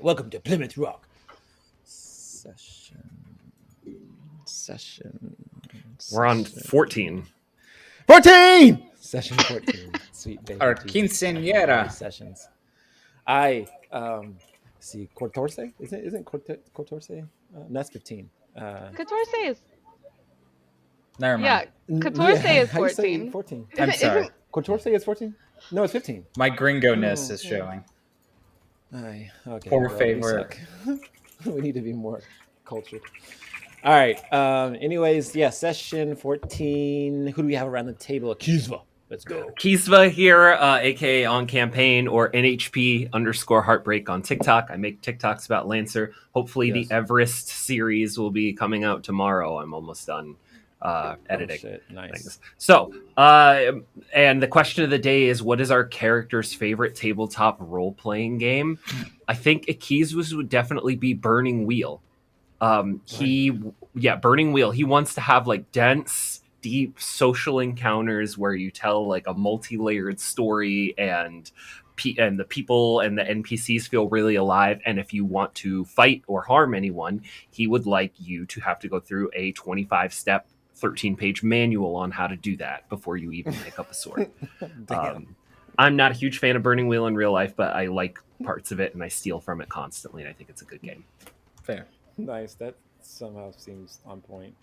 Welcome to Plymouth Rock. Session. We're on 14. 14! Session 14. Sweet baby. Our Jesus. quinceañera. Sessions. See, Cortorse? Isn't Cortorse? That's 15. 14 is Never mind. yeah. 14 is how you say 14. 14? I'm sorry. Cortorse is 14? No, it's 15. My gringo-ness Oh, is showing. Aye, okay. Por well, we favor. suck. We need to be more cultured. All right. Anyways, yeah, session 14. Who do we have around the table? Kizva. Let's go. Kisva here, aka on campaign or NHP_heartbreak on TikTok. I make TikToks about Lancer. Hopefully, Yes. the Everest series will be coming out tomorrow. I'm almost done editing. Oh, shit. Nice. Things. So, and the question of the day is, what is our character's favorite tabletop role-playing game? I think Akizwa's would definitely be Burning Wheel. Burning Wheel. He wants to have like dense, deep social encounters where you tell like a multi-layered story and the people and the NPCs feel really alive. And if you want to fight or harm anyone, he would like you to have to go through a 25-step 13-page manual on how to do that before you even pick up a sword. I'm not a huge fan of Burning Wheel in real life, but I like parts of it and I steal from it constantly, and I think it's a good game. Fair. Nice. That somehow seems on point.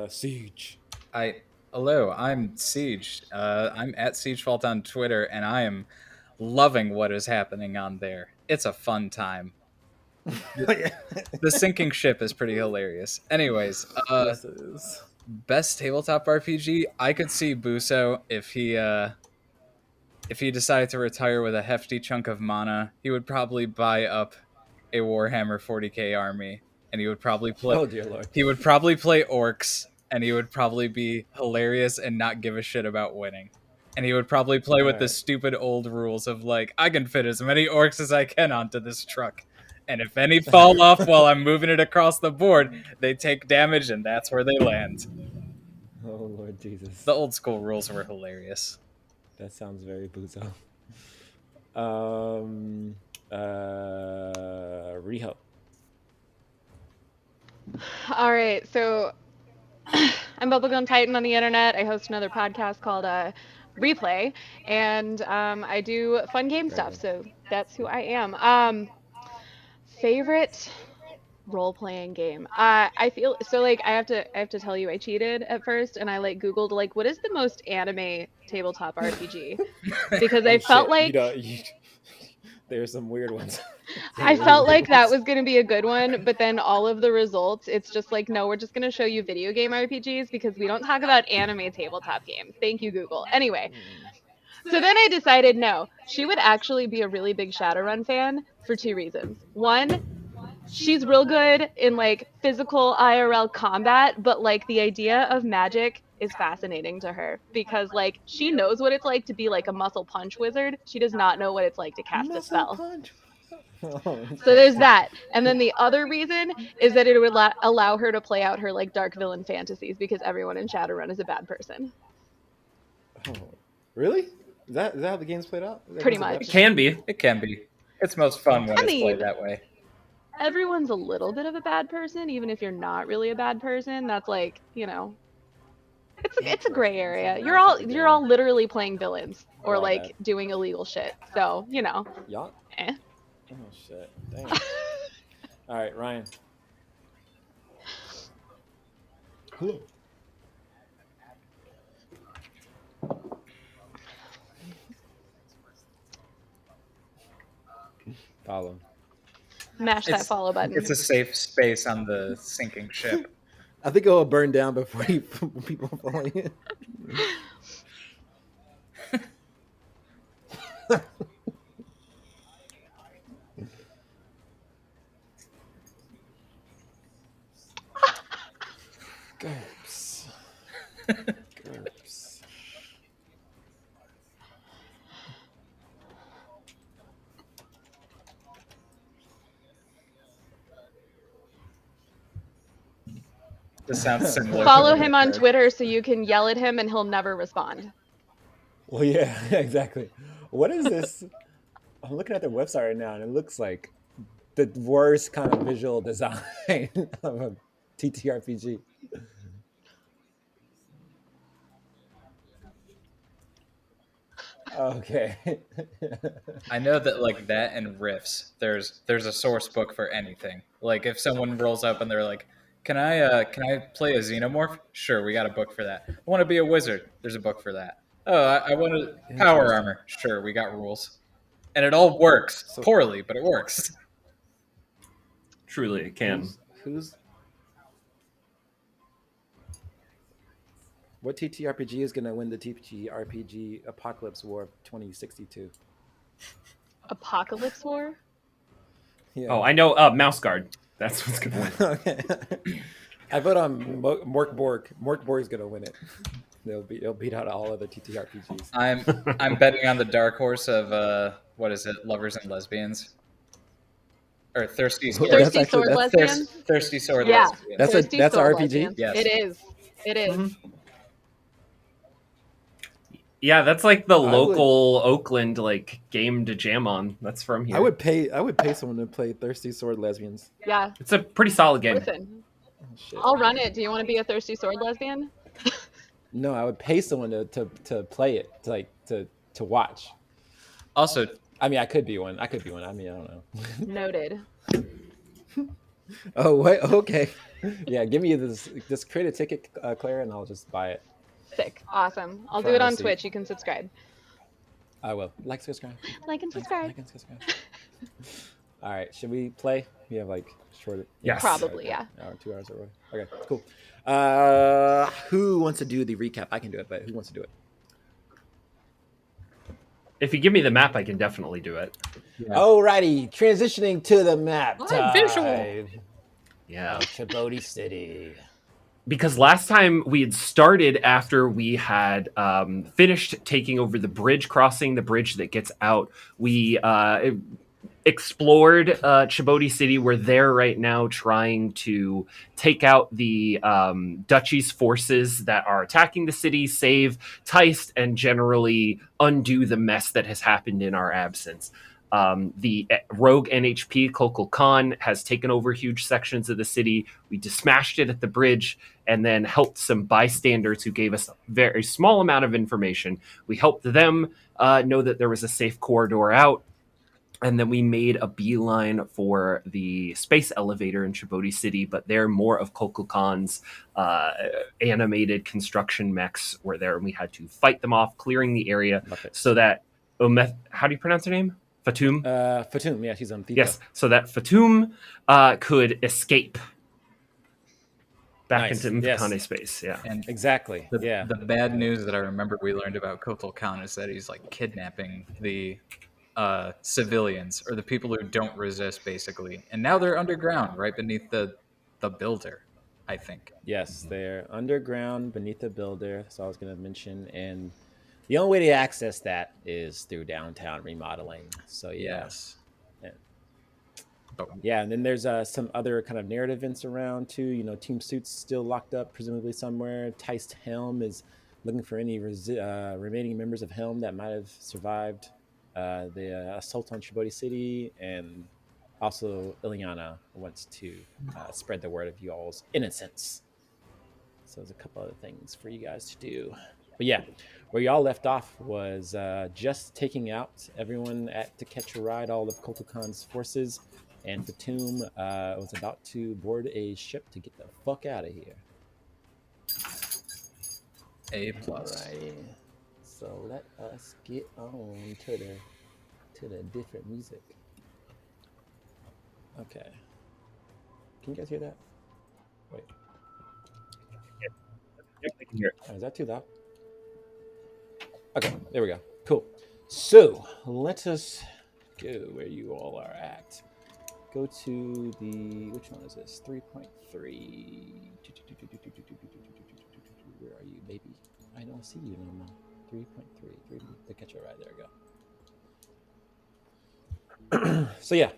Siege. Hello, I'm Siege. I'm at SiegeFault on Twitter, and I am loving what is happening on there. It's a fun time. The sinking ship is pretty hilarious. Anyways, Yes, it is. best tabletop RPG, I could see Buso if he decided to retire with a hefty chunk of mana. He would probably buy up a Warhammer 40k army, and he would probably play. Oh dear lord. He would probably play orcs, and he would probably be hilarious and not give a shit about winning. And he would probably play with the stupid old rules of like, I can fit as many orcs as I can onto this truck. And if any fall off while I'm moving it across the board, they take damage, and that's where they land. Oh Lord Jesus. The old school rules were hilarious. That sounds very Buzo. Riho. All right, so I'm Bubblegum Titan on the internet. I host another podcast called Replay, and I do fun game stuff. So that's who I am. Favorite role-playing game. I feel so like I have to tell you I cheated at first, and I like Googled like what is the most anime tabletop RPG because I felt like there's some weird ones. I felt like that was going to be a good one, but then all of the results, it's just like, no, we're just going to show you video game RPGs because we don't talk about anime tabletop games. Thank you, Google. Anyway, so then I decided, no, she would actually be a really big Shadowrun fan for two reasons. One, she's real good in like physical IRL combat, but like the idea of magic is fascinating to her because like she knows what it's like to be like a muscle punch wizard. She does not know what it's like to cast a spell. So there's that. And then the other reason is that it would allow her to play out her like dark villain fantasies because everyone in Shadowrun is a bad person. Oh, really? Is that how the game's played out? Pretty much. It can be. It can be. It's most fun when it's played that way. Everyone's a little bit of a bad person, even if you're not really a bad person. That's like, you know, it's a gray area. You're all literally playing villains or like doing illegal shit. So, you know. Y'all? Oh shit. Damn. All right, Ryan. Hello. Follow. Mash that follow button. It's a safe space on the sinking ship. I think it will burn down before people follow it. GURPS. GURPS. This sounds similar. Follow him on Twitter so you can yell at him and he'll never respond. Well, yeah, exactly. What is this? I'm looking at their website right now, and it looks like the worst kind of visual design of a TTRPG. Okay. I know that like that and riffs, there's a source book for anything. Like if someone rolls up and they're like, can I play a xenomorph? Sure, we got a book for that. I want to be a wizard. There's a book for that. Oh, I want to power Interesting. armor. Sure, we got rules. And it all works So poorly, but it works. Truly, it can. who's what TTRPG is going to win the TTRPG Apocalypse War of 2062? Apocalypse War? Yeah. Oh, I know. Mouse Guard. That's what's gonna win. Okay. I vote on Mork Borg. Mork Borg is going to win it. They'll beat out all other TTRPGs. I'm betting on the dark horse of what is it? Lovers and lesbians. Or thirsty sword. Thirsty Sword Lesbians? Thirsty sword Yeah. lesbians. That's Thirsty that's Sword RPG? Lesbians. Yes. It is. It is. Mhm. Yeah, that's like the I would- local Oakland like game to jam on. That's from here. I would pay someone to play Thirsty Sword Lesbians. Yeah. It's a pretty solid game. Listen, Oh, shit. I'll run it. Do you want to be a Thirsty Sword Lesbian? No, I would pay someone to play it, to watch. Also, I mean, I could be one. I mean, I don't know. Noted. Oh, wait. Okay. Yeah, give me this. Just create a ticket, Claire, and I'll just buy it. Sick. Awesome. I'll For do it our on seat. Twitch. You can subscribe. I will. Like, subscribe. Like and subscribe. Like and subscribe. All right. Should we play? We have like short. Yes. Probably, yeah. Hour, 2 hours or what? Okay, cool. Who wants to do the recap? I can do it, but who wants to do it? If you give me the map, I can definitely do it. Yeah. Alrighty, transitioning to the map. visual. Yeah. Chibodi City. Because last time we had started after we had finished taking over the bridge, crossing the bridge that gets out. We explored Chibodi City. We're there right now trying to take out the Duchy's forces that are attacking the city, save Teist, and generally undo the mess that has happened in our absence. The rogue NHP, Kokol Khan, has taken over huge sections of the city. We smashed it at the bridge and then helped some bystanders who gave us a very small amount of information. We helped them know that there was a safe corridor out. And then we made a beeline for the space elevator in Chibodi City, but there more of Kokol Khan's animated construction mechs were there, and we had to fight them off, clearing the area so that how do you pronounce her name? Fatum? Fatum, yeah, she's on FIFA. Yes, so that Fatum could escape back Nice, into yes. Mfukane space. Yeah, And Exactly. the, Yeah. the bad news that I remember we learned about Kokol Khan is that he's like kidnapping the civilians or the people who don't resist, basically. And now they're underground, right beneath the builder, I think. Yes, they're underground beneath the builder. That's all I was going to mention. And the only way to access that is through downtown remodeling. So, yeah. Yes. Yeah. But Yeah, and then there's some other kind of narrative events around too. You know, Team Suit's still locked up, presumably somewhere. Teist Helm is looking for any remaining members of Helm that might have survived the assault on Chibodi City, and also Ilyana wants to spread the word of you all's innocence. So there's a couple other things for you guys to do. But yeah, where y'all left off was just taking out everyone to catch a ride, all of Kokol Khan's forces, and Fatum was about to board a ship to get the fuck out of here. A+. Alrighty. So let us get on to the different music. Okay. Can you guys hear that? Wait. yep, I can hear it. Oh, is that too loud? Okay, there we go. Cool. So let us go where you all are at. Go to the, which one is this? 3.3. Where are you, baby? I don't see you no more. 3.3. To catch a ride. There we go. So yeah,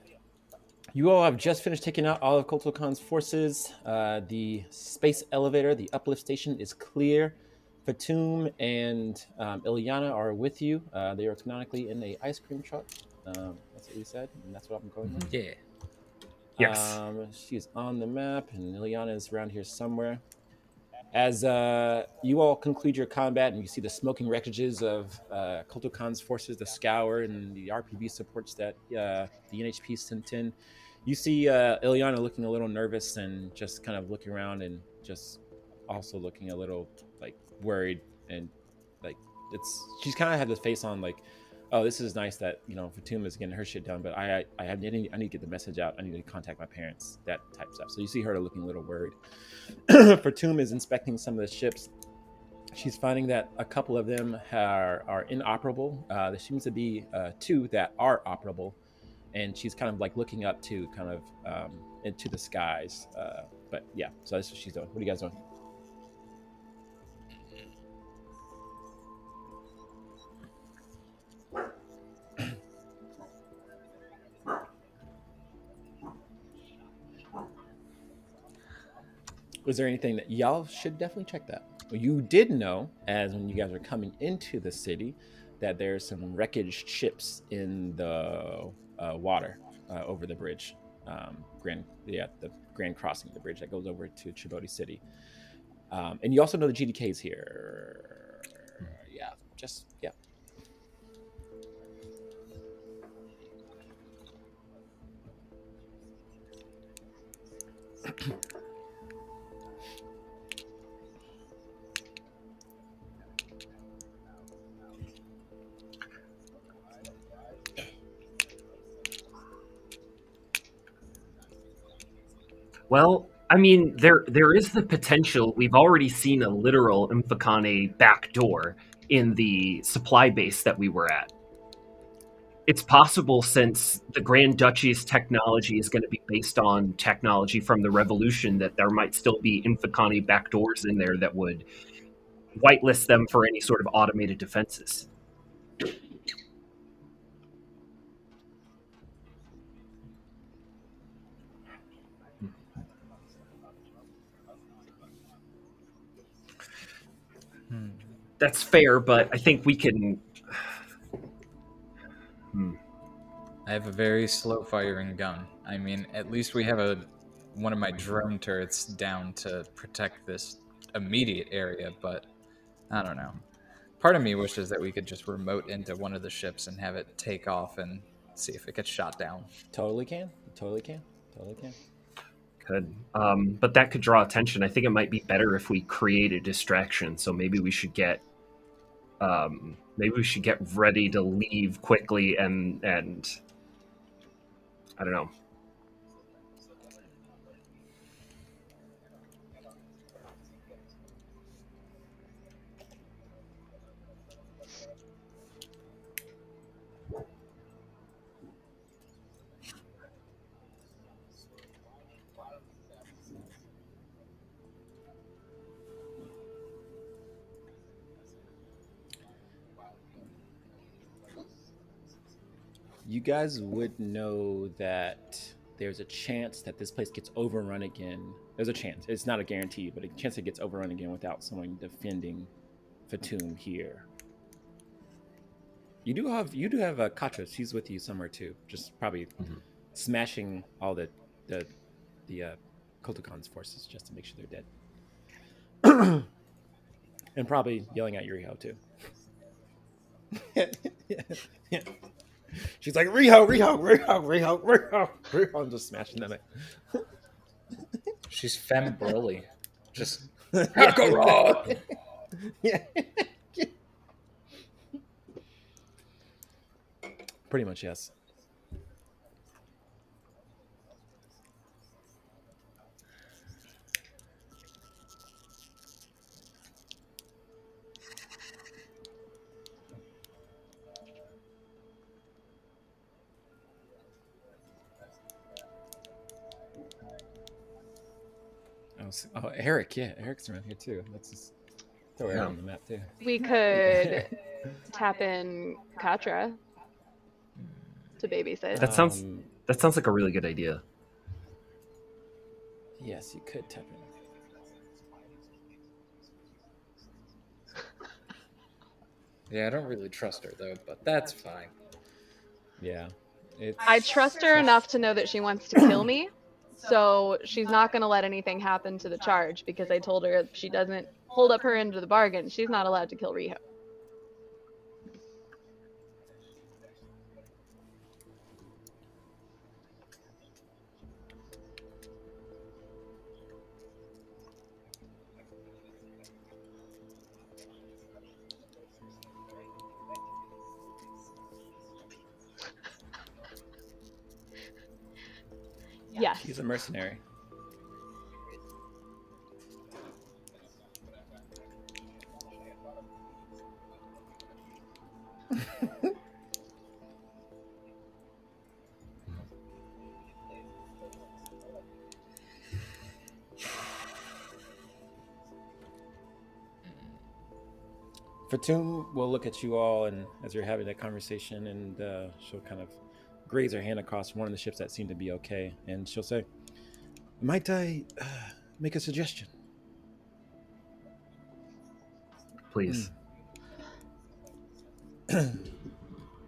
you all have just finished taking out all of Kokol Khan's forces. The space elevator, the uplift station, is clear. Fatum and Ilyana are with you. They are canonically in a ice cream truck. That's what we said, and that's what I'm going with. Yeah. Yes. She's on the map, and Ilyana is around here somewhere. As you all conclude your combat and you see the smoking wreckages of Kulto Khan's forces, the Scour, and the RPB supports that the NHP sent in, you see Ilyana looking a little nervous and just kind of looking around and just also looking a little like worried and like she's kind of had this face on like, oh, this is nice that Fatum is getting her shit done, but I need to get the message out. I need to contact my parents, that type stuff. So you see her looking a little worried. Fatum is inspecting some of the ships. She's finding that a couple of them are inoperable. There seems to be two that are operable, and she's kind of like looking up to kind of into the skies. But yeah, so that's what she's doing. What are you guys doing? Was there anything that y'all should definitely check that? Well, you did know, as when you guys are coming into the city, that there's some wreckage ships in the water over the bridge, the Grand Crossing, the bridge that goes over to Chibodi City. And you also know the GDK is here. Yeah, just yeah. Well, I mean, there is the potential. We've already seen a literal Mfakane backdoor in the supply base that we were at. It's possible, since the Grand Duchy's technology is going to be based on technology from the Revolution, that there might still be Infocani backdoors in there that would whitelist them for any sort of automated defenses. That's fair, but I think we can... I have a very slow firing gun. I mean, at least we have one of my drone turrets down to protect this immediate area, but I don't know. Part of me wishes that we could just remote into one of the ships and have it take off and see if it gets shot down. Totally can. Totally can. Totally can. Could. But that could draw attention. I think it might be better if we create a distraction. So maybe we should get ready to leave quickly and I don't know. You guys would know that there's a chance that this place gets overrun again. There's a chance. It's not a guarantee, but a chance it gets overrun again without someone defending Fatum here. You do have Katra. She's with you somewhere too. Just probably smashing all the Kultokan's forces just to make sure they're dead. And probably yelling at Yuriho too. Yeah. She's like, Riho. I'm just smashing them. She's femme Broly. Just Kakarot! Yeah. Pretty much, yes. Oh, Eric, yeah, Eric's around here too. Let's just throw Eric on the map too. We could tap in Katra to babysit. That sounds like a really good idea. Yes, you could tap Yeah, I don't really trust her though, but that's fine. Yeah, it's. I trust her enough to know that she wants to kill me. So she's not going to let anything happen to the charge because I told her if she doesn't hold up her end of the bargain, she's not allowed to kill Riho. Yes. She's a mercenary. Fatum will look at you all, and as you're having that conversation, and she'll kind of graze her hand across one of the ships that seem to be okay, and she'll say, "Might I make a suggestion?" Please.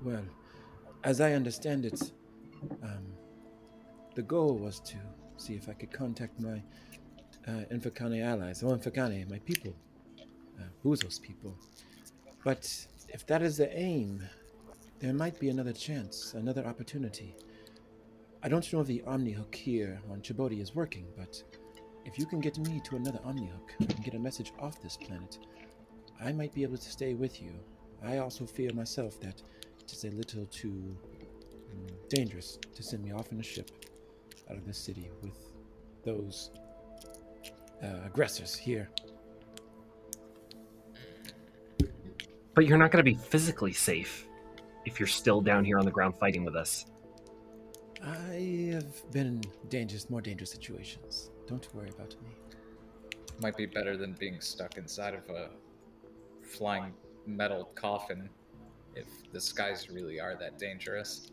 Well, as I understand it, the goal was to see if I could contact my Infakane allies, or Infakane, my people, Buzos people. But if that is the aim, there might be another chance, another opportunity. I don't know if the Omni Hook here on Chibodi is working, but if you can get me to another Omni Hook and get a message off this planet, I might be able to stay with you. I also fear myself that it is a little too dangerous to send me off in a ship out of this city with those aggressors here. But you're not going to be physically safe if you're still down here on the ground fighting with us. I have been in more dangerous situations. Don't worry about me. Might be better than being stuck inside of a flying metal coffin if the skies really are that dangerous.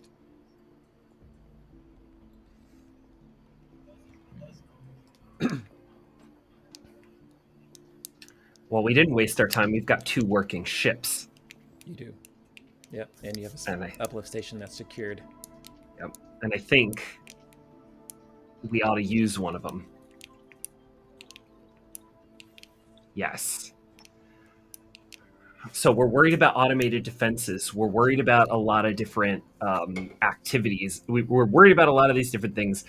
Well, we didn't waste our time. We've got 2 working ships. You do. Yep, and you have an uplift station that's secured. Yep. And I think we ought to use one of them. Yes. So we're worried about automated defenses. We're worried about a lot of different activities. We're worried about a lot of these different things.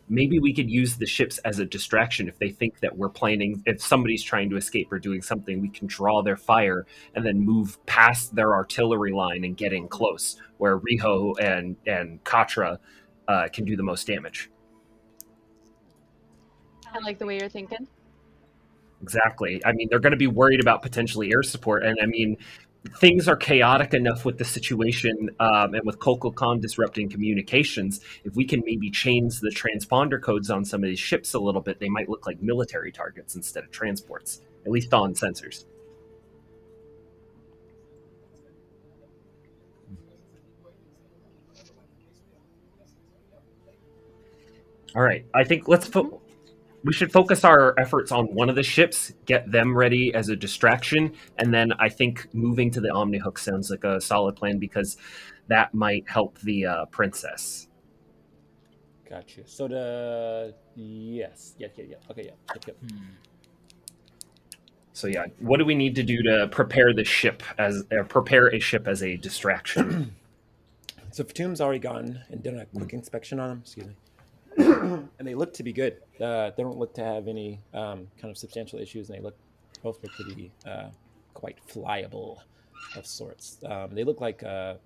Maybe we could use the ships as a distraction if they think that we're planning, if somebody's trying to escape or doing something, we can draw their fire and then move past their artillery line and get in close, where Riho and Katra can do the most damage. I like the way you're thinking. Exactly. I mean, they're going to be worried about potentially air support. And I mean, things are chaotic enough with the situation and with Khan disrupting communications. If we can maybe change the transponder codes on some of these ships a little bit, they might look like military targets instead of transports, at least on sensors. All right. I think we should focus our efforts on one of the ships, get them ready as a distraction, and then I think moving to the Omni Hook sounds like a solid plan because that might help the princess. Gotcha. So yes, okay, yep. So yeah, what do we need to do to prepare the ship prepare a ship as a distraction? So Fatum's already gone and done a quick inspection on them. Excuse me. And they look to be good. They don't look to have any kind of substantial issues, and they both look to be quite flyable of sorts. They look like kind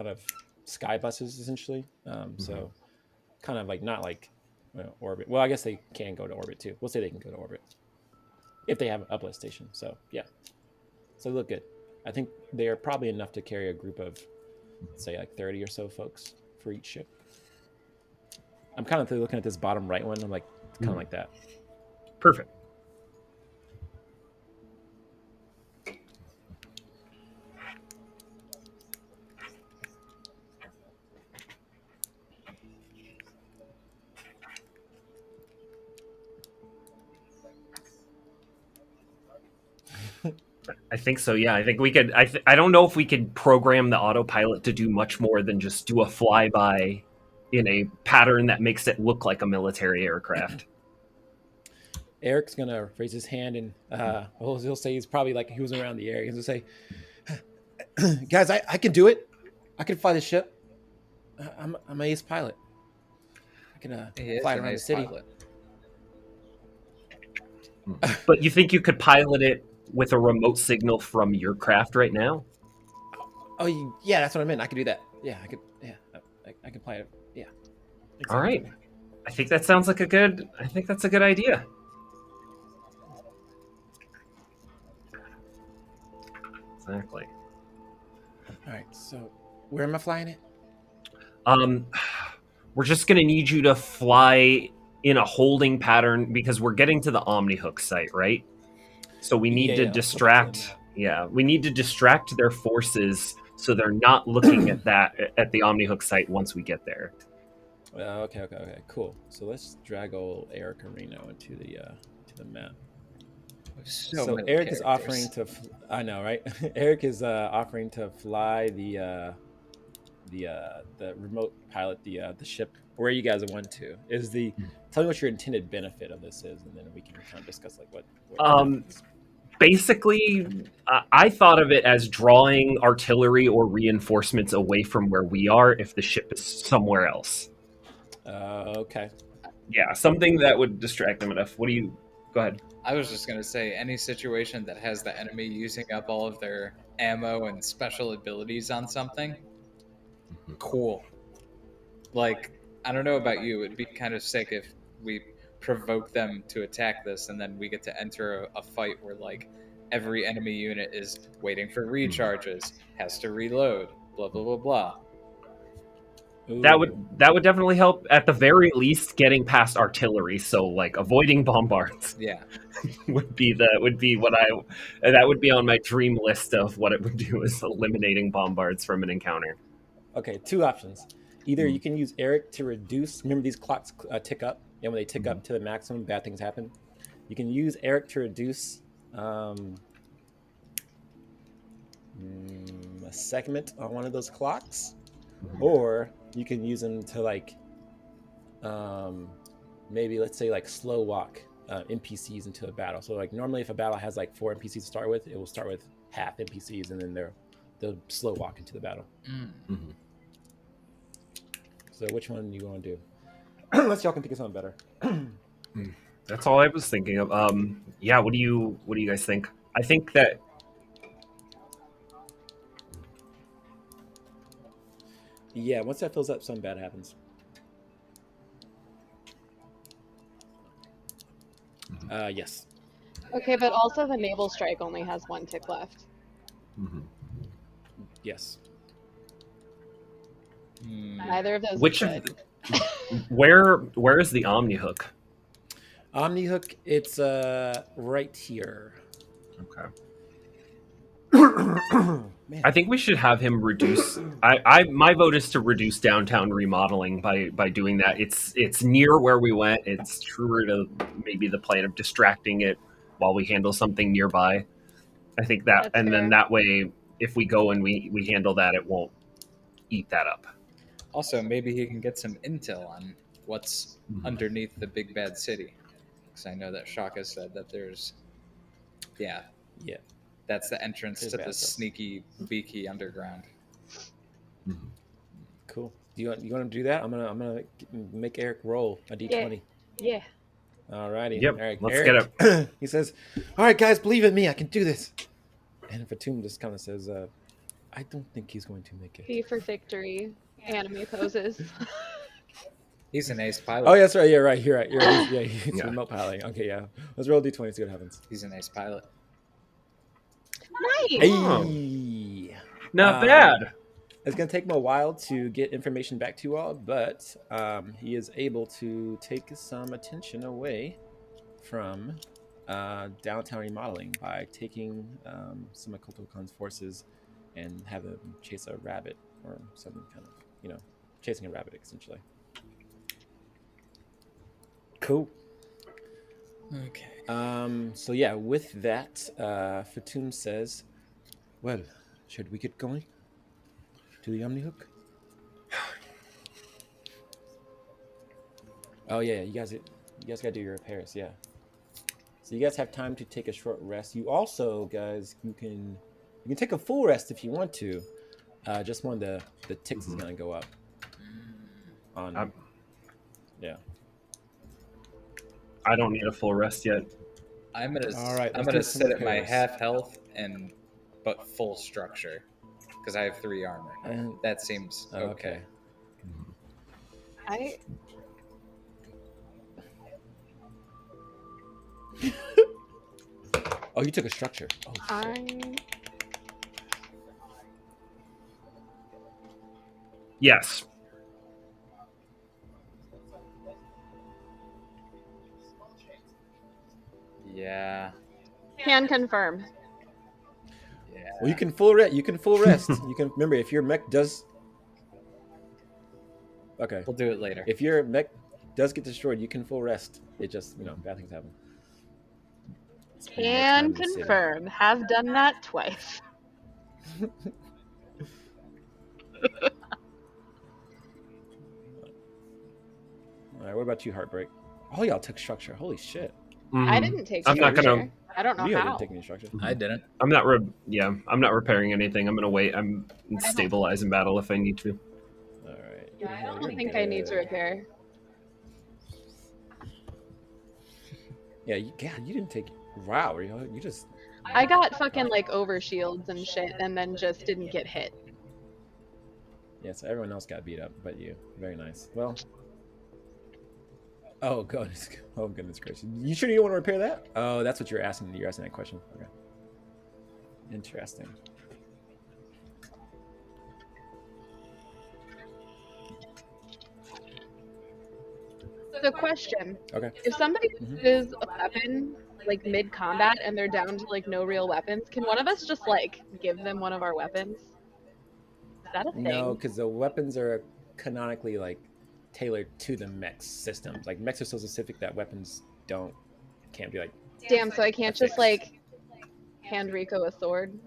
of sky buses essentially. So kind of like not like orbit. Well, I guess they can go to orbit too. We'll say they can go to orbit if they have an uplift station. So yeah, so they look good. I think they are probably enough to carry a group of, say, like 30 or so folks for each ship. I'm kind of looking at this bottom right one. I'm like, kind of like that. Perfect. I think so. Yeah, I think we could. I don't know if we could program the autopilot to do much more than just do a flyby in a pattern that makes it look like a military aircraft. Eric's gonna raise his hand and he'll say he's probably like he was around the area. He'll say, "Guys, I can do it. I can fly the ship. I'm an ace pilot. I can fly around the city." Pilot. But you think you could pilot it with a remote signal from your craft right now? Oh yeah, that's what I meant. I could do that. Yeah, I could. Yeah, I can fly it. Yeah. All right. I think that sounds like a good. I think that's a good idea. Exactly. All right. So where am I flying it? We're just gonna need you to fly in a holding pattern because we're getting to the Omnihook site, right? So we need to distract. Yeah, we need to distract their forces so they're not looking at the Omnihook site once we get there. Okay, cool. So let's drag old Eric Areno into the map. So Eric is offering to. I know, right? Eric is offering to fly the remote pilot the ship where you guys want to. Tell me what your intended benefit of this is, and then we can kind of discuss like what basically, I thought of it as drawing artillery or reinforcements away from where we are if the ship is somewhere else. Okay. Yeah, something that would distract them enough. What do you... Go ahead. I was just going to say, any situation that has the enemy using up all of their ammo and special abilities on something, cool. Like, I don't know about you, it'd be kind of sick if we provoke them to attack this and then we get to enter a fight where, like, every enemy unit is waiting for recharges, has to reload, blah, blah, blah, blah. Ooh. That would definitely help, at the very least, getting past artillery. So, like, avoiding bombards. Yeah. would be on my dream list of what it would do, is eliminating bombards from an encounter. Okay, two options. Either you can use Eric to reduce. Remember, these clocks tick up, and when they tick up to the maximum, bad things happen. You can use Eric to reduce a segment on one of those clocks, or you can use them to like maybe, let's say, like slow walk NPCs into a battle. So like normally if a battle has like 4 NPCs to start with, it will start with half NPCs and then they'll slow walk into the battle. So which one do you want to do? Unless y'all can think of something better. That's all I was thinking of. Yeah, what do you guys think? I think that yeah, once that fills up, something bad happens. Yes. Okay, but also the naval strike only has 1 tick left. Yes. Neither of those. Which of where is the Omnihook? Omnihook, it's right here. Okay. Man. I think we should have him reduce. My vote is to reduce downtown remodeling by doing that. It's near where we went. It's truer to maybe the plan of distracting it while we handle something nearby. I think that, That's and fair. then that way, if we go and we handle that, it won't eat that up. Also, maybe he can get some intel on what's underneath the big bad city. Because I know that Shaka said that there's... Yeah. That's the entrance to the sneaky, beaky underground. Cool. Do you want to do that? I'm gonna make Eric roll a d20. Yeah. Alrighty. Yep. All right. Let's Eric, get it. He says, "All right, guys, believe in me. I can do this." And Fatum just kind of says, "I don't think he's going to make it." B for victory. Anime poses. He's an ace pilot. Oh, yeah, that's right. Yeah, right. You're right. Yeah, he's remote piloting. Okay, yeah. Let's roll d20. See what happens. He's an ace pilot. Nice. Hey. Not bad. It's going to take him a while to get information back to you all, but he is able to take some attention away from downtown remodeling by taking some of Kotokan's forces and have them chase a rabbit or some kind of, chasing a rabbit, essentially. Cool. Okay. So yeah, with that, Fatum says, "Well, should we get going to the Omnihook?" Oh yeah, you guys gotta do your repairs. Yeah. So you guys have time to take a short rest. You also, guys, you can take a full rest if you want to. Just one of the ticks is Mhm. gonna go up on. I'm, Yeah. I don't need a full rest yet. All right. I'm Let's do gonna some sit at my repairs. half health and but full structure because I have 3 armor. And That seems okay. okay. I Oh, you took a structure. Oh shit. I Yes. Yeah. can confirm. Yeah. Well, you can full rest. You can full rest. You can remember if your mech does. Okay. We'll do it later. If your mech does get destroyed, you can full rest. It just bad things happen. Spend more time Can in the city. confirm. Have done that twice. All right. What about you, Heartbreak? Oh, y'all took structure. Holy shit. I Mhm. didn't take I'm not structure. gonna. I don't know Rio how. didn't take any structure. I didn't. I'm not. I'm not repairing anything. I'm gonna wait. I'm stabilize in battle if I need to. All right. Yeah, I You're don't think I need to good. repair. Yeah, you didn't take. Wow, you just. I got fucking like over shields and shit, and then just didn't get hit. Yeah, so everyone else got beat up, but you. Very nice. Well. Oh goodness! Oh goodness gracious! You sure you don't want to repair that? Oh, that's what you're asking. You're asking that question. Okay. Interesting. The question: Okay. if somebody Mhm. uses a weapon like mid combat and they're down to like no real weapons, can one of us just like give them one of our weapons? Is that a No, thing? because the weapons are canonically like tailored to the mech systems. Like mechs are so specific that weapons can't be like Damn, so I can't just affixed. like hand Rico a sword.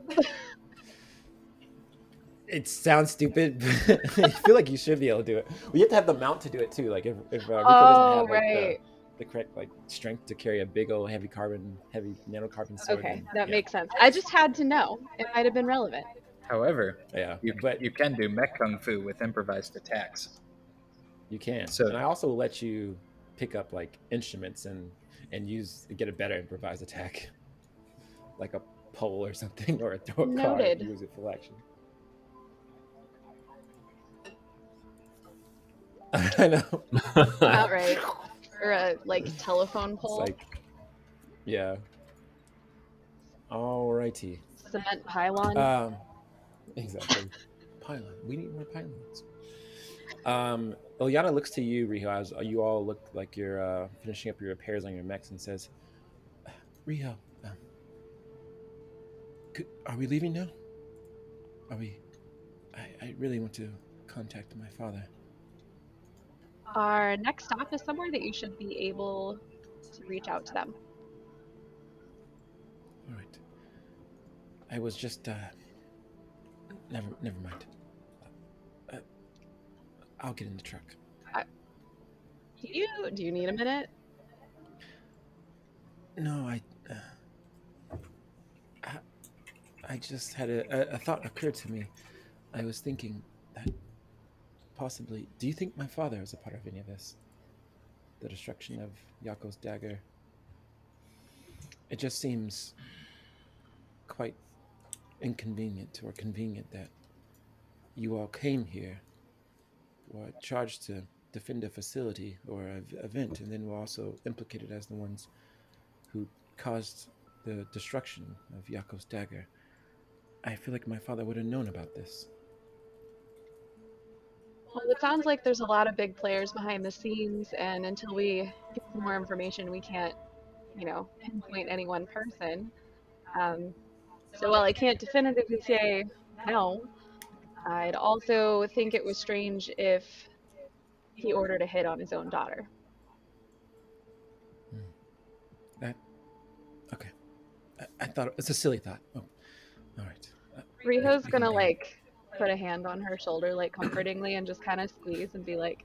It sounds stupid, but I feel like you should be able to do it. We have to have the mount to do it too. Like if Rico doesn't Oh, have like right. the correct like strength to carry a big old heavy nanocarbon sword, Okay, then that yeah, makes sense. I just had to know. It might have been relevant. However, yeah. you But you can do mech kung fu with improvised attacks. you can, So and I also let you pick up like instruments and get a better improvised attack, like a pole or something, or a throw a car if Noted. you use it full action. I know. About right. Or a like telephone It's pole, like, yeah. Alrighty. cement pylon. Exactly. Pylon. We need more pylons. Ilyana looks to you, Riho, as you all look like you're finishing up your repairs on your mechs, and says, "Riho, are we leaving now? Are we? I really want to contact my father." Our next stop is somewhere that you should be able to reach out to them. All right. I was just never mind. Uh, I'll get in the truck. Do you need a minute? No, I, I just had a thought occurred to me. I was thinking that possibly. Do you think my father is a part of any of this? The destruction of Yako's dagger. It just seems quite inconvenient or convenient that you all came here, were charged to defend a facility or an event, and then were also implicated as the ones who caused the destruction of Yako's dagger. I feel like my father would have known about this. Well, it sounds like there's a lot of big players behind the scenes, and until we get some more information, we can't, pinpoint any one person. Um, so while I can't definitively say no, I'd also think it was strange if he ordered a hit on his own daughter. I thought it's a silly thought. Oh, all right. Riho's We can gonna go. like put a hand on her shoulder like comfortingly and just kind of squeeze and be like,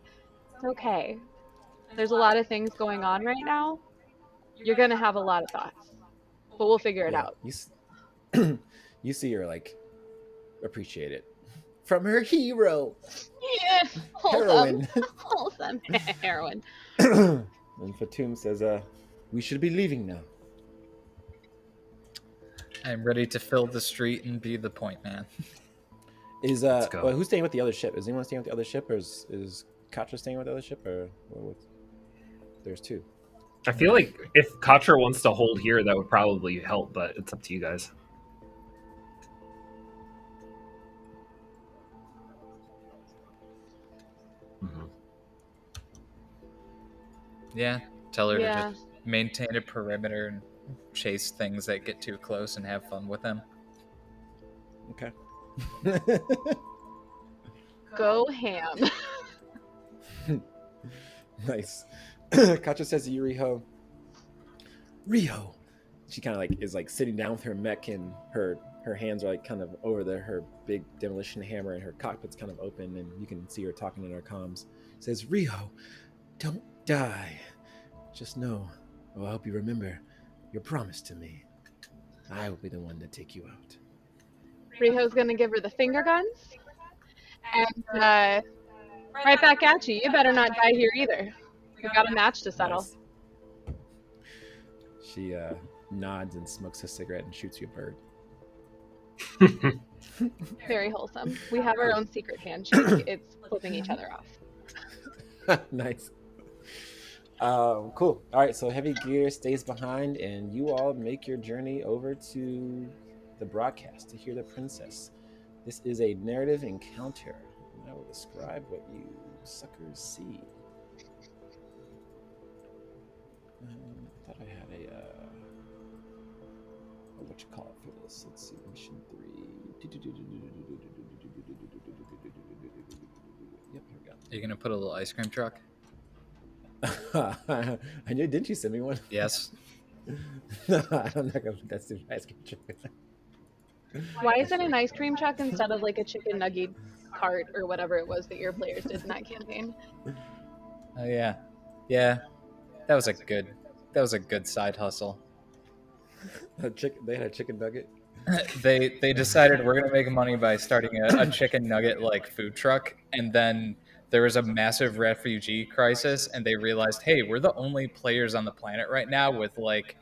"It's okay. There's a lot of things going on right now. You're gonna have a lot of thoughts, but we'll figure it Yeah, out." you see her like appreciate it from her hero Yeah, wholesome, heroine. wholesome heroine. And Fatum says, we should be leaving now. I'm ready to fill the street and be the point man. Is Let's go. who's staying with the other ship? Is anyone staying with the other ship, or is Katra staying with the other ship, or there's two? I feel like if Katra wants to hold here, that would probably help, but it's up to you guys. Mm-hmm. Yeah, tell her Yeah. to just maintain a perimeter and chase things that get too close and have fun with them. Okay. Go ham. Nice. Katra says to you, Riho. She kind of like is like sitting down with her mech, and her hands are like kind of over her big demolition hammer, and her cockpit's kind of open, and you can see her talking in her comms. Says, Riho, don't die. Just know, I hope you remember your promise to me. I will be the one to take you out. Riho's gonna give her the finger guns, and right back at you. You better not die here either. We got a match to settle. Nice. She nods and smokes a cigarette and shoots you a bird. Very wholesome. We have our own secret handshake. It's flipping each other off. Nice. Cool. All right, so Heavy Gear stays behind, and you all make your journey over to the broadcast to hear the princess. This is a narrative encounter, and I will describe what you suckers see. I thought I had what you call it for this? Let's see, mission 3. Yep, here we go. Are you gonna put a little ice cream truck? I knew, didn't you send me one? Yes. No, I'm not gonna put that stupid ice cream truck. Why is it an ice cream truck instead of like a chicken nugget cart or whatever it was that your players did in that campaign? Oh yeah, yeah. That was a good side hustle. They had a chicken nugget. They decided we're gonna make money by starting a chicken nugget like food truck, and then there was a massive refugee crisis, and they realized, hey, we're the only players on the planet right now with like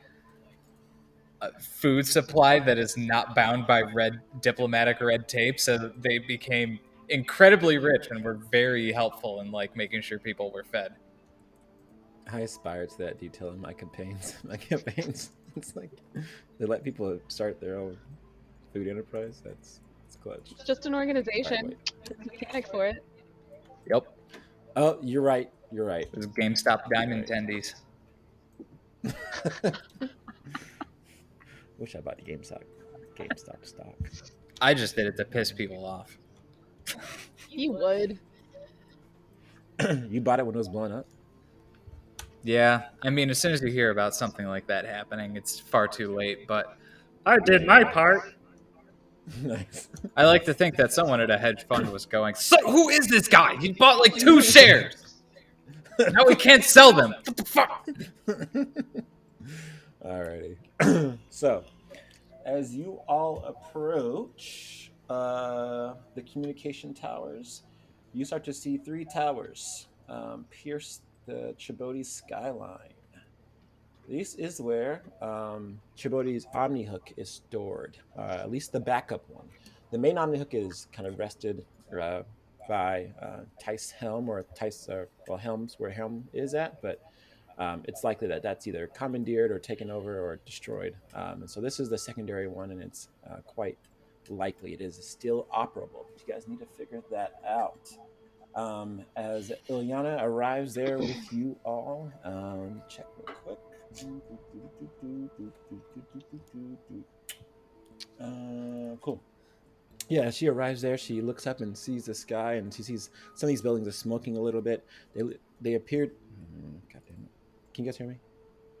a food supply that is not bound by diplomatic red tape. So they became incredibly rich and were very helpful in like making sure people were fed. I aspire to that detail in my campaigns. It's like they let people start their own food enterprise. That's clutch. It's just an organization. There's mechanics for it. Yep. Oh, you're right. It was GameStop Diamond Tendies. Wish I bought the GameStop stock. I just did it to piss people off. You would. You bought it when it was blowing up? Yeah, I mean, as soon as you hear about something like that happening, it's far too late, but I did my part. Nice. I like to think that someone at a hedge fund was going, so who is this guy? He bought like 2 shares. Now we can't sell them. What the fuck? Alrighty. So, as you all approach the communication towers, you start to see 3 towers pierce the Chibodi's skyline. This is where Chibodi's Omni Hook is stored, at least the backup one. The main Omni Hook is kind of rested by Tice Helm, or Tice, Helm's where Helm is at, but it's likely that that's either commandeered or taken over or destroyed. And so this is the secondary one, and it's quite likely it is still operable. But you guys need to figure that out. As Ilyana arrives there with you all, check real quick. Cool. Yeah, she arrives there. She looks up and sees the sky, and she sees some of these buildings are smoking a little bit. They appeared. God damn it! Can you guys hear me?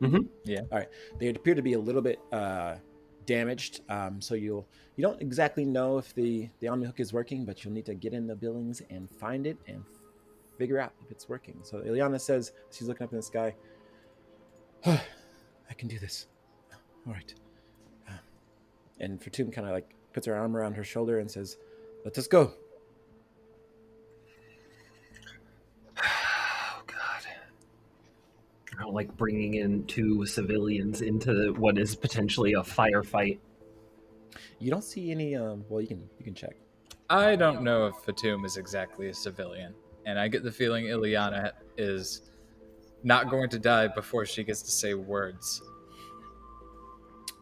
Mm-hmm. Yeah. All right. They appear to be a little bit damaged. So you don't exactly know if the Omni hook is working, but you'll need to get in the buildings and find it and figure out if it's working. So Ilyana says she's looking up in the sky. I can do this. All right. And Fatum kind of like puts her arm around her shoulder and says, "Let us go." Oh God. I don't like bringing in two civilians into what is potentially a firefight. You don't see any. Well, you can check. I don't know if Fatum is exactly a civilian, and I get the feeling Ilyana is not going to die before she gets to say words.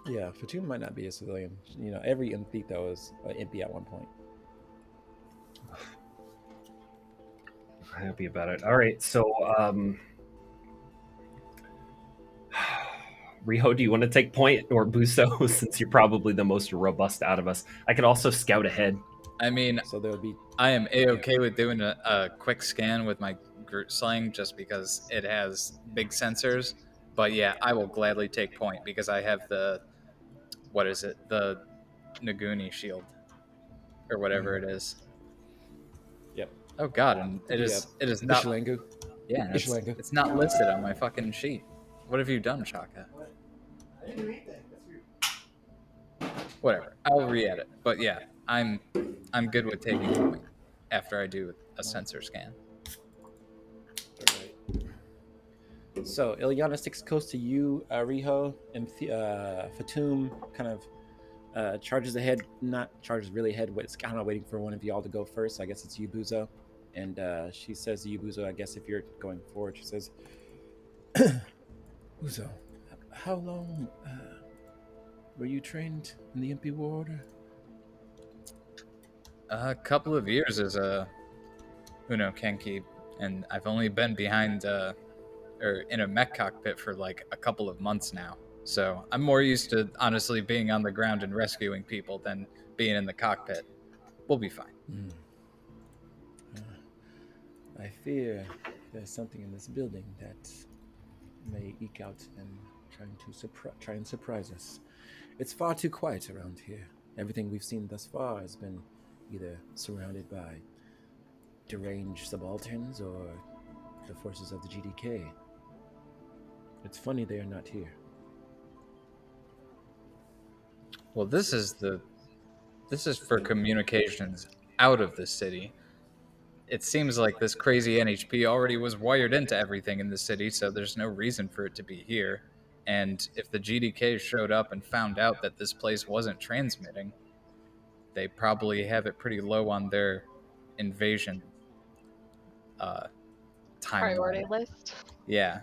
Yeah, Fatum might not be a civilian. You know, every MP though is an MP at one point. I'm happy about it. All right, so Riho, do you want to take point, or Buso, since you're probably the most robust out of us? I could also scout ahead. I mean, So there would be. I am a-okay with doing a quick scan with my Groot sling just because it has big sensors. But yeah, I will gladly take point because I have the, what is it, the Naguni shield or whatever it is. Yep. Oh god, and it The is not. Ishlangu. Yeah, Ishlangu. it's not listed on my fucking sheet. What have you done, Shaka? Whatever, I'll re-edit. But yeah, I'm good with taking point after I do a sensor scan. So Ilyana sticks close to you, Riho, and Fatum kind of charges ahead, not charges really ahead, but it's kind of waiting for one of y'all to go first. I guess it's you, Buzo. And she says to you, Buzo, I guess if you're going forward, she says, Buzo, how long were you trained in the MP War Order? A couple of years as a Uno Kenki, and I've only been behind or in a mech cockpit for like a couple of months now. So I'm more used to honestly being on the ground and rescuing people than being in the cockpit. We'll be fine. I fear there's something in this building that may eke out and try and surprise us. It's far too quiet around here. Everything we've seen thus far has been either surrounded by deranged subalterns or the forces of the GDK. It's funny they are not here. Well, this is for communications out of the city. It seems like this crazy NHP already was wired into everything in the city, so there's no reason for it to be here. And if the GDK showed up and found out that this place wasn't transmitting, they probably have it pretty low on their invasion Priority timeline. list. Yeah.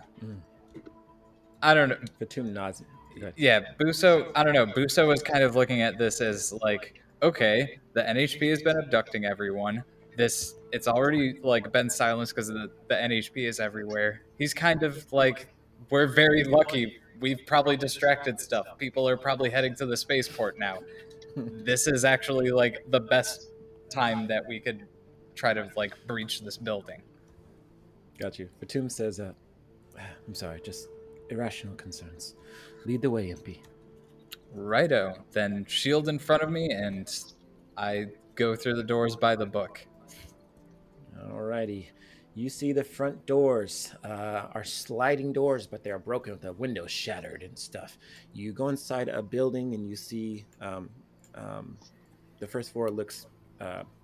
I don't know. Fatum nods. Yeah, Buso, I don't know. Buso is kind of looking at this as like, okay, the NHP has been abducting everyone. It's already like been silenced because the NHP is everywhere. He's kind of like, we're very lucky. We've probably distracted stuff. People are probably heading to the spaceport now. This is actually like the best time that we could try to like breach this building. Got you. Fatum says, I'm sorry, just irrational concerns. Lead the way, MP. Righto. Then shield in front of me, and I go through the doors by the book. Alrighty. You see the front doors are sliding doors, but they are broken with the windows shattered and stuff. You go inside a building and you see the first floor looks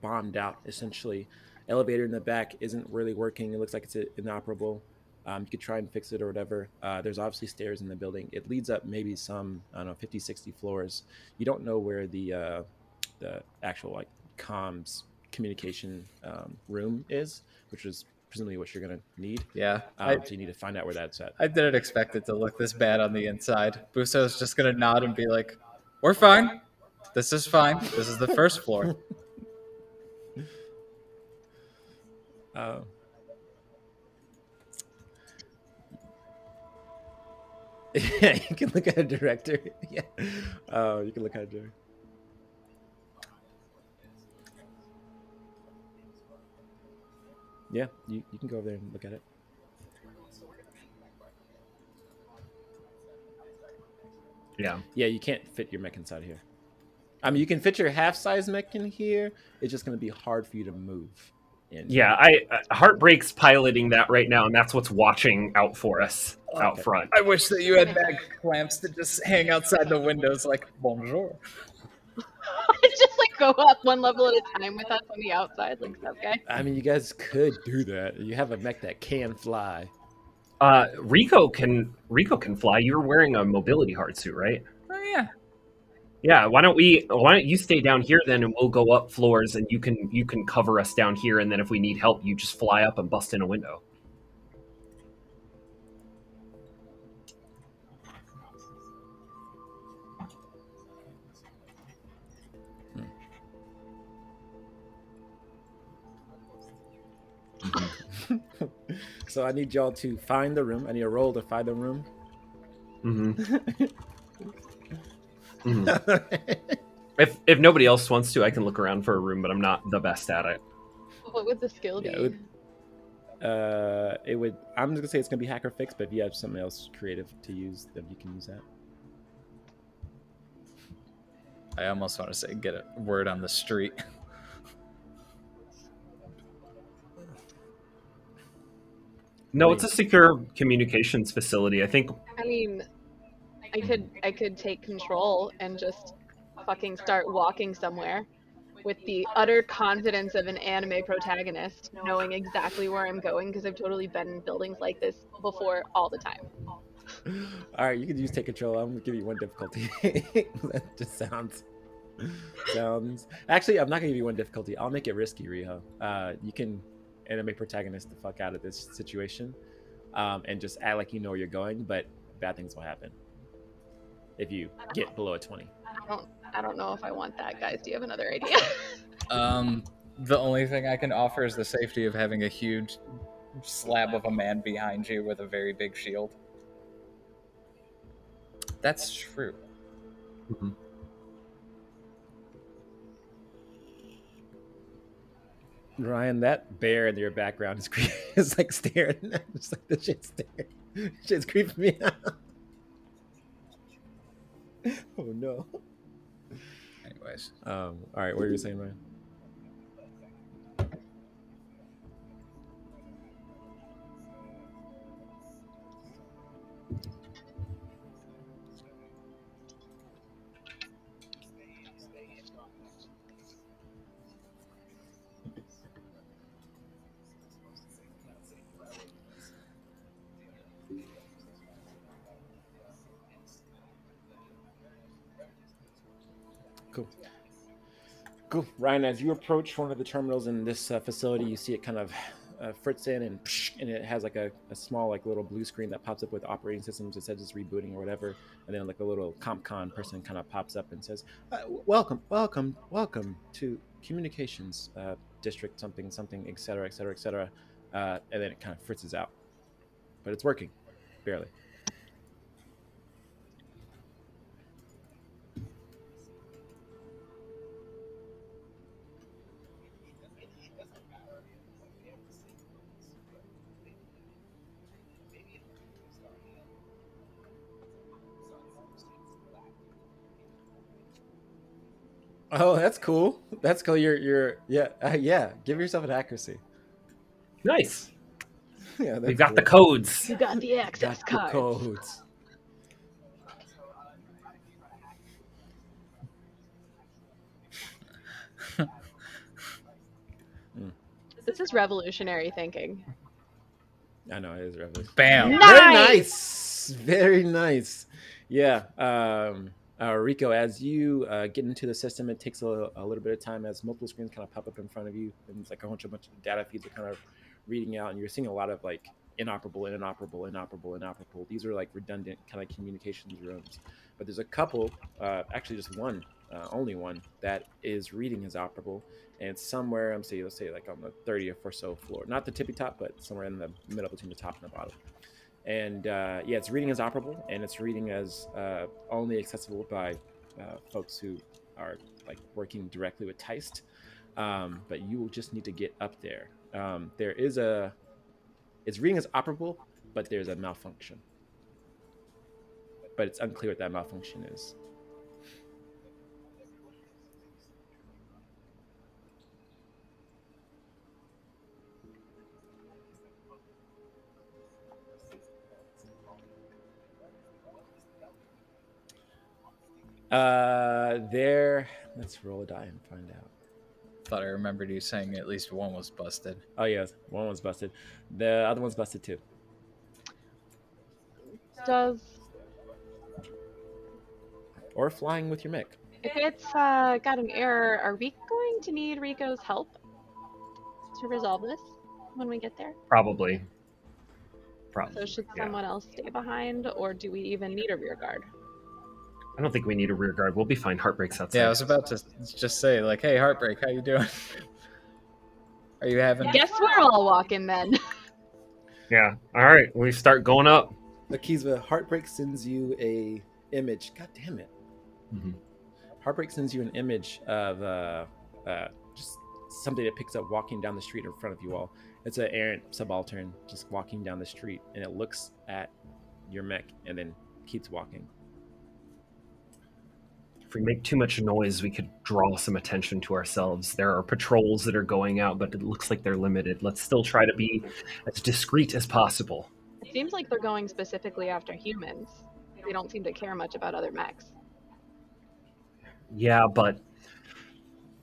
bombed out, essentially. Elevator in the back isn't really working. It looks like it's inoperable. You could try and fix it or whatever. There's obviously stairs in the building. It leads up maybe some, I don't know, 50, 60 floors. You don't know where the actual like comms communication room is, which is presumably what you're going to need. Yeah. So you need to find out where that's at. I didn't expect it to look this bad on the inside. Buso's just going to nod and be like, we're fine. This is fine. This is the first floor. Yeah, you can look at a director. Yeah. You can look at a director. Yeah, you can go over there and look at it. Yeah. Yeah, you can't fit your mech inside here. I mean, you can fit your half-size mech in here. It's just going to be hard for you to move in here. Yeah, Heartbreak's piloting that right now, and that's what's watching out for us out Okay. front. I wish that you had mag clamps to just hang outside the windows like bonjour. Just like go up one level at a time with us on the outside, like stuff guy. I mean, you guys could do that. You have a mech that can fly. Rico can fly. You're wearing a mobility hard suit, right? Oh yeah. Yeah. Why don't you stay down here then, and we'll go up floors, and you can cover us down here, and then if we need help, you just fly up and bust in a window. So I need y'all to find the room. I need a roll to find the room. Mm-hmm. If nobody else wants to, I can look around for a room, but I'm not the best at it. What would the skill be? It would. I'm just gonna say it's gonna be hacker fix, but if you have something else creative to use, then you can use that. I almost want to say get a word on the street. No, it's a secure communications facility. I think. I mean, I could take control and just fucking start walking somewhere with the utter confidence of an anime protagonist, knowing exactly where I'm going because I've totally been in buildings like this before all the time. All right, you can use take control. I'm gonna give you one difficulty. That just sounds. Actually, I'm not gonna give you one difficulty. I'll make it risky, Riho. You can anime protagonist the fuck out of this situation, and just act like you know where you're going, but bad things will happen if you get below a 20. I don't know if I want that, guys. Do you have another idea? The only thing I can offer is the safety of having a huge slab of a man behind you with a very big shield. That's true. Mm-hmm. Ryan, that bear in your background is is like staring. Just like the shit's staring. Shit's creeping me out. Oh no. Anyways. All right, what are you saying, Ryan? Cool. Cool. Ryan, as you approach one of the terminals in this facility, you see it kind of fritz in and it has like a small like little blue screen that pops up with operating systems. It says it's rebooting or whatever. And then like a little CompCon person kind of pops up and says, welcome to communications district something, et cetera, et cetera, et cetera. And then it kind of fritzes out. But it's working, barely. Oh, that's cool. That's cool. You're yeah. Give yourself an accuracy. Nice. Yeah, We've got cool. the codes. You got the access got the cards. codes. This is revolutionary thinking. I know it is revolutionary. Bam. Very nice. Very nice. Yeah. Rico, as you get into the system, it takes a little bit of time as multiple screens kind of pop up in front of you, and it's like a bunch of data feeds are kind of reading out, and you're seeing a lot of like inoperable. These are like redundant kind of communications rooms, but there's a couple, actually just one, only one that is reading as operable, and it's somewhere. Let's say like on the 30th or so floor, not the tippy top, but somewhere in the middle between the top and the bottom. And yeah, it's reading as operable, and it's reading as only accessible by folks who are like working directly with Teist. But you will just need to get up there. It's reading as operable, but there's a malfunction. but it's unclear what that malfunction is. There. Let's roll a die and find out. Thought I remembered you saying at least one was busted. Oh yeah, one was busted. The other one's busted too. Does Or flying with your mech. if it's got an error, are we going to need Rico's help to resolve this when we get there? Probably. So should yeah. someone else stay behind, or do we even need a rear guard? I don't think we need a rear guard. We'll be fine. Heartbreak's outside. Yeah, I was about to just say, like, hey, Heartbreak, how you doing? Are you having... Guess we're all walking then. Yeah. All right. We start going up. Akizva, Heartbreak sends you a image. God damn it. Mm-hmm. Heartbreak sends you an image of just somebody that picks up walking down the street in front of you all. It's an errant subaltern just walking down the street, and it looks at your mech and then keeps walking. If we make too much noise, we could draw some attention to ourselves. There are patrols that are going out, but it looks like they're limited. Let's still try to be as discreet as possible. It seems like they're going specifically after humans. They don't seem to care much about other mechs. Yeah, but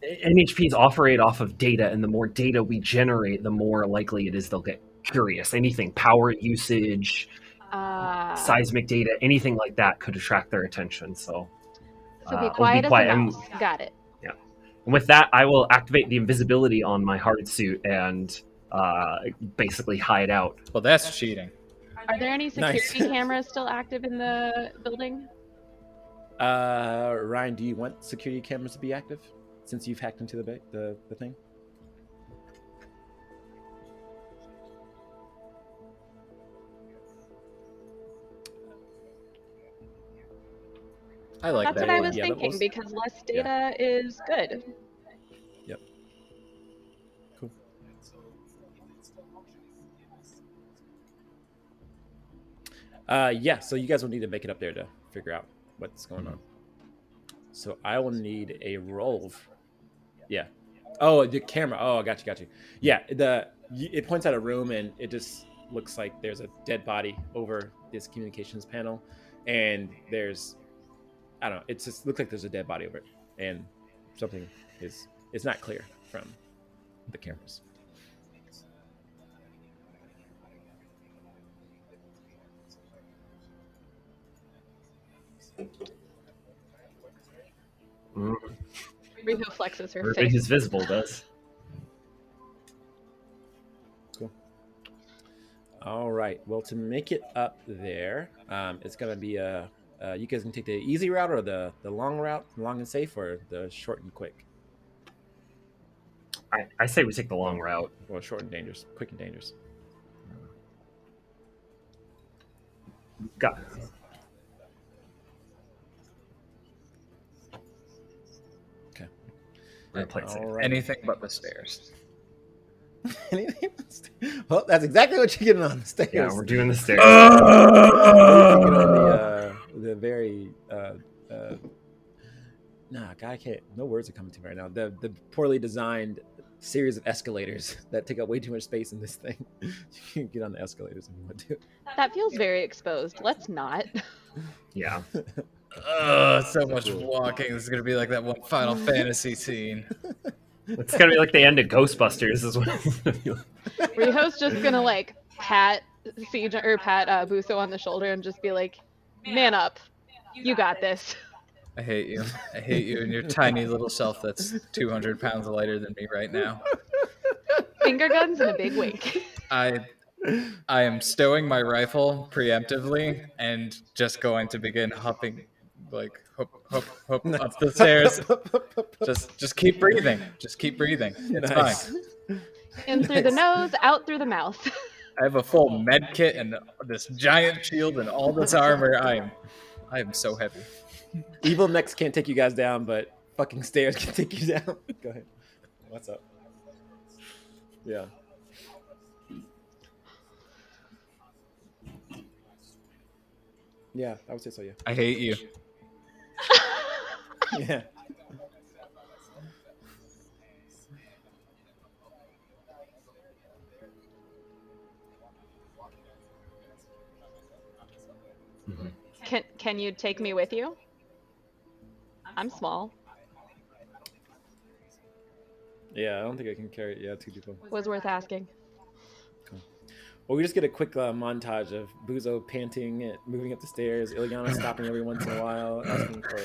NHPs operate off of data, and the more data we generate, the more likely it is they'll get curious. Anything, power usage, seismic data, anything like that could attract their attention. So be quiet as a mouse. Got it. Yeah. And with that, I will activate the invisibility on my hard suit and basically hide out. Well, that's cheating. Are there any security cameras still active in the building? Ryan, do you want security cameras to be active since you've hacked into the thing? I like That's that. what I was thinking, because less data is good. Yep. Cool. Yeah, so you guys will need to make it up there to figure out what's going on. So I will need a roll. Yeah. Oh, the camera. Oh, I got you. Yeah, it points out a room, and it just looks like there's a dead body over this communications panel, and there's, I don't know, it just looks like there's a dead body over it, and something it's not clear from the cameras. Rico flexes her Everybody face. who's visible does. Cool. All right. Well, to make it up there, it's gonna be you guys can take the easy route or the long route, long and safe, or the short and quick. I say we take the long route. Well, short and dangerous, quick and dangerous. Got it. Okay. Right. Anything but the stairs. Well, that's exactly what you're getting on the stairs. Yeah, we're doing the stairs. You get on the very God, I can't. No words are coming to me right now. The poorly designed series of escalators that take up way too much space in this thing. You can get on the escalators if you want to. That feels very exposed. Let's not. Yeah. So much walking. This is gonna be like that one Final Fantasy scene. It's gonna be like the end of Ghostbusters, is what it's gonna be like. Riho's just gonna like pat Buso on the shoulder and just be like, "Man up, you got this." I hate you. I hate you and your tiny little self that's 200 pounds lighter than me right now. Finger guns and a big wink. I am stowing my rifle preemptively and just going to begin hopping, like hop up the stairs. Just keep breathing. Just keep breathing. It's fine. In through the nose, out through the mouth. I have a full med kit and this giant shield and all this armor. I am so heavy. Evil mechs can't take you guys down, but fucking stairs can take you down. Go ahead. What's up? Yeah. Yeah, I would say so. Yeah. I hate you. Yeah. Mhm. Can you take me with you? I'm small. Yeah, I don't think I can carry. Yeah, two people. Was worth asking. Cool. Well, we just get a quick montage of Buzo panting, and moving up the stairs. Ilyana stopping every once in a while, asking for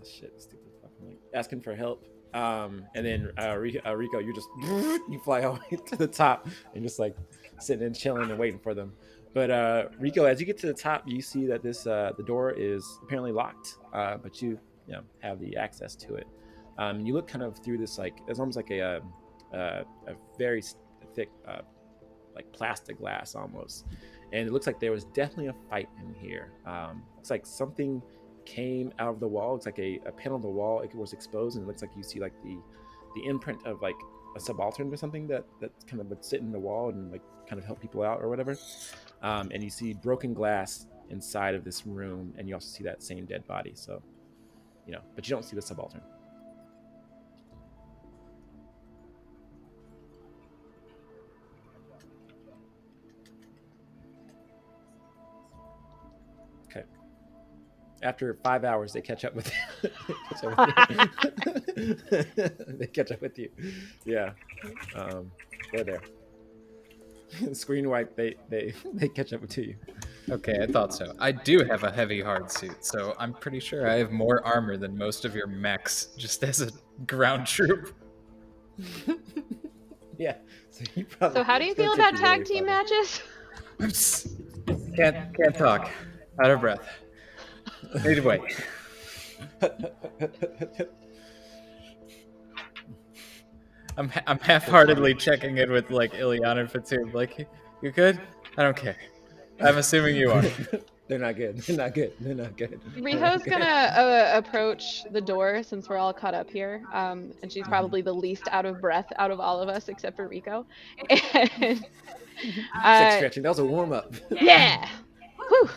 shit, stupid fucking like asking for help. And then Rico, you just you fly all the way to the top and just like sitting and chilling and waiting for them. But Rico, as you get to the top, you see that this the door is apparently locked, but you know have the access to it. You look kind of through this like it's almost like a very thick like plastic glass almost, and it looks like there was definitely a fight in here. Looks like something came out of the wall. It's like a panel of the wall. It was exposed, and it looks like you see like the imprint of like a subaltern or something that kind of would sit in the wall and like kind of help people out or whatever. And you see broken glass inside of this room, and you also see that same dead body. So you know, but you don't see the subaltern. Okay. After 5 hours, they catch up with you. They catch up with you. Yeah, they're there. Screen wipe. They catch up to you. Okay, I thought so. I do have a heavy hard suit, so I'm pretty sure I have more armor than most of your mechs, just as a ground troop. Yeah. So you probably. So how do you it's gonna feel take about you tag really team 5 matches? Can't talk. Out of breath. Need to wait. hours. I'm half-heartedly checking in with like Ilyana and Fatum. Like, you good? I don't care. I'm assuming you are. They're not good. They're not good. They're not good. They're not Riho's good. gonna approach the door since we're all caught up here, and she's Mhm. probably the least out of breath out of all of us except for Rico. And It's like uh, stretching. That was a warm up. yeah, whew,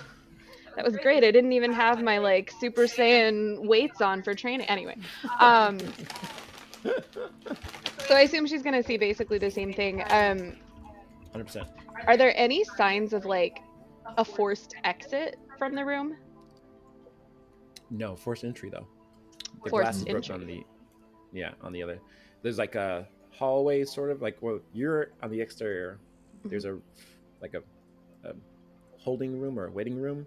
that was great. I didn't even have my like Super Saiyan weights on for training. Anyway, um, so I assume she's gonna see basically the same thing. 100%. Are there any signs of like a forced exit from the room? No, forced entry though. The glass Forced is broken on entry. the on the other. There's like a hallway sort of like well you're on the exterior. There's a like a holding room or a waiting room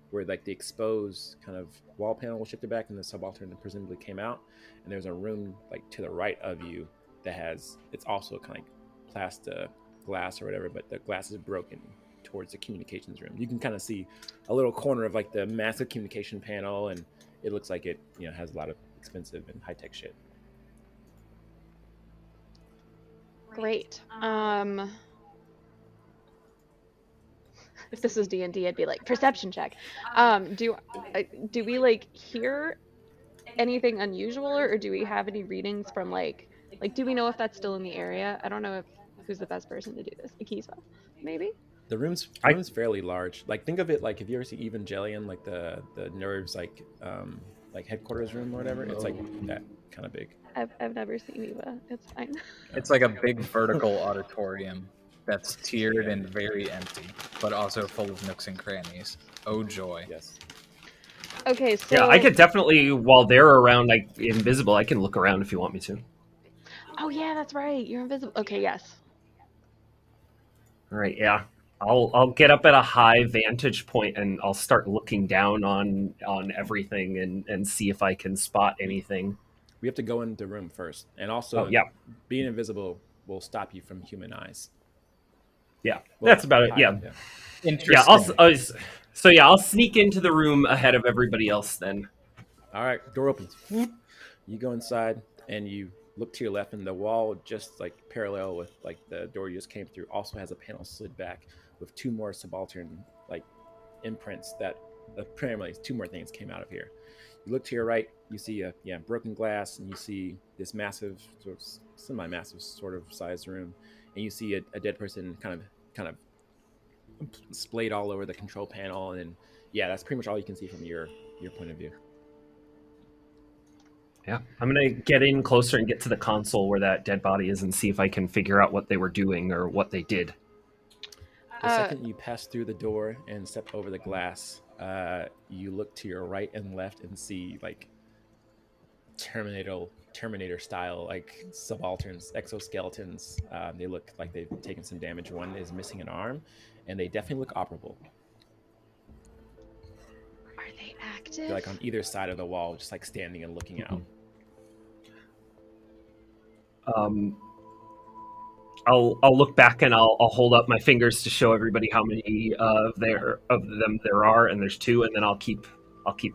where like the exposed kind of wall panel was shifted back and the subaltern presumably came out, and there's a room like to the right of you that has it's also kind of like plastic glass or whatever, but the glass is broken towards the communications room. You can kind of see a little corner of like the massive communication panel, and it looks like it has a lot of expensive and high-tech shit. Great. If this was D&D, I'd be like perception check. Do we like hear anything unusual, or do we have any readings from like do we know if that's still in the area? I don't know if who's the best person to do this. Akiza, maybe. The room's fairly large. Like think of it like if you ever see Evangelion, like the nerves like headquarters room or whatever. It's like that kind of big. I've never seen Eva. It's fine. It's like a big vertical auditorium that's tiered Yeah. and very empty, but also full of nooks and crannies. Oh joy. Yes. Okay, Yeah, I so could definitely, while they're around, like invisible, I can look around if you want me to. oh yeah, that's right. You're invisible. Okay, yes. All right, yeah. I'll get up at a high vantage point and I'll start looking down on everything and see if I can spot anything. We have to go into the room first, and Oh also yeah, being invisible will stop you from human eyes. yeah. Well, That's about it. hi. Yeah, Yeah. yeah. Interesting. So yeah, I'll sneak into the room ahead of everybody else then. All right. Door opens. You go inside and you look to your left, and the wall just like parallel with like the door you just came through also has a panel slid back with two more subaltern like imprints that apparently two more things came out of here. You look to your right, you see a broken glass, and you see this massive sort of semi-massive sort of sized room, and you see a dead person kind of splayed all over the control panel, and yeah, that's pretty much all you can see from your point of view. Yeah, I'm gonna get in closer and get to the console where that dead body is and see if I can figure out what they were doing or what they did. The second you pass through the door and step over the glass, you look to your right and left and see like Terminator style like subalterns, exoskeletons. They look like they've taken some damage. One is missing an arm, and they definitely look operable. Are they active? They're like on either side of the wall, just like standing and looking out. I'll look back and I'll hold up my fingers to show everybody how many of them there are, and there's 2, and then I'll keep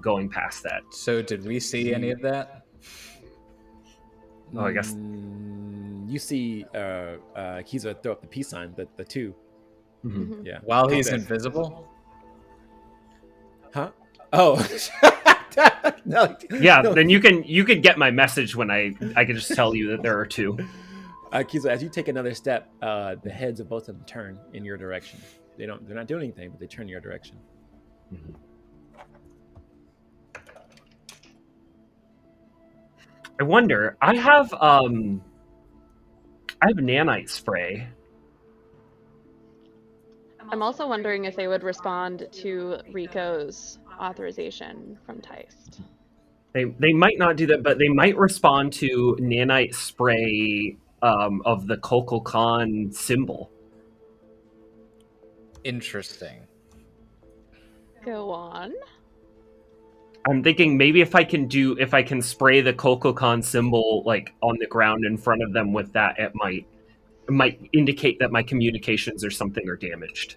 going past that. So did we see any of that? Oh, I guess you see Kiza throw up the peace sign, the 2. Mm-hmm. Yeah. While he's invisible? Huh? Oh. No. Yeah, no. then you can get my message when I can just tell you that there are 2. Kiza, as you take another step, the heads of both of them turn in your direction. They're not doing anything, but they turn your direction. Mm-hmm. I wonder. I have nanite spray. I'm also wondering if they would respond to Rico's authorization from Teist. They might not do that, but they might respond to nanite spray of the Kukulkan symbol. Interesting. Go on. I'm thinking maybe if I can spray the Kukulkan symbol like on the ground in front of them with that, it might indicate that my communications or something are damaged.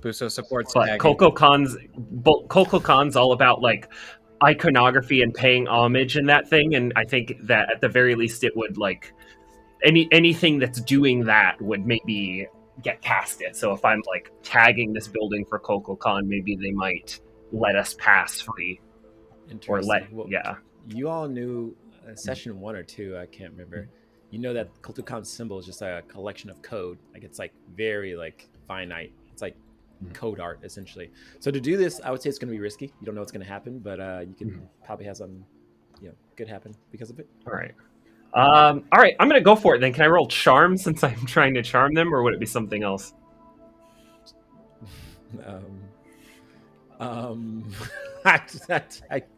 Buso supports But Kukulkan's all about like iconography and paying homage in that thing, and I think that at the very least it would like anything that's doing that would maybe get past it. So if I'm like tagging this building for Kukulkan, maybe they might let us pass free. Or you all knew session 1 or 2, I can't remember. You know that Kukulkan symbol is just a collection of code. Like it's like very like finite. It's like code art essentially. So to do this, I would say it's going to be risky. You don't know what's going to happen, but you can probably have some good happen because of it. All right. I'm going to go for it then. Can I roll charm since I'm trying to charm them, or would it be something else?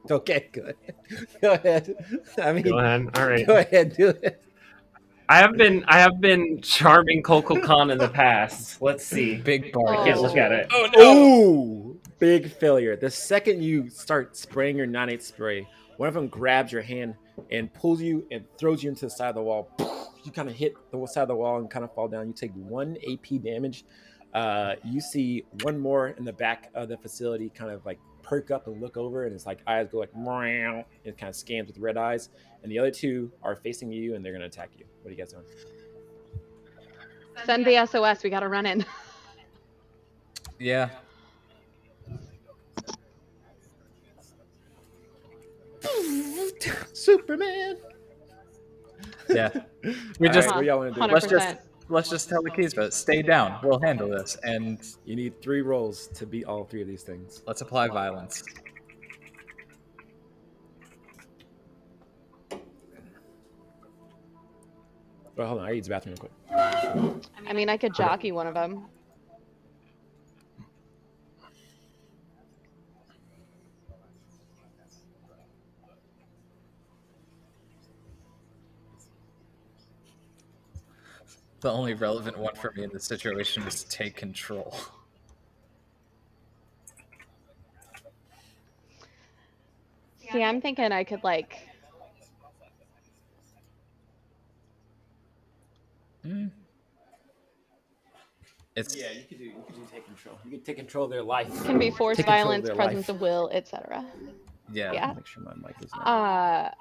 Okay, good. Go ahead. I mean, go ahead. All right. Go ahead, do it. I have been charming Kukulkan in the past. Let's see. Big bar. I can't look at it. Oh no! Ooh, big failure. The second you start spraying your nanite spray, one of them grabs your hand and pulls you and throws you into the side of the wall. You kind of hit the side of the wall and kind of fall down. You take 1 AP damage. You see one more in the back of the facility kind of like perk up and look over, and it's like eyes go like meow. It kind of scans with red eyes, and the other 2 are facing you and they're going to attack you. What are you guys doing? Send the SOS. We got to run in. Yeah. Superman. Yeah. We just what y'all want to do? Let's just tell the keys, but stay down. We'll handle this, and you need 3 rolls to beat all 3 of these things. Let's apply violence. Well, hold on. I use the bathroom real quick. I mean, I could jockey one of them. The only relevant one for me in this situation is to take control. See, I'm thinking I could like... Yeah, you could do take control. You could take control of their life. It can be force, violence, presence of will, etc. Yeah. Make sure my mic is I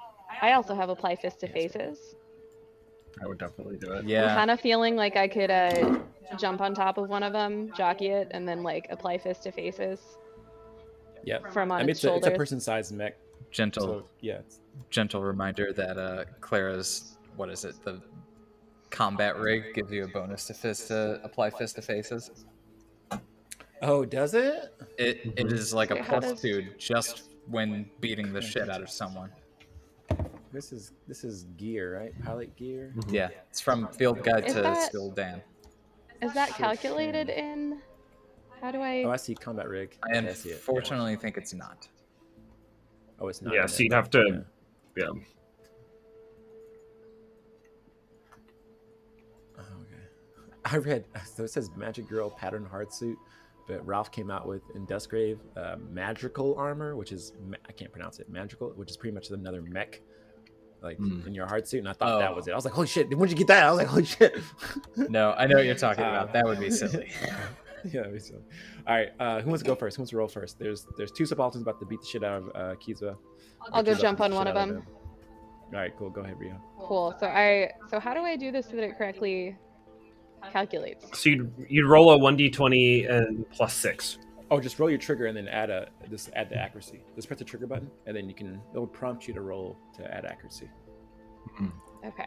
also have apply fist to faces. I would definitely do it. Yeah. I'm kind of feeling like I could jump on top of one of them, jockey it, and then like apply fist to faces. Yeah. From on its shoulders. It's a person-sized mech. Gentle. So, yeah. Gentle reminder that Clara's, what is it? The combat rig gives you a bonus to apply fist to faces. Oh, does it? It is like a Wait, how +2 just when beating the shit out of someone. This is gear, right? Pilot gear. Yeah, it's from Field Guide Is to that- Still Dan. Is that Sure calculated can. in? How do Oh, I? I see combat rig. I Okay, I see it. unfortunately think it's not. Oh, it's not. Yeah, in so it. you'd have to. Yeah. Yeah. Oh, okay. I read. So it says Magic Girl pattern hard suit, but Ralph came out with in Dustgrave magical armor, which is I can't pronounce it. Magical, which is pretty much another mech, like in your hard suit. And I thought that was it. I was like, holy shit! When'd you get that? I was like, holy shit! No, I know what you're talking about. That would be silly. Yeah, that'd be silly. All right, who wants to go first? Who wants to roll first? There's two subalterns about to beat the shit out of Kiza. I'll go Kiza's about jump to beat on the one shit of out them. All right, cool. Go ahead, Rio. Cool. So how do I do this so that it correctly calculates? So you'd roll a 1d20 and +6. Oh, just roll your trigger and then add the accuracy. Just press the trigger button, and then it'll prompt you to roll to add accuracy. Okay.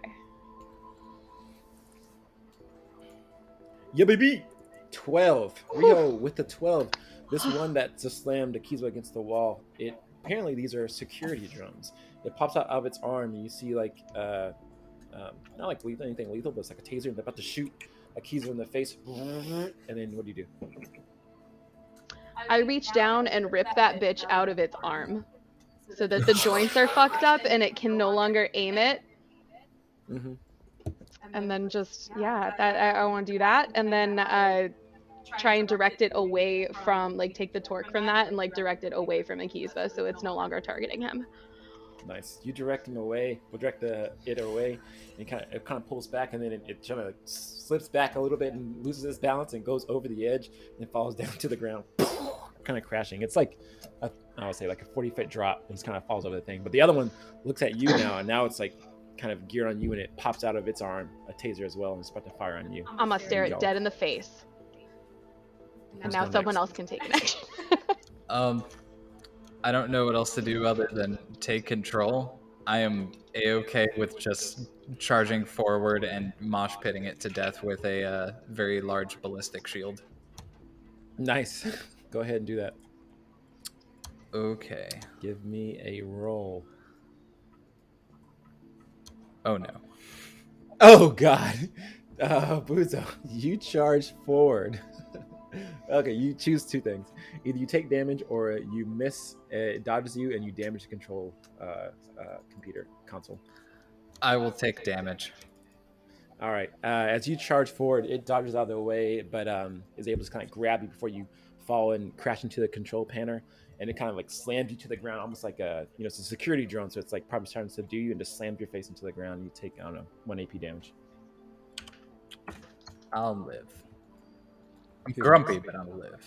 Yeah, baby. 12. Rio with the 12. This one that just slammed Akiza against the wall. Apparently these are security drones. It pops out of its arm, and you see like not like anything lethal, but it's like a taser, and they're about to shoot Akiza in the face. And then what do you do? I reach down and rip that bitch out of its arm, so that the joints are fucked up and it can no longer aim it. Mm-hmm. And then just that I want to do that, and then try and direct it away from take the torque from that and direct it away from Akiza so it's no longer targeting him. Nice. You direct him away. We'll direct it away, and it kind of pulls back, and then it kind of slips back a little bit and loses its balance and goes over the edge and falls down to the ground, kind of crashing. It's like I would say like a 40-foot drop, and just kind of falls over the thing. But the other one looks at you now, and now it's like kind of geared on you, and it pops out of its arm a taser as well, and it's about to fire on you. I'm gonna stare it dead in the face, and now someone else can take an action. I don't know what else to do other than take control. I am a-okay with just charging forward and mosh pitting it to death with a very large ballistic shield. Nice. Go ahead and do that. Okay. Give me a roll. Oh no. Oh god. Buzo, you charge forward. Okay, you choose two things. Either you take damage or you miss, it dodges you, and you damage the control computer console. I will take damage. All right. As you charge forward, it dodges out of the way, but is able to kind of grab you before you fall and crash into the control panel, and it kind of like slams you to the ground, almost like it's a security drone, so it's like probably trying to subdue you and just slams your face into the ground. You take, I don't know, 1 AP damage. I'll live. I'm grumpy, but I'll live.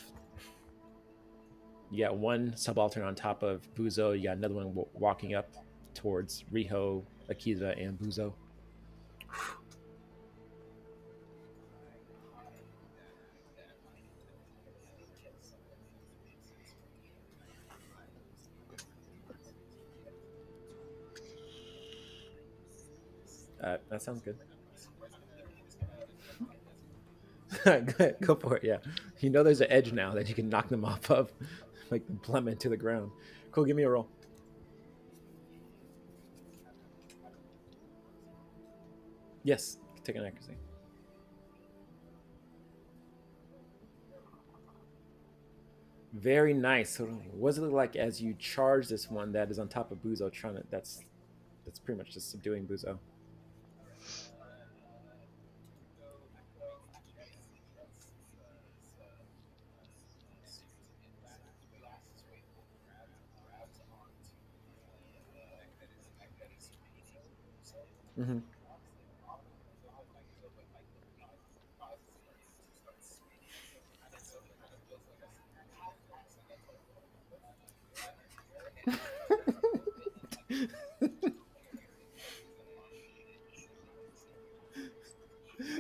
You got one subaltern on top of Buzo. You got another one walking up towards Riho, Akiza, and Buzo. That sounds good. Go for it. Yeah, you know there's an edge now that you can knock them off of, like plummet to the ground. Cool. Give me a roll. Yes, take an accuracy. Very nice. So what does it look like as you charge this one that is on top of Buzo? That's pretty much just subduing Buzo. Mm-hmm.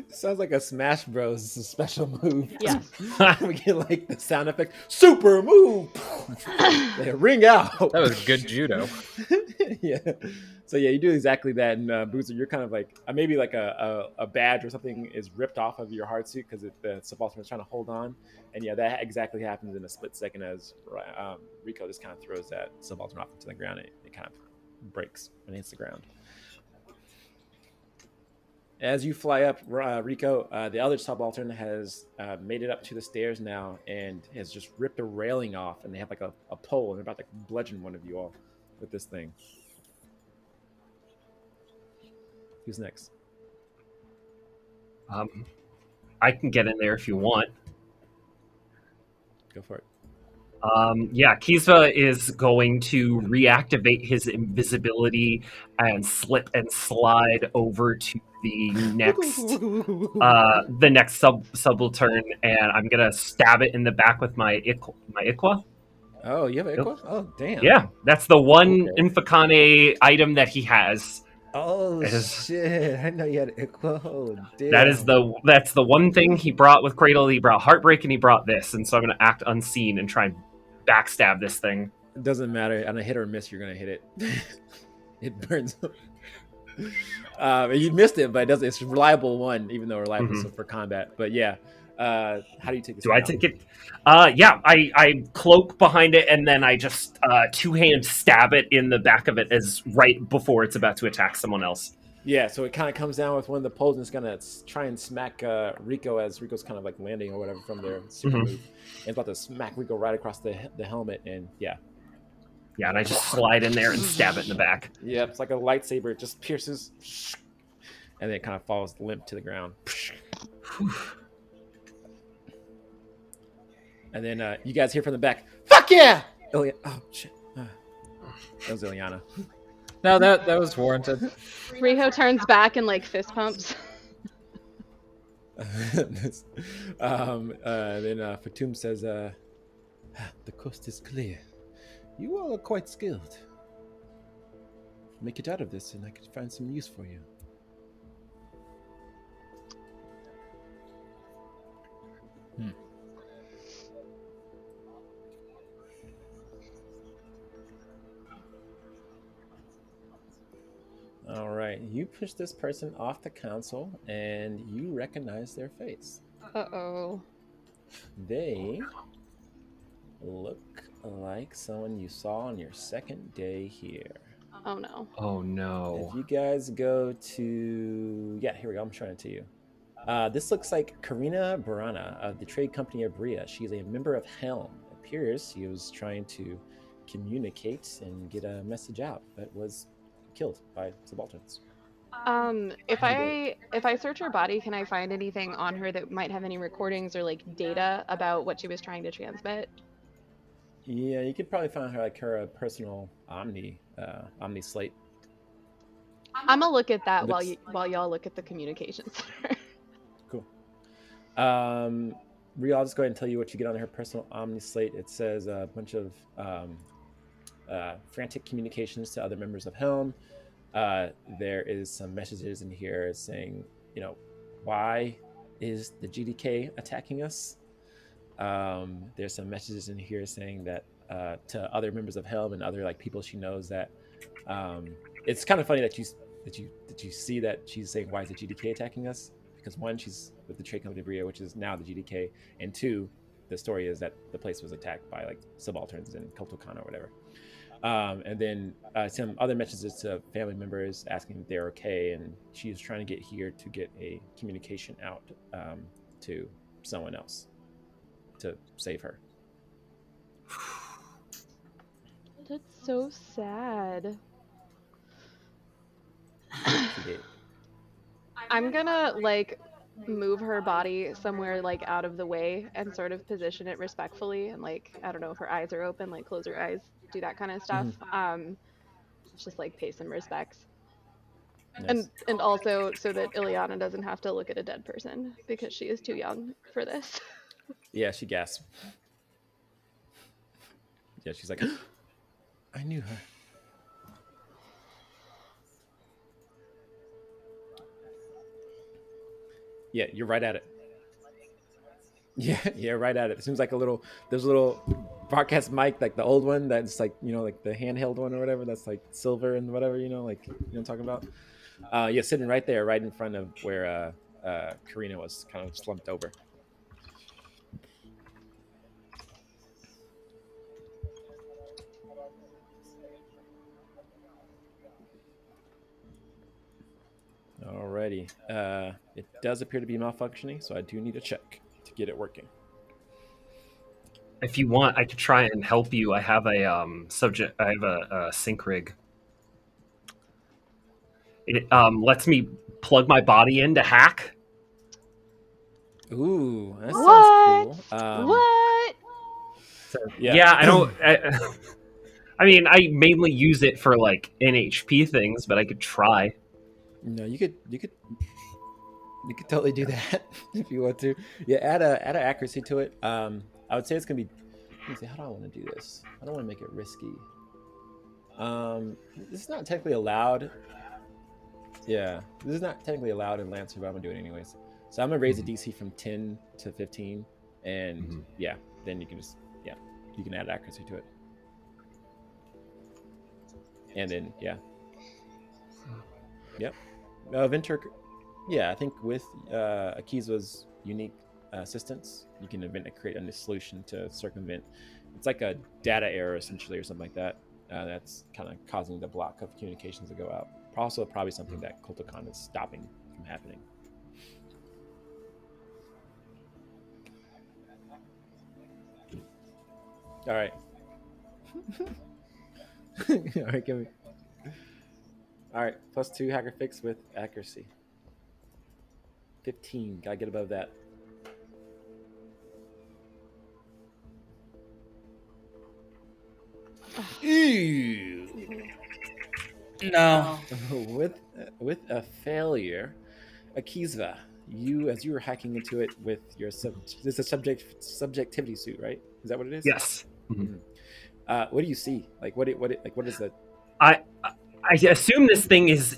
Sounds like a Smash Bros. Special move. Yes. We get like the sound effect. Super move. They ring out. That was good judo. Yeah. So yeah, you do exactly that. And Boozer, you're kind of like maybe like a badge or something is ripped off of your hard suit because the subaltern is trying to hold on. And yeah, that exactly happens in a split second as Rico just kind of throws that subaltern off into the ground. It kind of breaks and hits the ground. As you fly up, Rico, the other subaltern has made it up to the stairs now and has just ripped a railing off. And they have like a pole and they're about to bludgeon one of you all with this thing. Who's next? I can get in there if you want. Go for it. Yeah, Kiza is going to reactivate his invisibility and slip and slide over to the next subaltern, and I'm gonna stab it in the back with my Ikwa. Oh, you have an Ikwa? Oh, damn. Yeah, that's the one Okay. Infocane item that he has. Oh It is, shit! I know you had an Ikwa. Oh, that's damn. the one thing he brought with Cradle. He brought Heartbreak and he brought this, and so I'm gonna act unseen and try and backstab this thing. It doesn't matter. On a hit or miss, you're gonna hit it. It burns up. You missed it, but it doesn't. It's a reliable one, even though reliable Mhm. for combat. But yeah, how do you take this? Do I take it? Yeah, I cloak behind it and then I just two-hand stab it in the back of it as right before it's about to attack someone else. Yeah, so it kind of comes down with one of the poles and it's gonna try and smack Rico as Rico's kind of like landing or whatever from their super move. And it's about to smack Rico right across the helmet, and yeah. Yeah, and I just slide in there and stab it in the back. Yeah, it's like a lightsaber. It just pierces, and then it kind of falls limp to the ground. And then you guys hear from the back, "Fuck yeah!" Oh shit! That was Ilyana. No, that was warranted. Rico turns back and like fist pumps. Then Fatum says, "The coast is clear. You all are quite skilled. Make it out of this, and I could find some use for you." All right, you push this person off the console, and you recognize their face. Uh-oh. They look like someone you saw on your second day here. Oh no. Oh no. If you guys go to... Yeah, here we go. I'm showing it to you. This looks like Karina Barana of the trade company of Bria. She's a member of Helm. It appears she was trying to communicate and get a message out, but was killed by subalterns. If I search her body, can I find anything on her that might have any recordings or like data about what she was trying to transmit? Yeah, you could probably find her personal Omni slate. I'm gonna look at that Looks- while y'all look at the communications center. Cool. Ria, I'll just go ahead and tell you what you get on her personal Omni slate. It says a bunch of frantic communications to other members of Helm. There is some messages in here saying, why is the GDK attacking us? There's some messages in here saying that to other members of Helm and other like people she knows that it's kind of funny that you see that she's saying, why is the GDK attacking us? Because one, she's with the trade company Bria, which is now the GDK, and two, the story is that the place was attacked by like subalterns in Kultokan or whatever. And then some other messages to family members asking if they're okay, and she's trying to get here to get a communication out to someone else to save her. That's so sad. I'm gonna like move her body somewhere like out of the way and sort of position it respectfully, and like I don't know if her eyes are open, like close her eyes, do that kind of stuff. Just like pay some respects. Nice. And also so that Ilyana doesn't have to look at a dead person because she is too young for this. Yeah, she gasped. Yeah, she's like, I knew her. Yeah, you're right at it. Yeah, right at it. It seems like there's a little broadcast mic, like the old one that's like, like the handheld one or whatever, that's like silver and whatever, like what I'm talking about. Yeah, sitting right there, right in front of where Karina was kind of slumped over. Alrighty. It does appear to be malfunctioning, so I do need a check to get it working. If you want, I could try and help you. I have a subject. I have a sync rig. It lets me plug my body in to hack. Ooh, that What? sounds cool. What? So, yeah, I don't. I mean, I mainly use it for like NHP things, but I could try. No, you could totally do that if you want to. Yeah, add an accuracy to it. I would say it's gonna be. Let me see. How do I want to do this? I don't want to make it risky. This is not technically allowed. Yeah, this is not technically allowed in Lancer, but I'm gonna do it anyways. So I'm gonna raise the DC from 10 to 15, and yeah, then you can just you can add accuracy to it, and then yep. Venture, yeah, I think with Akiza's unique assistance, you can create a solution to circumvent. It's like a data error essentially, or something like that. That's kind of causing the block of communications to go out. Also, probably something that Kultokon is stopping from happening. All right. All right, give me. All right, +2 hacker fix with accuracy. 15. Gotta get above that. Ew. No. with a failure, Akizva, as you were hacking into it with your this is a subjectivity suit, right? Is that what it is? Yes. Mm-hmm. What do you see? Like what is that? I assume this thing is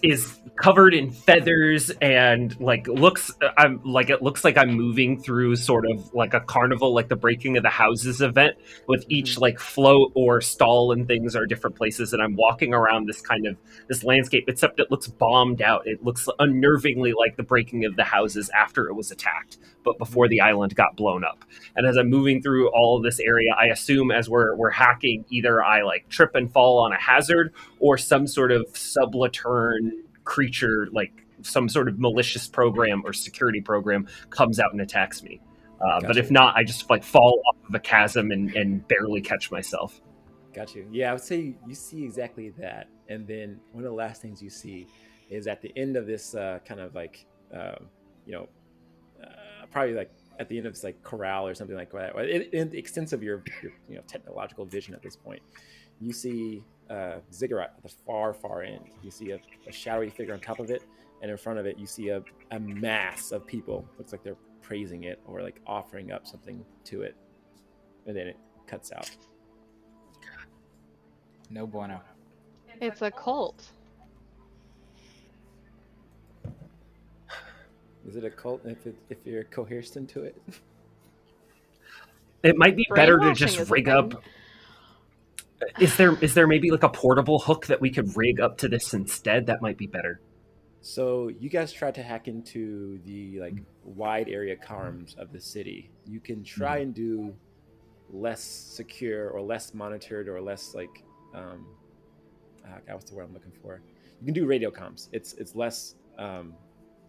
covered in feathers and like looks. It looks like I'm moving through sort of like a carnival, like the Breaking of the Houses event, with each like float or stall and things are different places, and I'm walking around this landscape. Except it looks bombed out. It looks unnervingly like the Breaking of the Houses after it was attacked, but before the island got blown up. And as I'm moving through all of this area, I assume as we're hacking, either I like trip and fall on a hazard, or some sort of subaltern creature, like some sort of malicious program or security program, comes out and attacks me. But if not, I just like fall off of a chasm and barely catch myself. Got you. Yeah, I would say you see exactly that. And then one of the last things you see is at the end of this kind of like, probably like at the end of this like corral or something like that. In the extent of your technological vision at this point, you see Ziggurat at the far end. You see a shadowy figure on top of it, and in front of it, you see a mass of people. Looks like they're praising it or like offering up something to it, and then it cuts out. No bueno. It's a cult. Is it a cult if you're coerced into it? It might be better to just rig up. Is there maybe like a portable hook that we could rig up to this instead? That might be better. So you guys tried to hack into the like wide area comms of the city. You can try and do less secure or less monitored or less like what's the word I'm looking for? You can do radio comms. It's less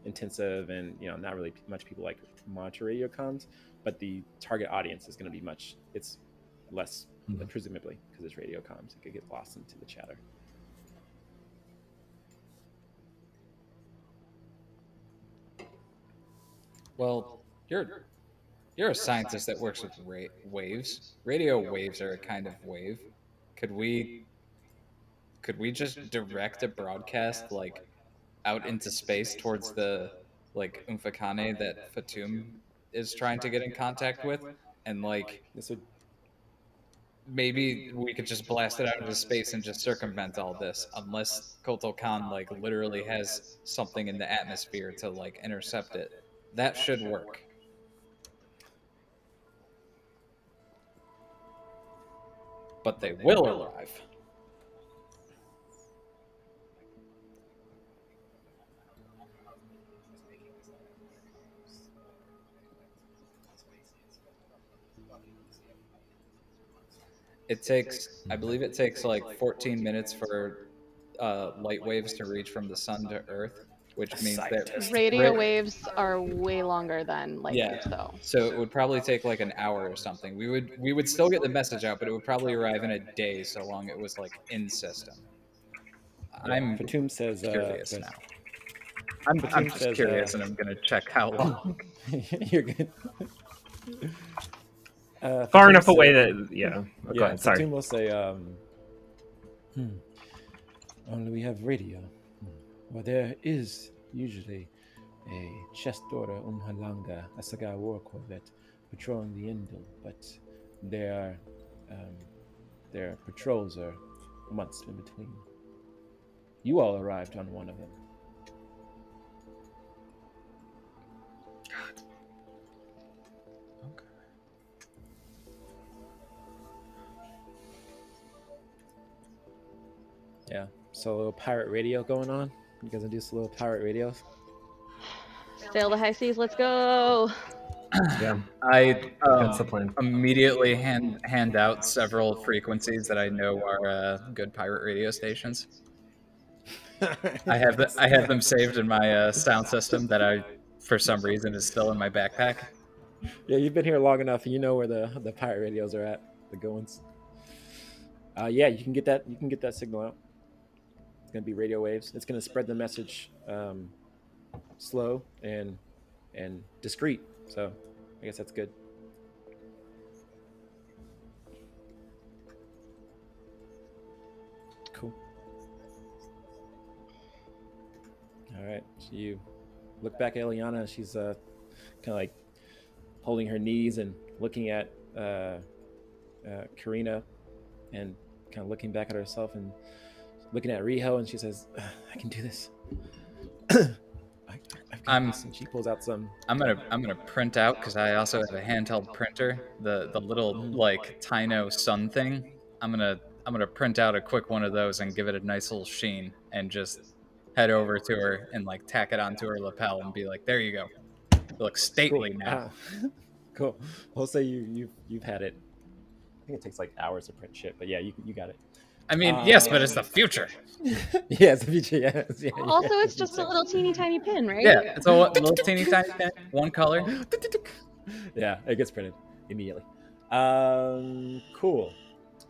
intensive, and not really much people like monitor radio comms, but the target audience is going to be it's less, presumably, because it's radio comms. It could get lost into the chatter. Well, you're a scientist that works with waves. Radio waves are a kind of wave. Could we just direct a broadcast like out into space towards the like Umfakane that Fatum is trying to get in contact with, and like This would maybe we could just blast it out into space and just circumvent all this, unless Kotal Khan like literally has something in the atmosphere to like intercept it. That should work. but they will arrive. I believe it takes like 14 minutes for light waves to reach from the sun to Earth, which means that Radio waves are way longer than light yeah. waves, though. So it would probably take like an hour or something. We would still get the message out, but it would probably arrive in a day, so long it was like in system. Yeah. I'm Fatum says, curious says now. I'm Fatum just says, curious, and I'm gonna check how long. you're good. Far Fatum enough away said- that yeah. Oh, go yeah, ahead. Sorry. Fatum will say, only we have radio. Well, there is usually a chest order Umhalanga Asaga war corvette patrolling the Indel, but their patrols are months in between. You all arrived on one of them. Okay. Yeah. So a little pirate radio going on. You guys gonna do some little pirate radios? Sail the high seas, let's go. Yeah, I that's the plan. immediately hand out several frequencies that I know are good pirate radio stations. I have them saved in my sound system that I, for some reason, is still in my backpack. Yeah, you've been here long enough. You know where the pirate radios are at. The good ones. Yeah, you can get that. You can get that signal out. It's gonna be radio waves. It's gonna spread the message slow and discreet. So I guess that's good. Cool. All right. So you look back at Ilyana. She's kind of like holding her knees and looking at Karina and kind of looking back at herself and looking at Riho, and she says, "I can do this. I've got this." And she pulls out some. I'm gonna print out, because I also have a handheld printer, the little like Tiano sun thing. I'm gonna print out a quick one of those and give it a nice little sheen, and just head over to her and like tack it onto her lapel and be like, "There you go. It looks stately Cool. now." Cool. We'll say you've had it. I think it takes like hours to print shit, but yeah, you got it. I mean, yes, but it's the future. Yes, the future. Yes. Yeah, Also, it's just a little teeny tiny pin, right? Yeah, it's a little teeny tiny pen, one color. Yeah, it gets printed immediately. Cool.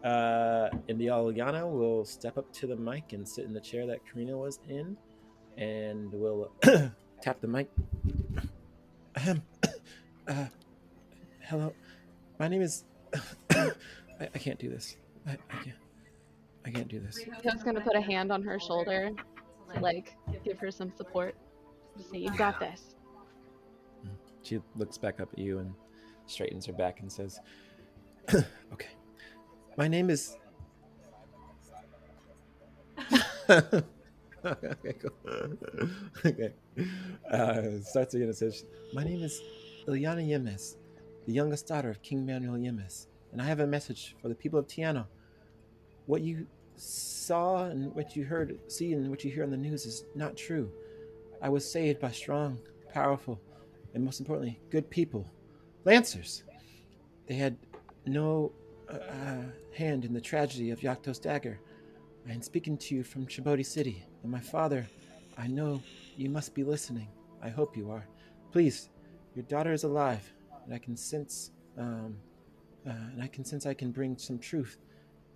And the Ilyana will step up to the mic and sit in the chair that Karina was in, and will tap the mic. Hello, my name is. I can't do this. I can't do this. Riko's gonna put a hand on her shoulder to like give her some support. Just say, "You've got this." She looks back up at you and straightens her back and says, "Okay, my name is." Okay, cool. Okay. Starts again and says, "My name is Ilyana Yemes, the youngest daughter of King Manuel Yemes, and I have a message for the people of Tiano. What you saw and what you see and what you hear on the news is not true. I was saved by strong, powerful, and most importantly, good people, Lancers. They had no hand in the tragedy of Yakto's dagger. I am speaking to you from Chibodi City, and my father, I know you must be listening. I hope you are. Please, your daughter is alive, and I can sense, I can bring some truth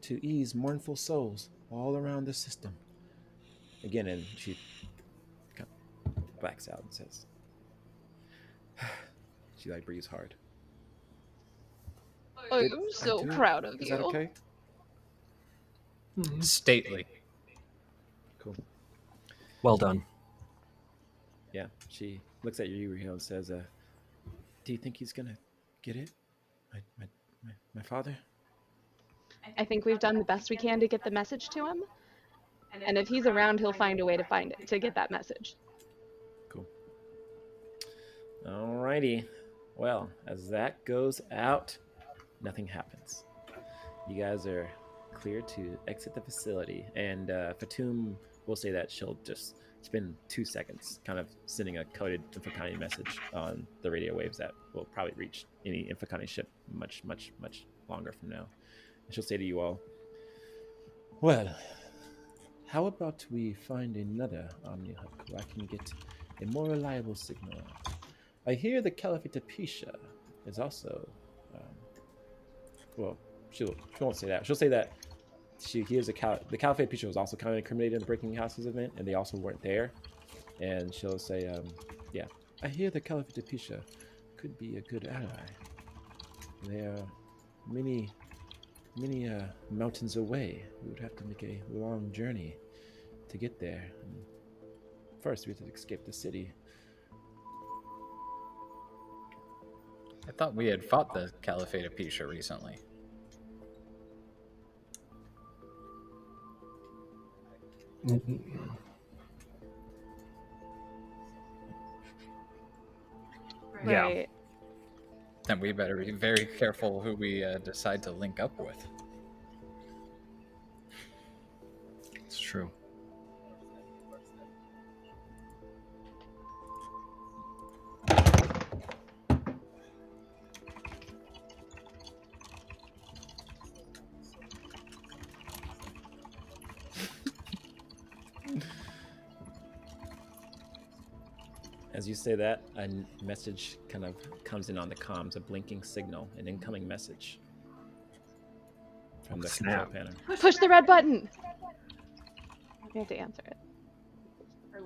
to ease mournful souls all around the system." Again, and she kind of blacks out and says, she like breathes hard. I'm so proud of Is you. that okay? Stately. Cool. Well done. Yeah, she looks at you, Riho, and says, "Do you think he's gonna get it? My father?" I think we've done the best we can to get the message to him. And if he's around, he'll find a way to get that message. Cool. Alrighty. Well, as that goes out, nothing happens. You guys are clear to exit the facility. And Fatum will say that she'll just spend 2 seconds kind of sending a coded Infocani message on the radio waves that will probably reach any Infocani ship much, much, much longer from now. And she'll say to you all, well, how about we find another Omni hub where I can get a more reliable signal out? I hear the Caliphate of Pisha is also, well, she won't say that. She'll say that the Caliphate of Pisha was also kind of incriminated in the Breaking Houses event, and they also weren't there. And she'll say, yeah, I hear the Caliphate of Pisha could be a good ally. There are many mountains away. We would have to make a long journey to get there. And first, we have to escape the city. I thought we had fought the Caliphate of Pisha recently. Yeah. Right. Then we better be very careful who we decide to link up with. It's true. As you say that, a message kind of comes in on the comms, a blinking signal, an incoming message from the control Snap. panel. Push the red button. We have to answer it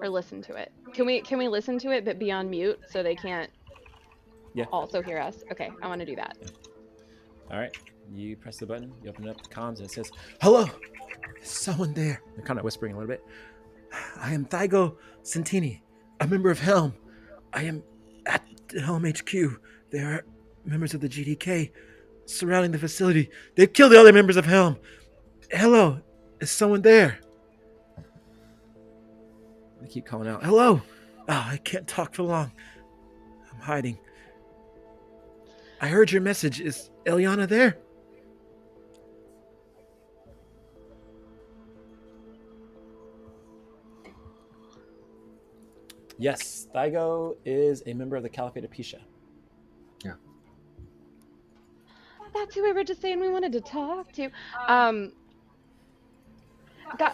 or listen to it. Can we listen to it but be on mute so they can't also hear us? Okay, I want to do that. All right, you press the button, you open up the comms, and it says, "Hello, there's someone there." They're kind of whispering a little bit. "I am Thygo Centini, a member of Helm. I am at the Helm HQ. There are members of the GDK surrounding the facility. They've killed the other members of Helm. Hello, is someone there?" They keep calling out, "Hello." "Oh, I can't talk for long. I'm hiding. I heard your message. Is Ilyana there?" Yes, Thygo is a member of the Caliphate of Pisha. Yeah. That's who we were just saying we wanted to talk to.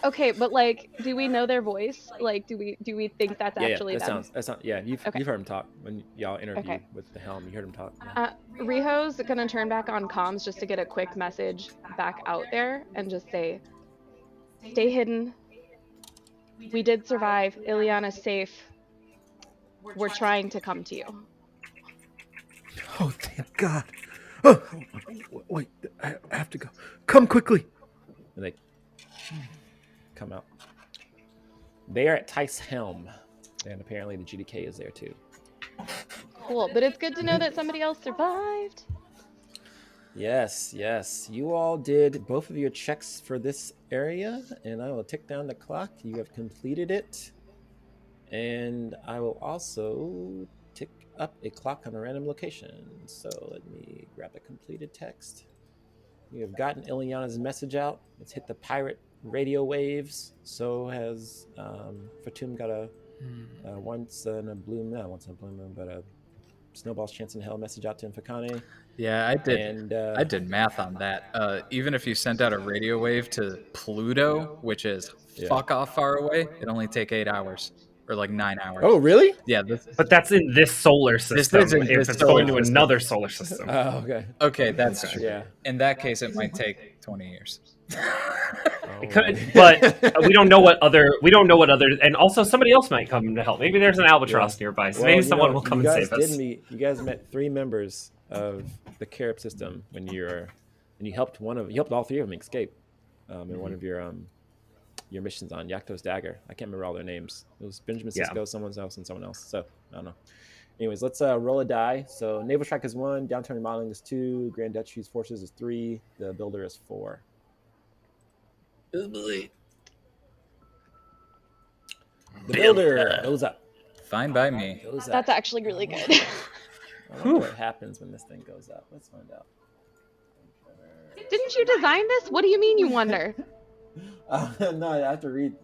Okay, but like, do we know their voice? Like, do we think that's actually them? You've heard him talk when y'all interviewed with the Helm. You heard him talk. Yeah. Riho's gonna turn back on comms just to get a quick message back out there and just say, "Stay hidden. We did survive. Ilyana's safe. We're trying to come to you." Oh, thank God. Oh, wait, I have to go. Come quickly. And they come out. They are at Tice Helm, and apparently the GDK is there too. Cool, but it's good to know that somebody else survived. Yes. You all did both of your checks for this area, and I will tick down the clock. You have completed it. And I will also tick up a clock on a random location. So let me grab the completed text. You have gotten Ilyana's message out. It's hit the pirate radio waves. So has Fatum got a once in a blue moon, but a snowball's chance in hell message out to Infocani. Yeah, I did. And I did math on that. Even if you sent out a radio wave to Pluto, which is fuck off far away, it'd only take 8 hours or like 9 hours. Oh, really? Yeah, But that's in this solar system. is in if this it's solar going to system. another solar system. Oh, okay. Okay, that's true. Yeah. In that case, it might take 20 years. It could, but we don't know what other. And also somebody else might come to help. Maybe there's an albatross nearby, so maybe someone will come and save us. You guys met 3 members of the Carib system when you helped all 3 of them escape in one of your missions on Yakto's Dagger. I can't remember all their names. It was Benjamin Sisko, someone else, and someone else. So I don't know. Anyways, let's roll a die. So Naval Strike is 1, Downturn Remodeling is 2, Grand Duchy's Forces is 3, the Builder is 4. The Builder goes up. Fine by me. That's actually really good. I wonder what happens when this thing goes up. Let's find out. Didn't you design this? What do you mean you wonder? No, I have to read.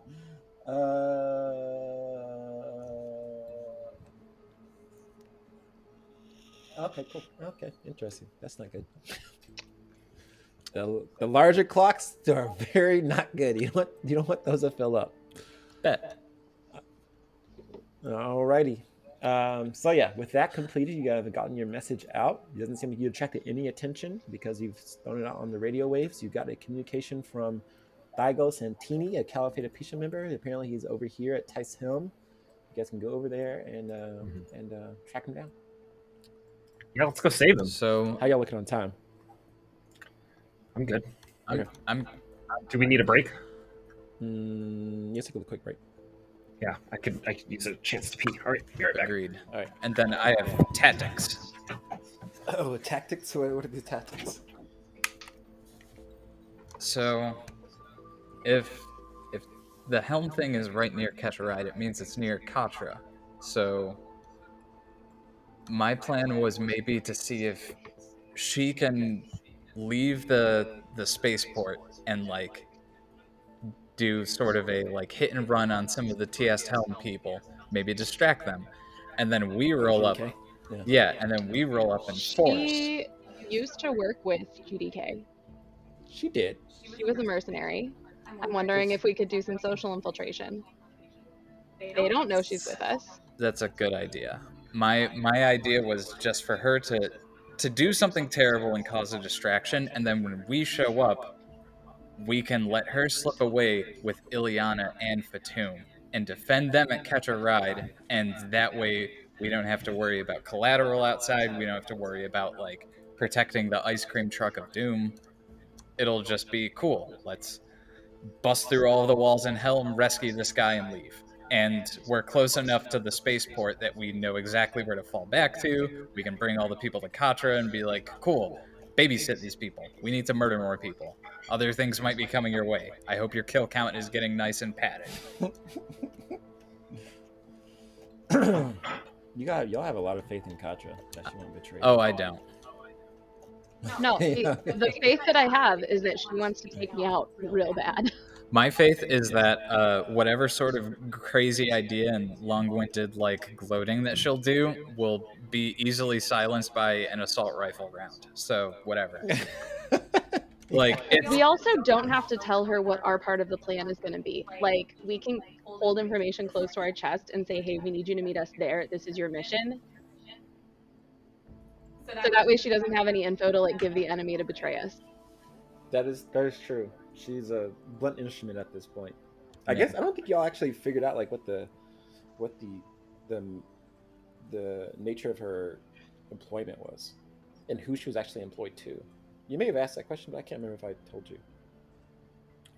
Okay, cool. Okay, interesting. That's not good. The larger clocks are very not good. You don't want those to fill up. Bet. Alrighty. So yeah, with that completed, you guys have gotten your message out. It doesn't seem like you attracted any attention because you've thrown it out on the radio waves. You got a communication from Thygos and Teeny, a Caliphate of Pisha member. Apparently, he's over here at Tice Helm. You guys can go over there and track him down. Yeah, let's go save him. So How y'all looking on time? I'm good. I'm Do we need a break? Let's take a quick break. Yeah, I could use a chance to pee. All right, be right back. agreed. All right. And then I have tactics. Oh, tactics. What are the tactics? So if the helm thing is right near Kesharide, it means it's near Katra. So my plan was maybe to see if she can leave the spaceport and like do sort of a like hit and run on some of the TS Helm people, maybe distract them, and then we roll up. GDK? Yeah, and then we roll up in force. She used to work with GDK. She did. She was a mercenary. I'm wondering if we could do some social infiltration. They don't know she's with us. That's a good idea. My idea was just for her to do something terrible and cause a distraction, and then when we show up, we can let her slip away with Ilyana and Fatum and defend them at Catch a Ride, and that way we don't have to worry about collateral outside. We don't have to worry about like protecting the ice cream truck of doom. It'll just be cool. Let's bust through all of the walls in Helm, rescue this guy, and leave. And we're close enough to the spaceport that we know exactly where to fall back to. We can bring all the people to Katra and be like, cool, babysit these people. We need to murder more people. Other things might be coming your way. I hope your kill count is getting nice and padded. Y'all have a lot of faith in Katra that she won't betray. Oh, I don't. No, the faith that I have is that she wants to take me out real bad. My faith is that whatever sort of crazy idea and long-winded like gloating that she'll do will be easily silenced by an assault rifle round. So whatever. Like we also don't have to tell her what our part of the plan is going to be. Like we can hold information close to our chest and say, hey, we need you to meet us there. This is your mission. So that way she doesn't have any info to like give the enemy to betray us. That is true. She's a blunt instrument at this point. I guess I don't think y'all actually figured out like what the nature of her employment was and who she was actually employed to. You may have asked that question, but I can't remember if I told you.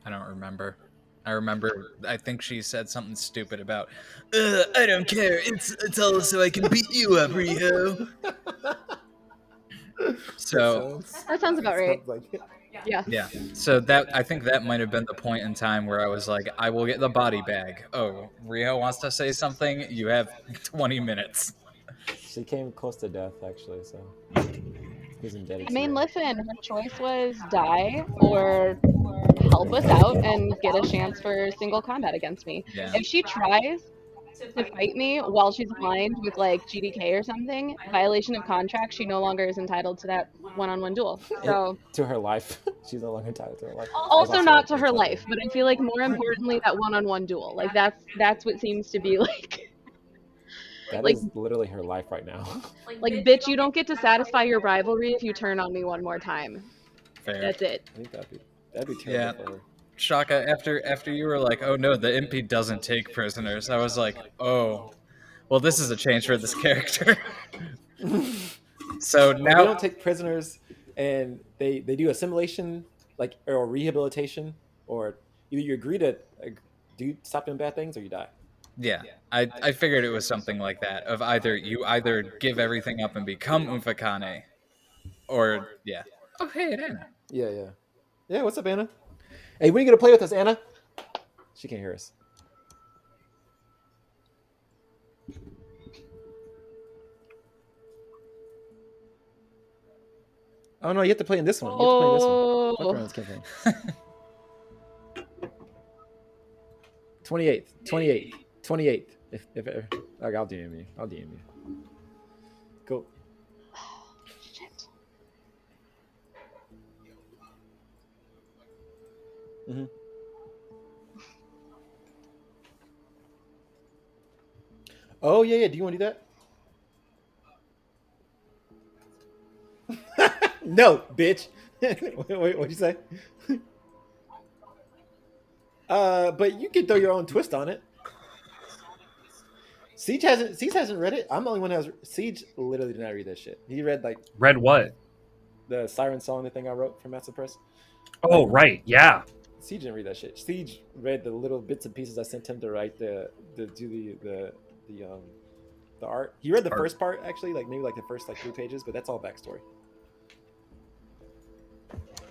I don't remember. I think she said something stupid about, I don't care. It's all so I can beat you up, Rico. So that sounds about right. Yeah. So I think that might have been the point in time where I was like, I will get the body bag. Oh, Rio wants to say something. You have 20 minutes. She came close to death, actually. So he's indebted. I mean, listen, her choice was die or help us out and get a chance for single combat against me. Yeah. If she tries to fight me while she's aligned with like GDK or something, violation of contract, she no longer is entitled to that one-on-one duel. So to her life, she's no longer entitled to her life. Also not to her life, but I feel like more importantly that one-on-one duel. Like that's what seems to be like. That like, is literally her life right now. Like bitch, you don't get to satisfy your rivalry if you turn on me one more time. Fair. That's it. I think that'd be terrible for her. Shaka, after you were like, oh no, the MP doesn't take prisoners, I was like, oh, well, this is a change for this character. So now they don't take prisoners, and they do assimilation, like or rehabilitation, or either you agree to stop doing bad things or you die. Yeah, I figured it was something like that. Of either give everything up and become Umfakane, or yeah. Oh hey, Anna. Yeah. What's up, Anna? Hey, when are you gonna play with us, Anna? She can't hear us. Oh no, you have to play in this one. You have to play in this one. Fuck around this campaign. 28th. 28th. 28th. If okay, I'll DM you. I'll DM you. Cool. Shit. Mm-hmm. Oh yeah. Do you want to do that? No, bitch. What'd you say? But you can throw your own twist on it. Siege hasn't read it. I'm the only one who has. Siege literally did not read that shit. He read like Read what? the Siren Song, the thing I wrote for Master Press. Oh, Like, right. Yeah. Siege didn't read that shit. Siege read the little bits and pieces I sent him to write the art. He read the Art. first part actually, like maybe like the first like 3 pages, but that's all backstory.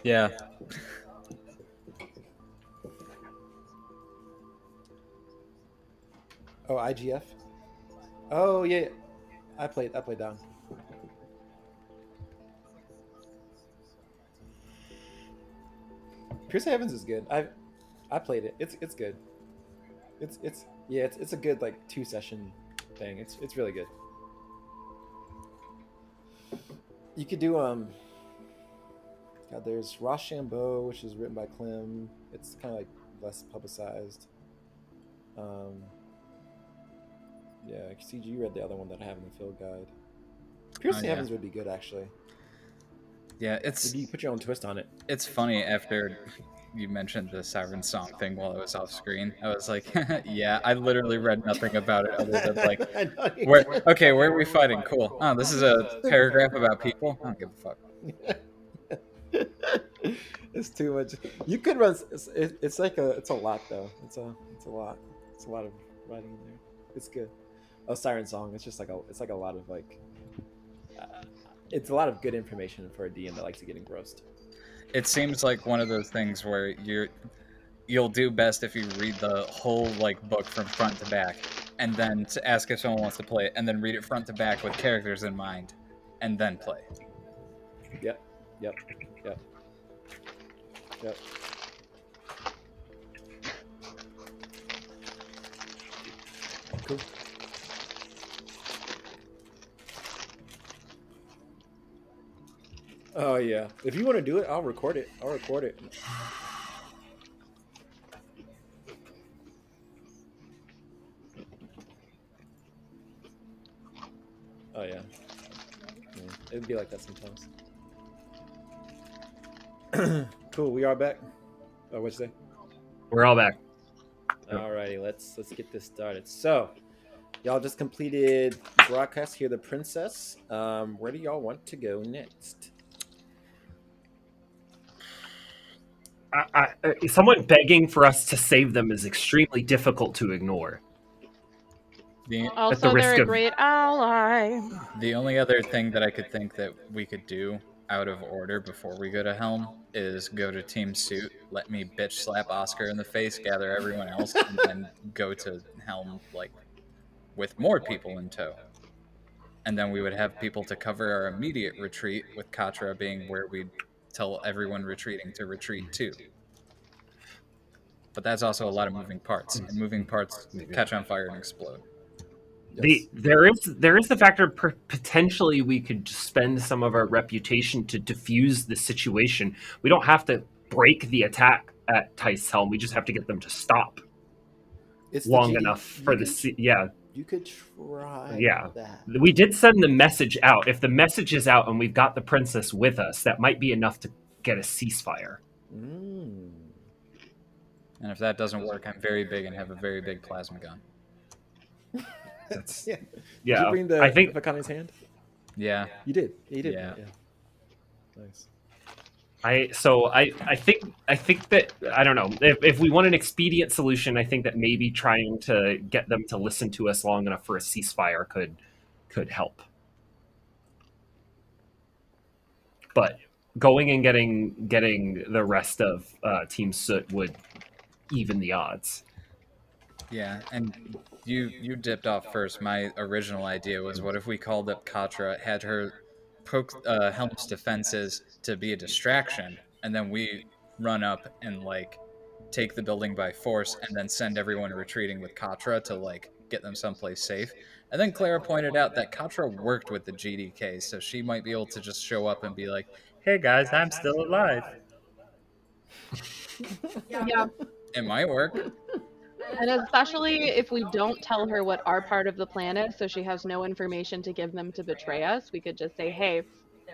Yeah. Oh, IGF. Oh yeah, I played down. Pierce Heavens is good. I played it. It's good. It's a good like 2-session thing. It's really good. You could do God, there's Rochambeau, which is written by Clem. It's kind of like less publicized. Yeah, CG, you read the other one that I have in the field guide. Piercing Heavens would be good actually. Yeah, it's Maybe you put your own twist on it. It's funny after you mentioned the Siren Song thing while I was off screen. I was like, yeah, I literally read nothing about it other than like, where are we fighting? Cool. Oh, this is a paragraph about people. I don't give a fuck. It's too much. You could run. It's a lot though. It's a lot. It's a lot of writing in there. It's good. Oh, Siren Song. It's just like a lot of like. It's a lot of good information for a DM that likes to get engrossed. It seems like one of those things where you'll do best if you read the whole like book from front to back, and then to ask if someone wants to play it, and then read it front to back with characters in mind, and then play. Yep. Cool. Oh yeah. If you want to do it, I'll record it. Oh yeah. It'd be like that sometimes. Cool. We are back. Oh, what'd you say? We're all back. Alrighty, let's get this started. So, y'all just completed broadcast Hear the Princess. Where do y'all want to go next? Someone begging for us to save them is extremely difficult to ignore. Also, they're a great ally. The only other thing that I could think that we could do out of order before we go to Helm is go to Team Suit, let me bitch slap Oscar in the face, gather everyone else, and then go to Helm like with more people in tow. And then we would have people to cover our immediate retreat, with Katra being where we'd tell everyone retreating to retreat to. But that's also a lot of moving parts, and moving parts catch on fire and explode. Yes. There is the factor potentially we could spend some of our reputation to diffuse the situation. We don't have to break the attack at Tice Helm. We just have to get them to stop It's long enough for yeah. You could try. Yeah, that. We did send the message out. If the message is out and we've got the princess with us, that might be enough to get a ceasefire. Mm. And if that doesn't work, I'm very big and have a very big plasma gun. Yeah. Yeah. Did you bring the Vakane's hand? Yeah. You did. You did. Yeah. Nice. I think that I don't know if we want an expedient solution. I think that maybe trying to get them to listen to us long enough for a ceasefire could help. But going and getting the rest of Team Soot would even the odds. Yeah, and you dipped off first. My original idea was, what if we called up Katra, had her poke Helm's defenses to be a distraction, and then we run up and like take the building by force, and then send everyone retreating with Katra to like get them someplace safe. And then Clara pointed out that Katra worked with the GDK, so she might be able to just show up and be like, "Hey guys, I'm still alive." Yeah. It might work. And especially if we don't tell her what our part of the plan is, so she has no information to give them to betray us, we could just say, hey,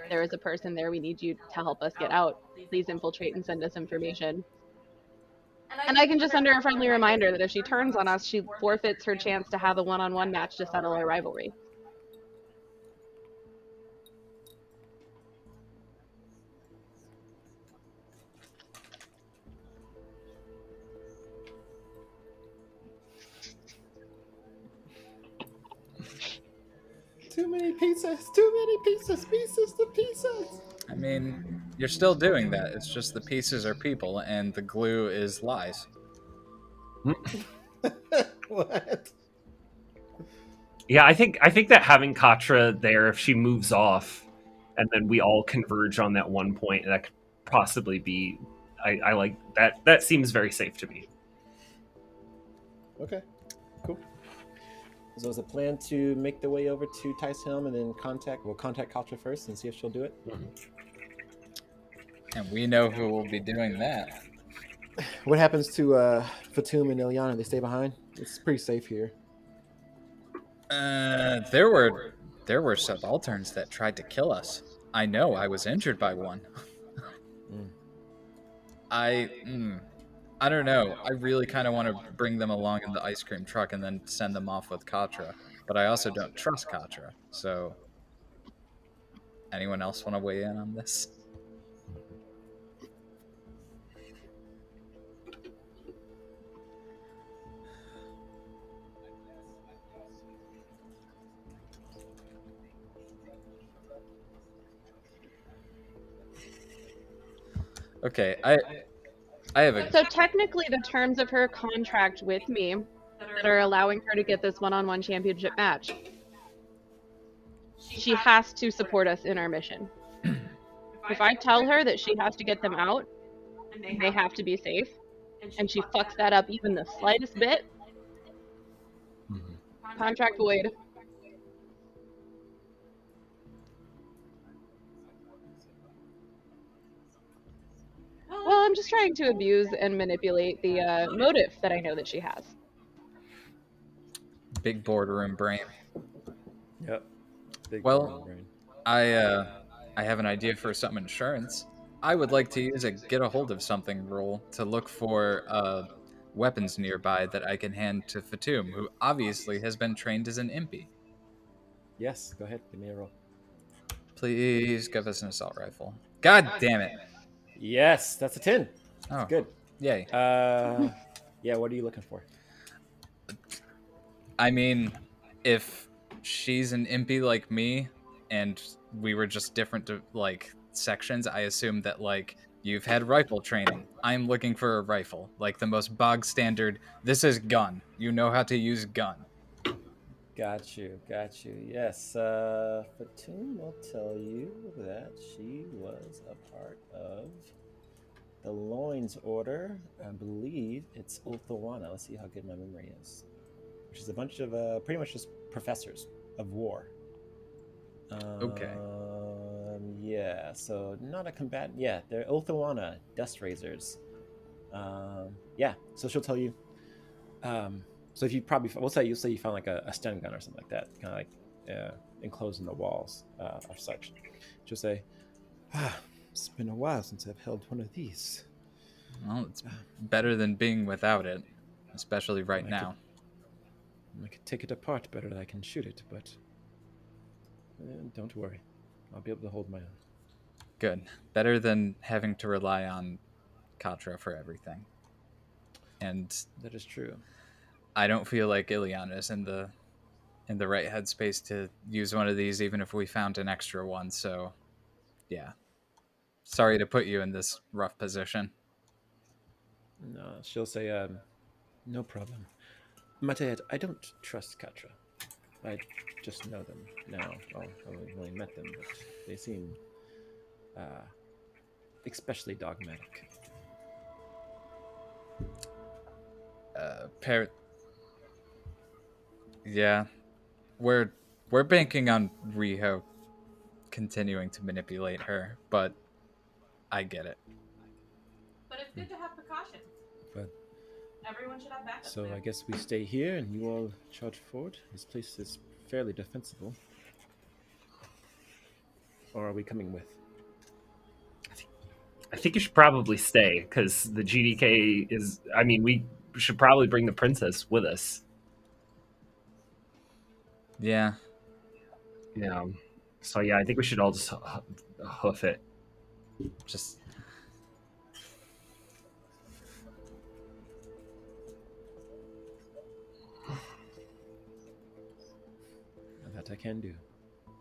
there is a person there. We need you to help us get out. Please infiltrate and send us information. And I can just send her a friendly reminder that if she turns on us, she forfeits her chance to have a one-on-one match to settle our rivalry. Too many pizzas, too many pizzas, pieces to pizzas. I mean, you're still doing that. It's just the pieces are people and the glue is lies. What? Yeah, I think that having Katra there, if she moves off, and then we all converge on that one point, that could possibly be. I like that. That seems very safe to me. Okay, cool. So is the plan to make the way over to Tice Helm and then we'll contact Kaltra first and see if she'll do it? And we know who will be doing that. What happens to Fatum and Ilyana? They stay behind? It's pretty safe here. There were subalterns that tried to kill us. I know, I was injured by one. I don't know. I really kind of want to bring them along in the ice cream truck and then send them off with Katra. But I also don't trust Katra. So, anyone else want to weigh in on this? Okay, I have a So technically, the terms of her contract with me that are allowing her to get this one-on-one championship match, she has to support us in our mission. If I tell her that she has to get them out, they have to be safe, and she fucks that up even the slightest bit, contract void. Well, I'm just trying to abuse and manipulate the motive that I know that she has. big boardroom brain. Yep. Big Well, brain. I have an idea for some insurance. I would like to use a get a hold of something rule to look for weapons nearby that I can hand to Fatum, who obviously has been trained as an impy. Yes, go ahead. Give me a roll. Please give us an assault rifle. God damn it. Yes, that's a 10. That's Oh, good. yay. Yeah, what are you looking for? I mean, if she's an impy like me and we were just different like sections, I assume that like you've had rifle training. I'm looking for a rifle, like the most bog standard. This is gun. You know how to use gun. Got you. Yes, Fatum will tell you that she was a part of the Loins Order. I believe it's Ulthawana. Let's see how good my memory is. Which is a bunch of pretty much just professors of war. Okay. Yeah, so not a combatant. Yeah, they're Ulthawana, Dust Razors. Yeah, so she'll tell you. So if you probably, you'll say you found like a stun gun or something like that, kind of like enclosed in the walls or such. She'll say, it's been a while since I've held one of these. Well, it's better than being without it, especially right now. I could take it apart better than I can shoot it, but don't worry. I'll be able to hold my own. Good. Better than having to rely on Katra for everything. And that is true. I don't feel like Ilyana is in the right headspace to use one of these, even if we found an extra one. So, yeah. Sorry to put you in this rough position. No, she'll say, no problem. Mateyat, I don't trust Katra. I just know them now. Well, I haven't really met them, but they seem especially dogmatic. Parrot. Yeah, we're we're banking on Riho continuing to manipulate her, but I get it. But it's good to have precautions. But Everyone should have backup so I plans. guess we stay here and you all charge forward. This place is fairly defensible. Or are we coming with? I think you should probably stay because the GDK is. I mean, we should probably bring the princess with us. Yeah. Yeah. So yeah, I think we should all just hoof it. Just That I can do.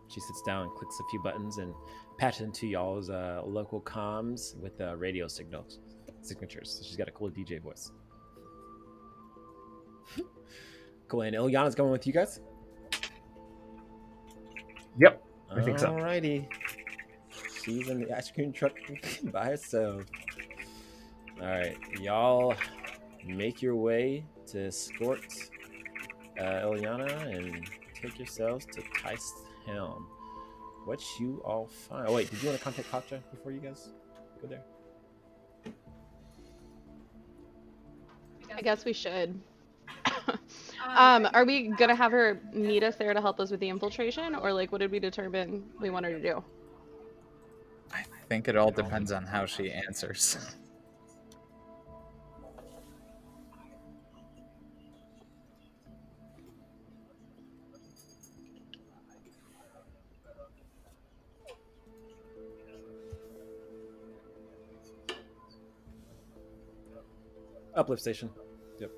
She sits down and clicks a few buttons and patches into y'all's local comms with radio signatures. So she's got a cool DJ voice. Cool. And Ilyana's going with you guys? Yep, I think so. Alrighty. She's in the ice cream truck by herself. Alright, y'all make your way to escort Ilyana and take yourselves to Tice Helm. What you all find? Oh wait, did you want to contact Katja before you guys go there? I guess we should. Are we gonna have her meet us there to help us with the infiltration, or like what did we determine we want her to do? I think it all depends on how she answers. Uplift station. Yep.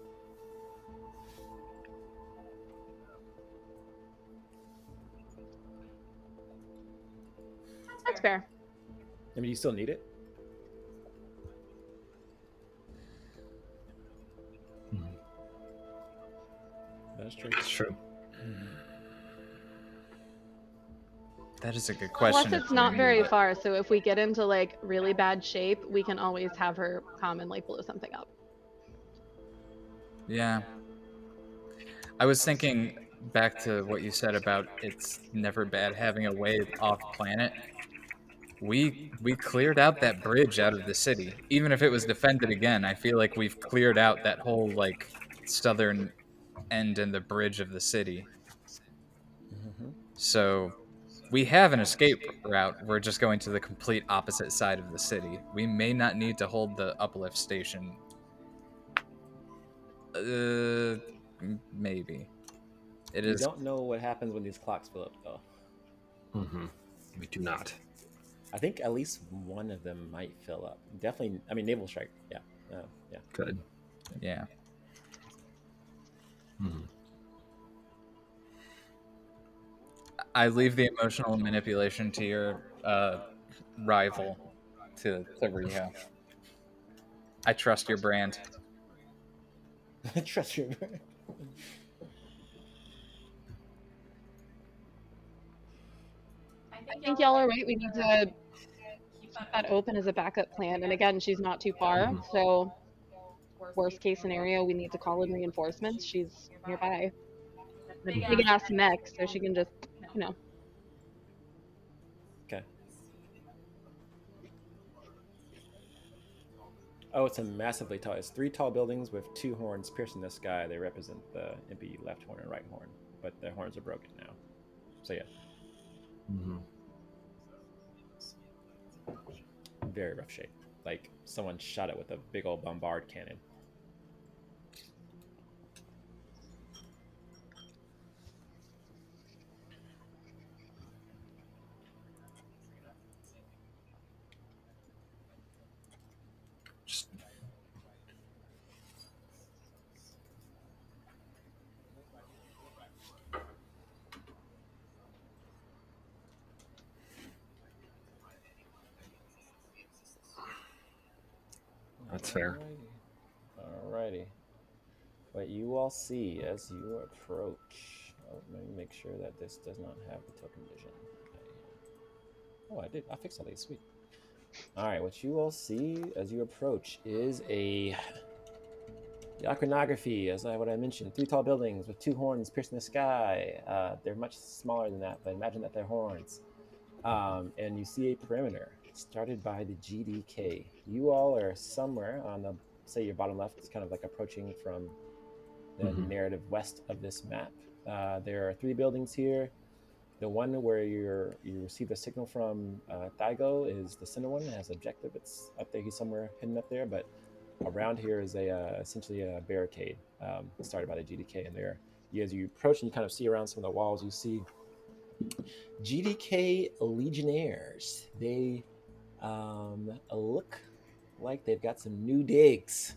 That's fair. I mean, you still need it. That's true. It's true. That is a good question. Plus, it's not very far, so if we get into like really bad shape, we can always have her come and like blow something up. Yeah. I was thinking back to what you said about it's never bad having a way off planet. We cleared out that bridge out of the city. Even if it was defended again, I feel like we've cleared out that whole like southern end and the bridge of the city. Mm-hmm. So we have an escape route. We're just going to the complete opposite side of the city. We may not need to hold the uplift station. Maybe. It We is. don't know what happens when these clocks fill up, though. Mm-hmm. We do not. I think at least one of them might fill up. Definitely. I mean, naval strike. Yeah. Yeah. Good. Yeah. Mm-hmm. I leave the emotional manipulation to your rival, to Riho. I trust your brand. Trust your brand. I think y'all are right. We need to keep that open as a backup plan. And again, she's not too far, so worst case scenario, we need to call in reinforcements. She's nearby. The big ass mech, so she can just, you know. Okay. Oh, it's a massively tall. It's 3 tall buildings with 2 horns piercing the sky. They represent the impy left horn and right horn, but their horns are broken now. So yeah. Mm-hmm. Very rough shape. Like someone shot it with a big old bombard cannon. That's fair. Alrighty. What you all see as you approach. Oh, let me make sure that this does not have the token vision. Oh, I did. I fixed all these. Sweet. All right, what you all see as you approach is a the iconography, as what I mentioned, three tall buildings with two horns piercing the sky. They're much smaller than that, but imagine that they're horns. And you see a perimeter started by the GDK. You all are somewhere on the, say, your bottom left. It's kind of like approaching from the narrative west of this map. There are three buildings here. The one where you receive the signal from Thaigo is the center one. It has objective. It's up there. He's somewhere hidden up there. But around here is a essentially a barricade started by the GDK. And there, as you approach and you kind of see around some of the walls, you see GDK Legionnaires. They look like they've got some new digs.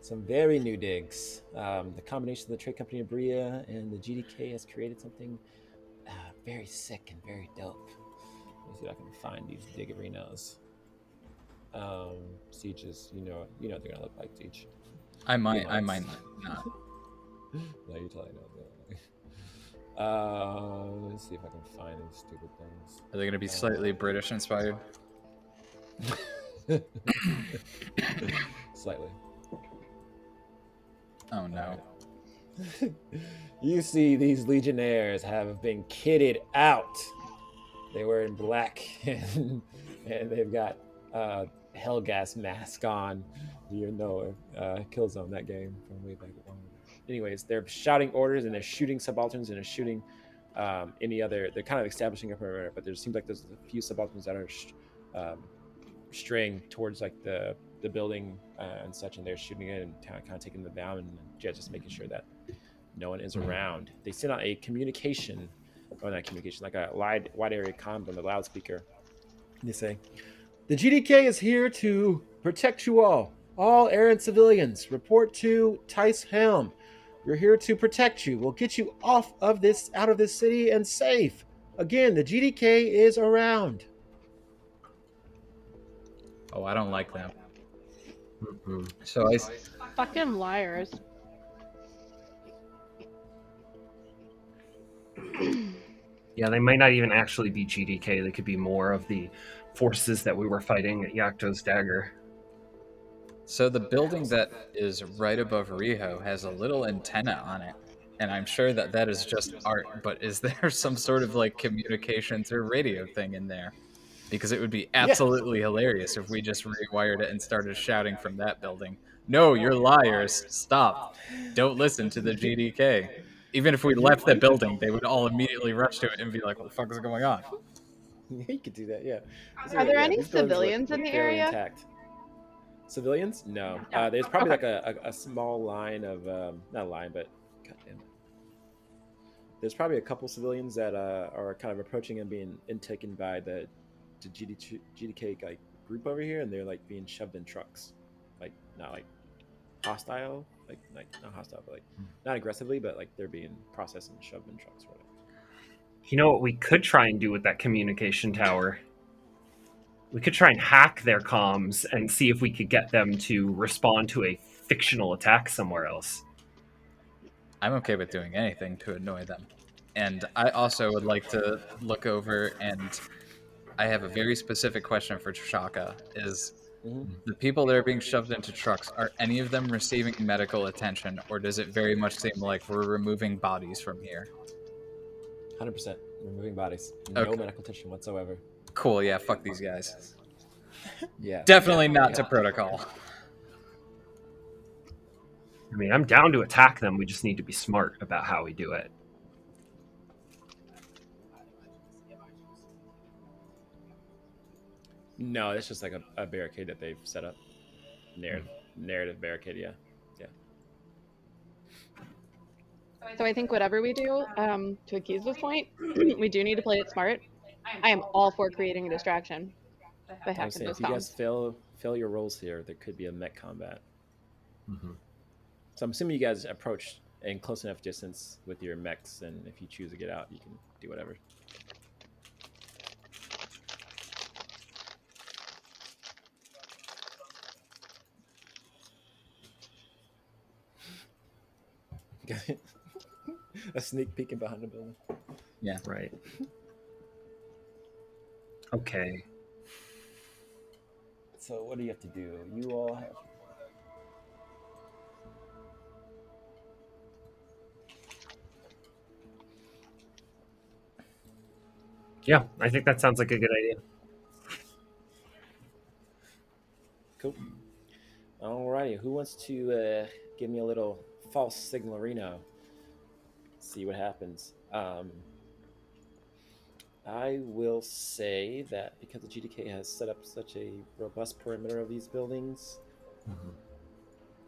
Some very new digs. The combination of the trade company of Bria and the GDK has created something very sick and very dope. Let me see if I can find these diggerinos. Sieges, you know what they're gonna look like, Siege. I might not. No, you totally know. Let's see if I can find these stupid things. Are they going to be slightly British inspired? Slightly. Oh no. You see these legionnaires have been kitted out. They were in black and they've got Hellgas mask on. You know, Killzone, that game from way back when. Anyways, they're shouting orders and they're shooting subalterns and they're shooting any other. They're kind of establishing a perimeter, but there seems like there's a few subalterns that are straying towards like the building and such, and they're shooting it and kind of taking them down, and just making sure that no one is around. They send out a communication, or not communication, like a wide area comm on the loudspeaker. They say, "The GDK is here to protect you all. All errant civilians, report to Tice Helm. We're here to protect you. We'll get you out of this city and safe. Again, the GDK is around." Oh, I don't like that. So Fucking liars. yeah, they might not even actually be GDK. They could be more of the forces that we were fighting at Yakto's Dagger. So the building that is right above Riho has a little antenna on it, and I'm sure that is just art, but is there some sort of like communications or radio thing in there? Because it would be absolutely hilarious if we just rewired it and started shouting from that building. No, you're liars. Stop. Don't listen to the GDK. Even if we left the building, they would all immediately rush to it and be like, what the fuck is going on? You could do that, yeah. Are there any these buildings civilians in the fairly area? Intact. Civilians? No. No. There's probably Okay. like a small line of not a line, but goddamn. There's probably a couple civilians that are kind of approaching and being intaken by the GDK like group over here, and they're like being shoved in trucks, like not like hostile, like not hostile, but like not aggressively, but like they're being processed and shoved in trucks or whatever. You know what we could try and do with that communication tower? We could try and hack their comms and see if we could get them to respond to a fictional attack somewhere else. I'm okay with doing anything to annoy them. And I also would like to look over, and I have a very specific question for Shaka, is the people that are being shoved into trucks, are any of them receiving medical attention, or does it very much seem like we're removing bodies from here? 100% removing bodies. No medical attention whatsoever. Cool, yeah, fuck these guys. Yeah. Definitely not to protocol. I mean, I'm down to attack them. We just need to be smart about how we do it. No, it's just like a barricade that they've set up. Narrative barricade, yeah. So I think whatever we do, to Akiza's point, we do need to play it smart. I am all for creating a distraction by I'm hacking saying, those if you guys comms. fail your roles here, there could be a mech combat. So I'm assuming you guys approach in close enough distance with your mechs, and if you choose to get out, you can do whatever. A sneak peeking behind the building. Yeah. Right. Okay. So what do you have to do? You all have. Yeah, I think that sounds like a good idea. Cool. Alrighty, who wants to give me a little false signalerino? See what happens. I will say that because the GDK has set up such a robust perimeter of these buildings,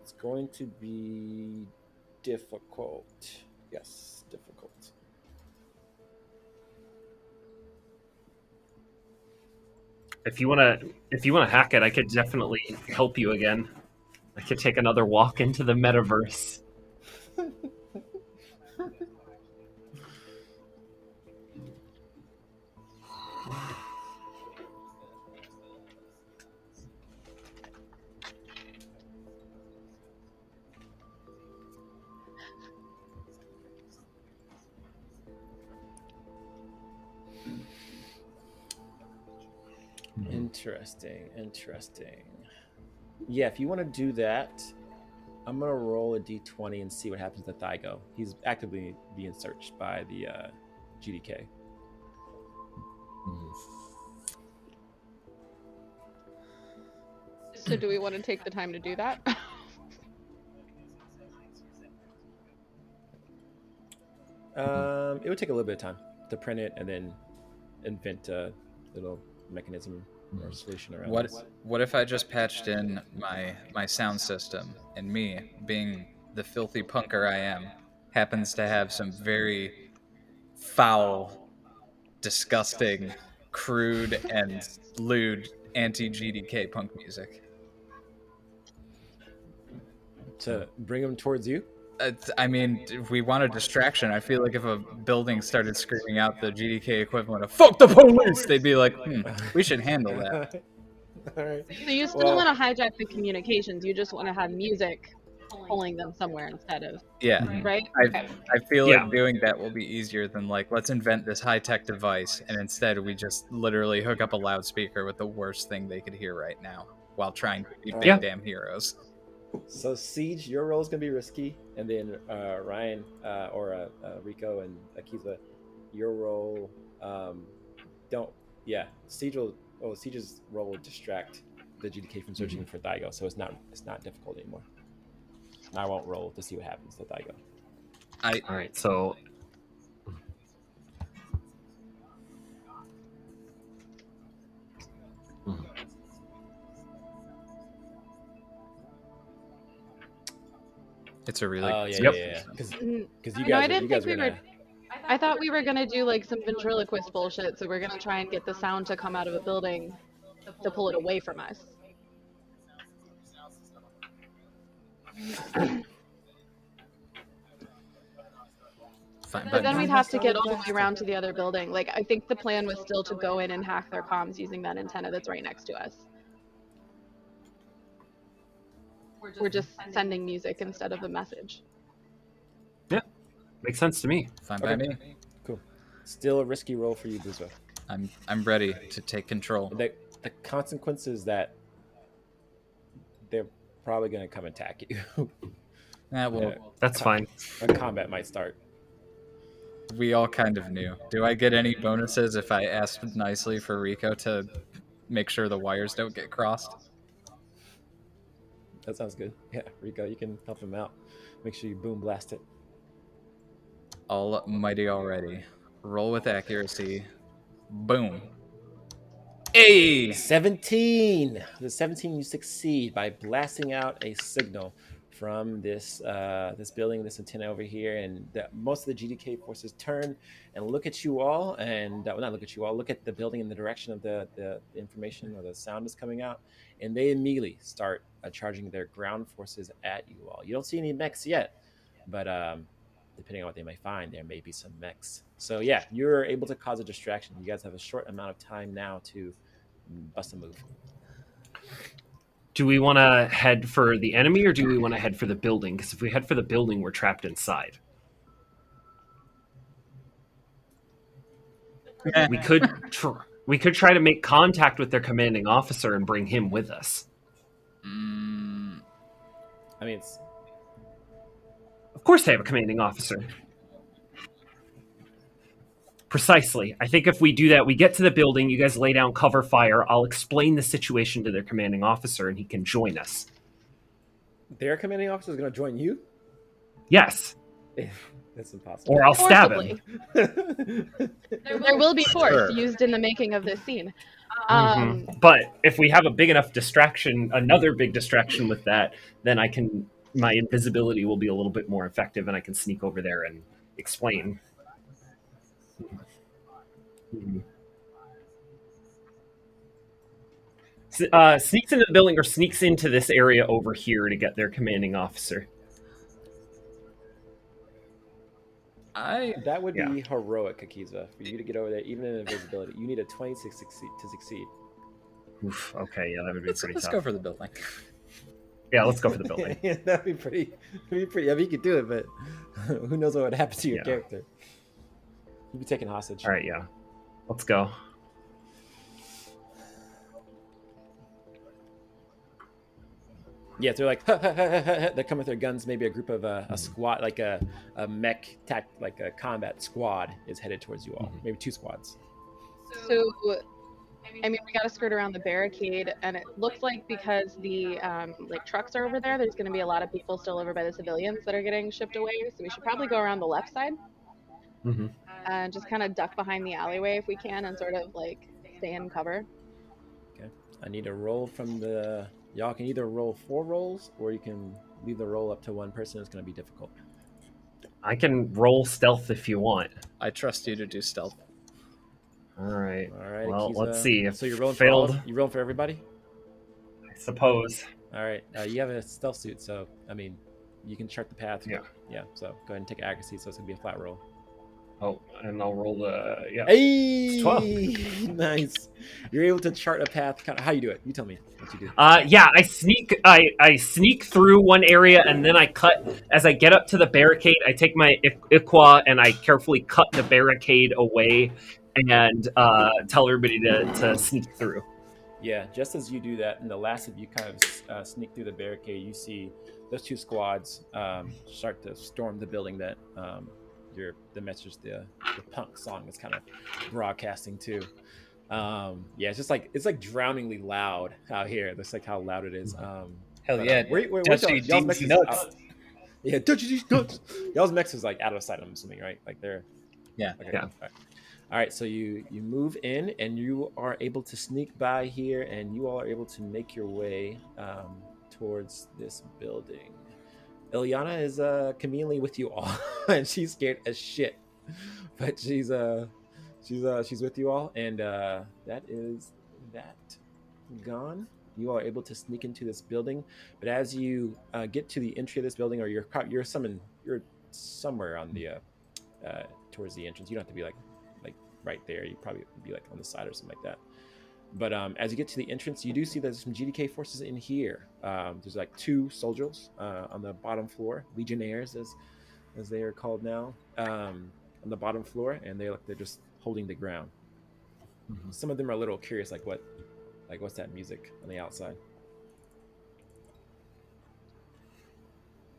it's going to be difficult. Yes, difficult. If you wanna hack it, I could definitely help you again. I could take another walk into the metaverse. Interesting. Yeah, if you want to do that, I'm gonna roll a d20 and see what happens to Thygo. He's actively being searched by the GDK. So do we want to take the time to do that? It would take a little bit of time to print it and then invent a little mechanism or solution around this. What if I just patched in my sound system, and me, being the filthy punker I am, happens to have some very foul, disgusting, crude, and lewd anti-GDK punk music? To bring them towards you? I mean, if we want a distraction, I feel like if a building started screaming out the GDK equivalent of "fuck the police," they'd be like, we should handle that. All right. So you still want to hijack the communications. You just want to have music pulling them somewhere instead of, Yeah. right? I feel like doing that will be easier than like, let's invent this high-tech device, and instead we just literally hook up a loudspeaker with the worst thing they could hear right now while trying to be big damn heroes. So Siege, your role is gonna be risky, and then Ryan or Rico and Akiza, your role don't. Yeah, Siege's role will distract the GDK from searching for Thygo, so it's not difficult anymore. I won't roll to see what happens to Thygo. All right, so. It's a really yeah. Because you guys are gonna. I thought we were gonna do like some ventriloquist bullshit, so we're gonna try and get the sound to come out of a building to pull it away from us. But then we'd have to get all the way around to the other building. Like, I think the plan was still to go in and hack their comms using that antenna that's right next to us. We're just sending music instead of a message. Yeah, makes sense to me. Fine by me. Cool. Still a risky roll for you, Buzzo. I'm ready to take control. The consequence is that they're probably gonna come attack you. That's fine. A combat might start. We all kind of knew. Do I get any bonuses if I asked nicely for Rico to make sure the wires don't get crossed? That sounds good. Yeah, Rico, you can help him out. Make sure you boom blast it. Almighty already. Roll with accuracy. Boom. Hey! 17! The 17, you succeed by blasting out a signal from this building, this antenna over here, and most of the GDK forces turn and look at you all, and not look at you all, look at the building in the direction of the information or the sound is coming out, and they immediately start charging their ground forces at you all. You don't see any mechs yet, but depending on what they may find, there may be some mechs. So yeah, you're able to cause a distraction. You guys have a short amount of time now to bust a move. Do we want to head for the enemy or do we want to head for the building? Because if we head for the building, we're trapped inside. We could We could try to make contact with their commanding officer and bring him with us. I mean, it's... Of course they have a commanding officer. Precisely. I think if we do that, we get to the building, you guys lay down cover fire, I'll explain the situation to their commanding officer, and he can join us. Their commanding officer is going to join you? Yes. That's impossible. Or I'll stab him. There will be force used in the making of this scene. But if we have a big enough distraction, another big distraction with that, then my invisibility will be a little bit more effective, and I can sneak over there and explain. Sneaks into the building or sneaks into this area over here to get their commanding officer. That would be heroic, Akiza, for you to get over there, even in invisibility. You need a 20 to succeed. Oof, okay, yeah, that would be pretty tough. Let's go for the building. Yeah, let's go for the building. Yeah, that'd be pretty. I mean, you could do it, but who knows what would happen to your character? You'd be taken hostage. All right, yeah. Let's go. Yeah, they're like, they come with their guns. Maybe a group of a squad, like a mech, like a combat squad is headed towards you all. Maybe 2 squads. So, I mean, we got to skirt around the barricade, and it looks like because the like trucks are over there, there's going to be a lot of people still over by the civilians that are getting shipped away. So we should probably go around the left side and just kind of duck behind the alleyway if we can, and sort of like stay in cover. Okay, I need a roll from the. Y'all can either roll 4 rolls, or you can leave the roll up to 1 person. It's going to be difficult. I can roll stealth if you want. I trust you to do stealth. All right. Well, Akiza. let's see. So you're rolling failed. You rolling for everybody? I suppose. All right. You have a stealth suit, so I mean, you can chart the path. Yeah. Yeah. So go ahead and take accuracy. So it's gonna be a flat roll. Oh, and I'll roll the Hey, 12. Nice. You're able to chart a path. How you do it? You tell me what you do. Yeah, I sneak through one area, and then I cut as I get up to the barricade. I take my Ukuwa and I carefully cut the barricade away, and tell everybody to sneak through. Yeah, just as you do that, and the last of you kind of sneak through the barricade, you see those 2 squads start to storm the building that the message, the punk song is kind of broadcasting to. Yeah, it's like drowningly loud out here. That's like how loud it is. Hell yeah! Y'all's mix is out. Yeah, y'all's mix is like out of sight. I'm assuming, right? Like they're Okay. Yeah. All right, so you move in, and you are able to sneak by here, and you all are able to make your way towards this building. Ilyana is conveniently with you all, and she's scared as shit, but she's with you all, and that is that gone. You are able to sneak into this building, but as you get to the entry of this building, or you're somewhere on the towards the entrance. You don't have to be like right there. You probably would be like on the side or something like that. But as you get to the entrance, you do see there's some GDK forces in here. There's like 2 soldiers on the bottom floor, legionnaires as they are called now, on the bottom floor, and they're just holding the ground. Some of them are a little curious, what's that music on the outside?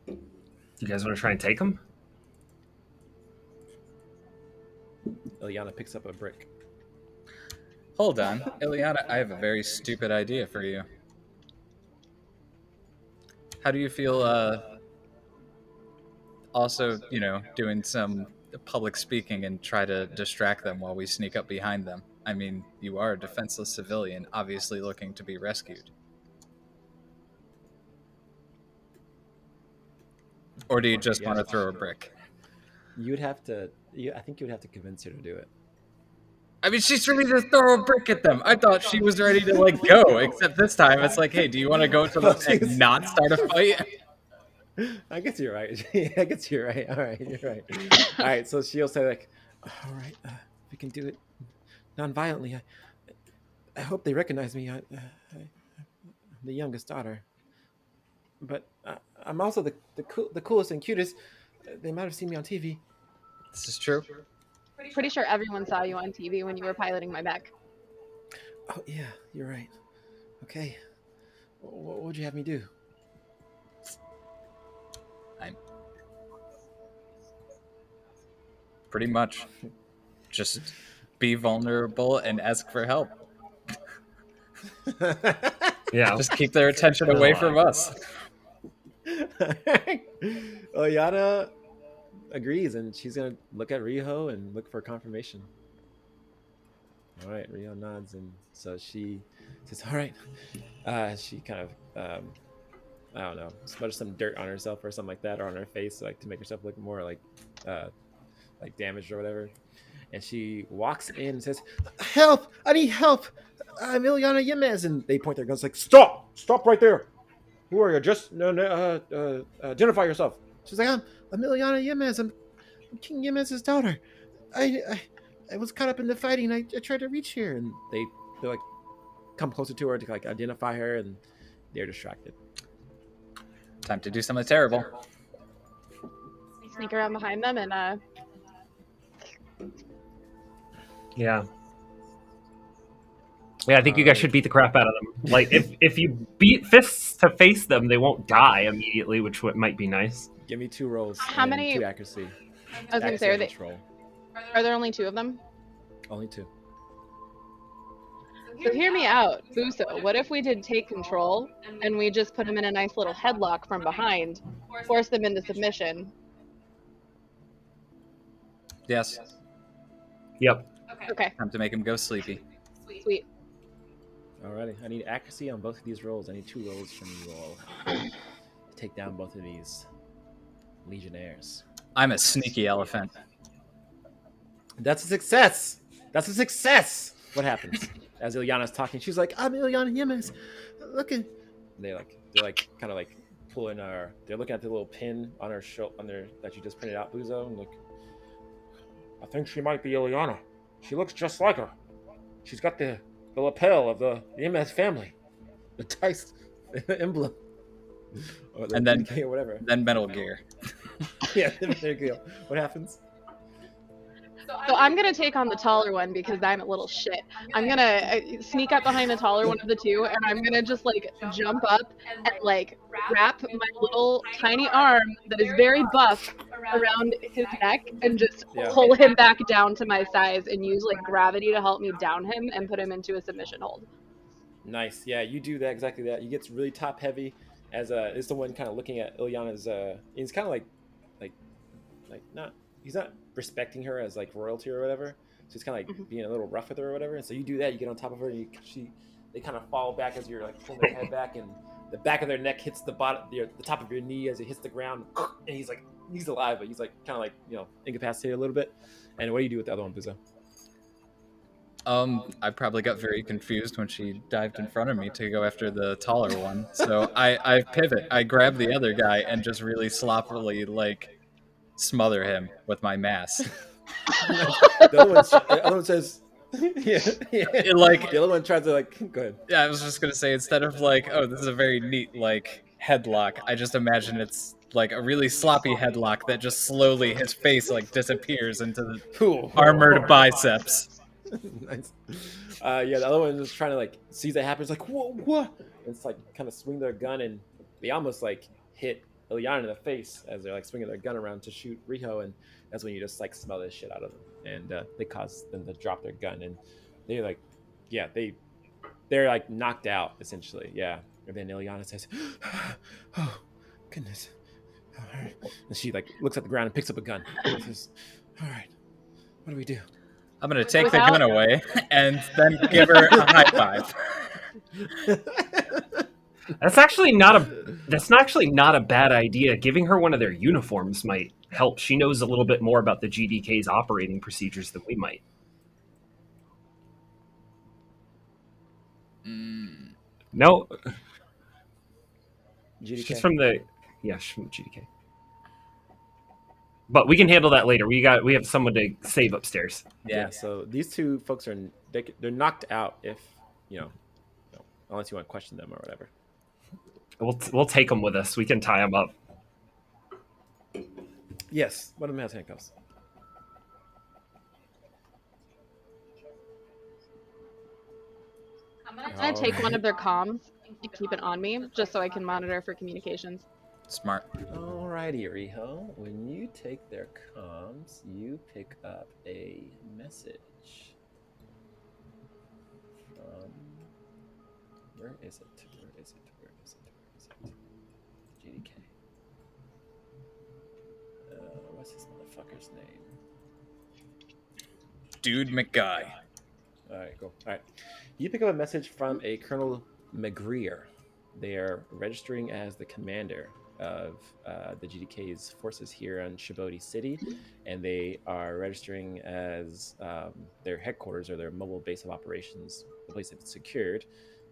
You guys want to try and take them? Ilyana picks up a brick. Hold on, Ilyana, I have a very stupid idea for you. How do you feel also, doing some public speaking and try to distract them while we sneak up behind them? I mean, you are a defenseless civilian, obviously looking to be rescued. Or do you just want to throw a brick? You'd have to. I think you would have to convince her to do it. I mean, she's ready to throw a brick at them. I thought she was ready to go, except this time it's like, hey, do you want to go to the not start a fight? I guess you're right. I guess you're right. All right, you're right. All right, so she'll say all right, we can do it non-violently. I hope they recognize me. I'm the youngest daughter, but I'm also the coolest and cutest. They might have seen me on TV. This is true. Pretty sure everyone saw you on TV when you were piloting my back. Oh yeah, you're right. Okay, what would you have me do? I'm pretty much just be vulnerable and ask for help. Yeah. Just keep their attention There's a away lot. from us. Ilyana agrees, and she's gonna look at Riho and look for confirmation. All right, Riho nods, and so she says, "All right." She kind of, I don't know, smudges some dirt on herself or something like that, or on her face, like to make herself look more uh, like damaged or whatever. And she walks in and says, "Help! I need help! I'm Ilyana Yemez." And they point their guns like, "Stop! Stop right there! Who are you? Just identify yourself." She's like, I'm Ilyana Yemez. I'm King Yemez's daughter. I, I I was caught up in the fighting. I tried to reach here." And they're like come closer to her to like identify her, and they're distracted. Time to do something terrible. Sneak around behind them and Yeah. Yeah, I think you guys should beat the crap out of them. Like, if you beat fists to face them, they won't die immediately, which might be nice. Give me 2 rolls. How and many- 2 accuracy. I was gonna say, Accuracy on each roll. are there only 2 of them? Only 2. So hear me out, Buso. What if we did take control and we just put them in a nice little headlock from behind, force them into submission? Yes. Yep. Okay, Time to make him go sleepy. sweet. Alrighty, I need accuracy on both of these rolls. I need 2 rolls from you all to take down both of these legionnaires. I'm a sneaky elephant. That's a success. That's a success. What happens as Ilyana's talking? She's like, "I'm Ilyana Yemez. Look at." They're like kind of like pulling our. They're looking at the little pin on her show on their that you just printed out, Buzo, and look. "I think she might be Ilyana. She looks just like her. She's got the lapel of the Yemez family, the dice emblem, or the And then- BK or whatever." Then Metal Gear. Yeah, there you go. What happens? So I'm gonna take on the taller one because I'm a little shit. I'm gonna sneak up behind the taller one of the 2, and I'm gonna just like jump up and like wrap my little tiny arm that is very buff around his neck and just Yeah. pull him back down to my size and use like gravity to help me down him and put him into a submission hold. Nice. Yeah, you do that exactly that. He gets really top heavy as is the one kind of looking at Ilyana's he's kind of like not he's not respecting her as like royalty or whatever. So he's kind of like being a little rough with her or whatever. And so you do that, you get on top of her, and they kind of fall back as you're like pulling their head back, and the back of their neck hits the bottom the top of your knee as it hits the ground, and he's alive, but he's like kind of like, you know, incapacitated a little bit. And what do you do with the other one, Buzo? I probably got very confused when she dived in front of me to go after the taller one. So I pivot. I grab the other guy and just really sloppily like smother him with my mass. The other one says, yeah. Like, the other one tries to like, go ahead. Yeah, I was just gonna say, instead of like, oh, this is a very neat like headlock, I just imagine it's like a really sloppy headlock that just slowly his face like disappears into the armored biceps. Nice. Yeah, the other one is trying to like sees that happen. It's like, whoa, what? And it's like kind of swing their gun, and they almost like hit Ilyana in the face as they're like swinging their gun around to shoot Riho, and that's when you just like smell this shit out of them, and they cause them to drop their gun, and they're like, yeah, they're like knocked out essentially, yeah. And then Ilyana says, "Oh goodness," all right. And she like looks at the ground and picks up a gun. And says, "All right, what do we do?" I'm gonna take the gun away and then give her a high five. That's actually not a bad idea. Giving her one of their uniforms might help. She knows a little bit more about the GDK's operating procedures than we might. No, GDK. she's from the GDK. But we can handle that later. We have someone to save upstairs. Yeah. So these 2 folks they're knocked out if you know, unless you want to question them or whatever. We'll take them with us. We can tie them up. Yes. One of them has handcuffs. gonna take one Alright. of their comms and keep it on me, just so I can monitor for communications. Smart. Alrighty, Riho. When you take their comms, you pick up a message from. Where is it? Where is it? Where is it? Where is it? GDK. What's this motherfucker's name? Dude McGuy. Alright, cool. Alright. You pick up a message from a Colonel McGreer. They are registering as the commander of the GDK's forces here in Shibodi City, and they are registering as their headquarters or their mobile base of operations. The place that's secured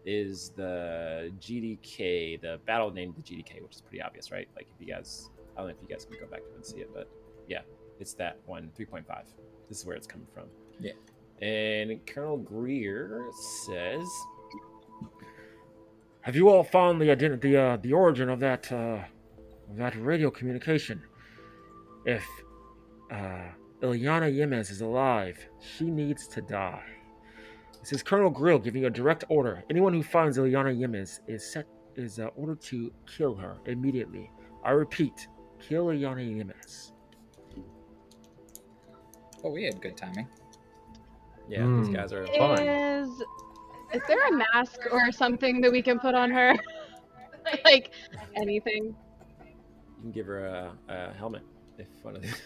is the GDK, the battle named the GDK, which is pretty obvious, right? Like, if you guys, I don't know if you guys can go back to it and see it, but yeah, it's that one, 3.5. This is where it's coming from. Yeah. And Colonel Greer says, "Have you all found the origin of that radio communication? If Ilyana Yemez is alive, she needs to die. This is Colonel Grill giving a direct order. Anyone who finds Ilyana Yemez is ordered to kill her immediately. I repeat, kill Ilyana Yemez." Oh, we had good timing. Yeah, these guys are fun. Is there a mask or something that we can put on her? Like anything? You can give her a helmet if one of these.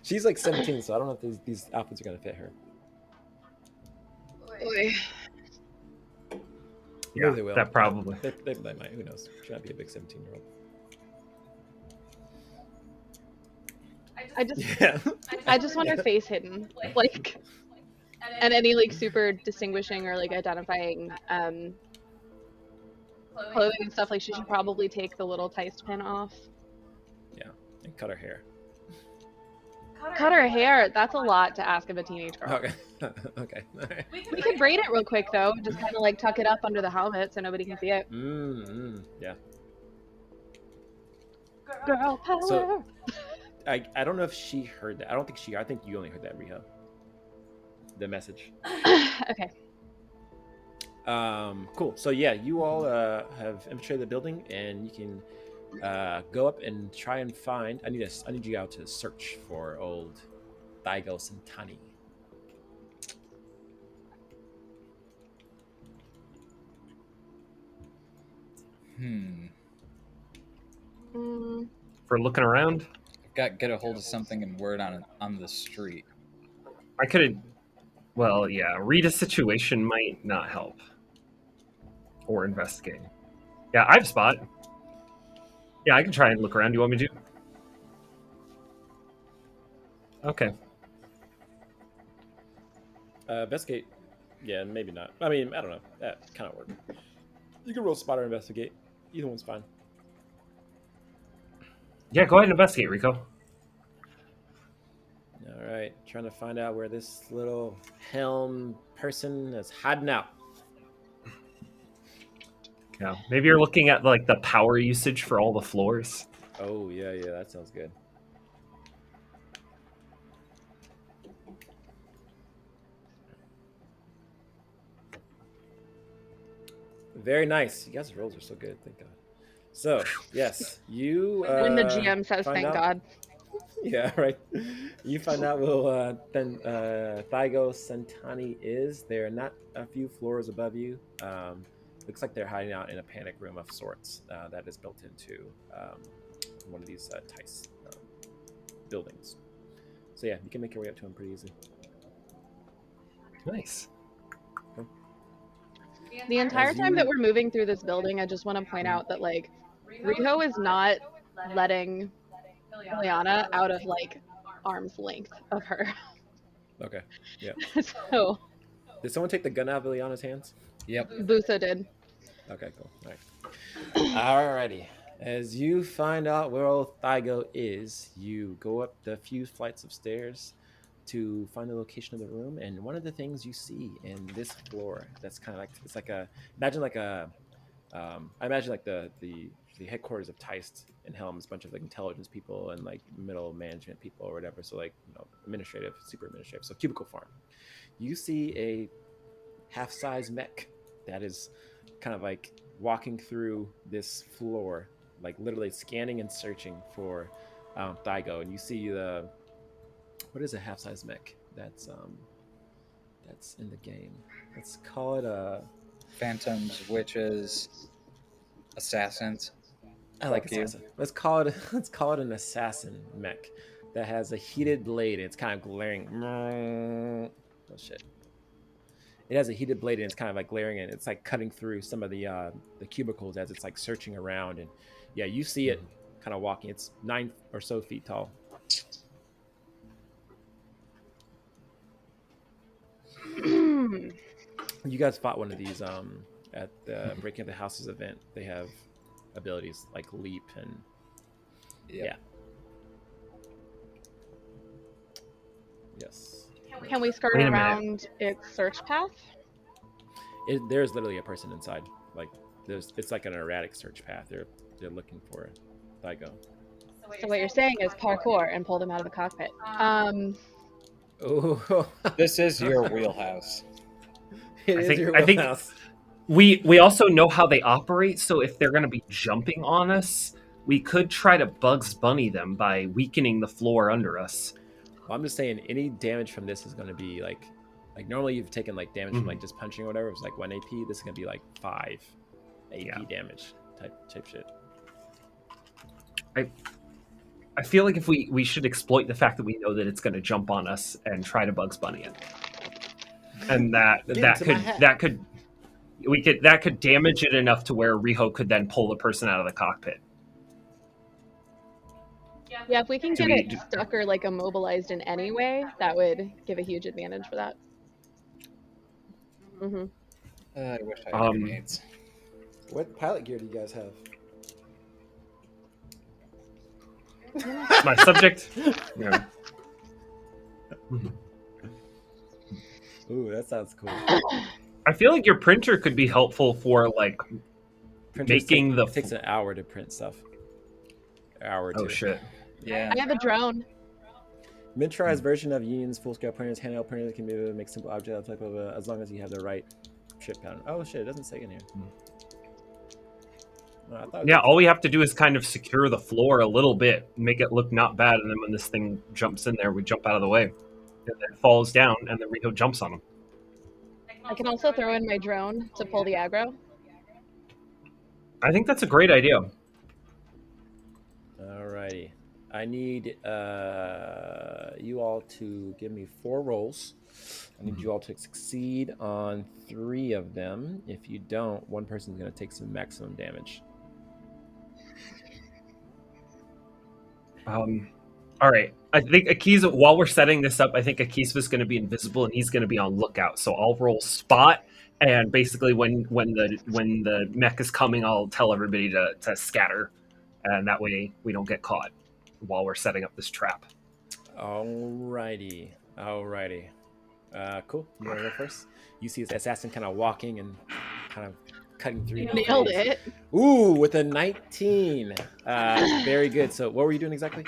She's like 17, so I don't know if these outfits are gonna fit her. Yeah, they will. that probably. They might. Who knows? She might be a big 17-year-old. I just want her face hidden, like, and any like super distinguishing or like identifying clothing and stuff. Like, she should probably take the little Teist pin off. Yeah, and cut her hair. Cut her hair. That's a lot to ask of a teenage girl. Okay. Okay. All right. We could braid it real quick though. Just kind of like tuck it up under the helmet so nobody can see it. Yeah. Girl power. So, I don't know if she heard that. I think you only heard that, Riho. The message. Okay. Cool. So yeah, you all have infiltrated the building, and you can go up and try and find. I need you out to search for old Thaigo Santani. For looking around, Get a hold of something and word on the street. I could. Well, yeah, read a situation might not help. Or investigate. Yeah, I have spot. Yeah, I can try and look around. Do you want me to? Okay. Investigate. Yeah, maybe not. I mean, I don't know. That kind of work. You can roll spot or investigate. Either one's fine. Yeah, go ahead and investigate, Rico. All right, trying to find out where this little helm person is hiding out. Yeah, maybe you're looking at like the power usage for all the floors. Oh yeah, that sounds good. Very nice. You guys' rolls are so good. Thank God. So yes, you. When the GM says find thank out- God. Yeah, right. You find out where then Thaigo Santani is. They're not a few floors above you. Looks like they're hiding out in a panic room of sorts that is built into one of these Tice buildings. So yeah, you can make your way up to them pretty easily. Nice. The entire As time you- that we're moving through this building, I just want to point out that like Riho is not letting Ilyana out of like arm's length of her. Okay. Yeah. So Did someone take the gun out of Ilyana's hands? Yep. Busa did. Okay, cool. All right. Alrighty. As you find out where old Thaigo is, you go up the few flights of stairs to find the location of the room. And one of the things you see in this floor that's kind of like, it's like a, imagine like a, I imagine like the headquarters of Teist and Helm's, a bunch of like intelligence people and like middle management people or whatever. So like, administrative, super administrative. So cubicle farm. You see a half-size mech that is kind of like walking through this floor, like literally scanning and searching for Thygo. And you see the what is a half size mech that's in the game. Let's call it a Phantoms, witches, assassins. I like Fuck you. assassin. Let's call it an assassin mech that has a heated blade and it's kind of glaring. Oh shit! It has a heated blade and it's kind of like glaring and it's like cutting through some of the cubicles as it's like searching around. And yeah, you see it kind of walking. It's 9 or so feet tall. You guys fought one of these at the Breaking of the Houses event. They have abilities like leap and Yep. yes. Can we skirt Wait a minute. around its search path? There's literally a person inside. Like it's like an erratic search path. They're looking for Thygo. So what you're saying is parkour and pull them out of the cockpit. Oh, This is your wheelhouse. I think we also know how they operate, so if they're going to be jumping on us, we could try to Bugs Bunny them by weakening the floor under us. Well, I'm just saying any damage from this is going to be like normally you've taken like damage from like just punching or whatever. It's like 1 AP. This is going to be like 5 AP damage type shit. I feel like if we should exploit the fact that we know that it's going to jump on us and try to Bugs Bunny it, and that could damage it enough to where Riho could then pull the person out of the cockpit. Yeah, if we can get it stuck or like immobilized in any way, that would give a huge advantage for that. I wish I had grenades. What pilot gear do you guys have? My subject. Yeah. Ooh, that sounds cool. I feel like your printer could be helpful for like making it takes an hour to print stuff. An hour or two. Oh shit. Yeah. I have a drone. Miniaturized version of Union's full-scale printers, handheld printers can be able to make simple objects type of as long as you have the right chip pattern. Oh shit, it doesn't say in here. Yeah, all we have to do is kind of secure the floor a little bit, make it look not bad, and then when this thing jumps in there, we jump out of the way. And then falls down, and then Rico jumps on him. I can also throw in my drone to pull the aggro. I think that's a great idea. Alrighty. I need you all to give me 4 rolls. I need you all to succeed on 3 of them. If you don't, one person's going to take some maximum damage. All right. I think Akiza, while we're setting this up, I think Akiza's going to be invisible and he's going to be on lookout. So I'll roll spot, and basically when the mech is coming, I'll tell everybody to scatter, and that way we don't get caught while we're setting up this trap. Alrighty. Cool. You want to go first? You see this assassin kind of walking and kind of cutting through. Nailed it. Ooh, with a 19. Very good. So what were you doing exactly?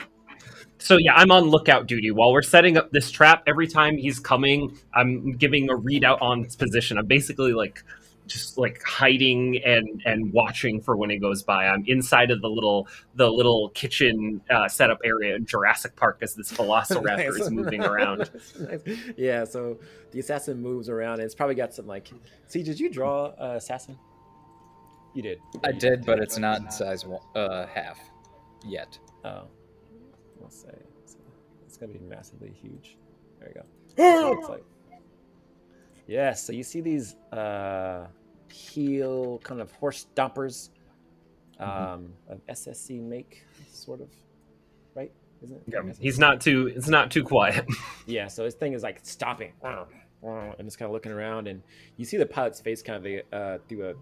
So yeah, I'm on lookout duty while we're setting up this trap. Every time he's coming, I'm giving a readout on his position. I'm basically just hiding and watching for when it goes by. I'm inside of the little kitchen setup area in Jurassic Park as this Velociraptor is moving around. Nice. Yeah, so the assassin moves around. And it's probably got some See, did you draw assassin? You did. I did, but it's not size half yet. Oh. Let's say it's gonna be massively huge. There you go. Looks like. Yeah, so you see these heel kind of horse stompers of SSC make, sort of, right? Isn't it? Yeah, it's not too quiet. Yeah, so this thing is like stopping and it's kind of looking around, and you see the pilot's face kind of through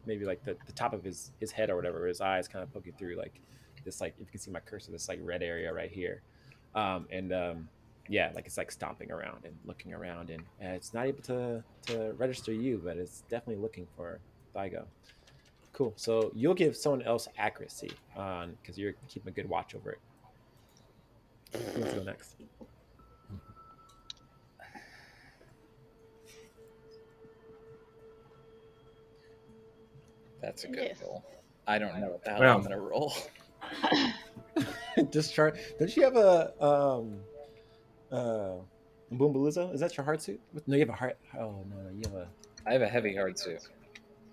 maybe like the top of his head or whatever, his eyes kind of poking through like this, like if you can see my cursor, this like red area right here, yeah, like it's like stomping around and looking around, and it's not able to register you, but it's definitely looking for Thygo. Cool. So you'll give someone else accuracy on because you're keeping a good watch over it. Let's go next. That's a good Yes. roll. I don't know what the hell Well. I'm gonna roll. Just chart. Don't you have a Boombalooza? Is that your heart suit? No, you have a heart. Oh no, you have a. I have a heavy hard suit.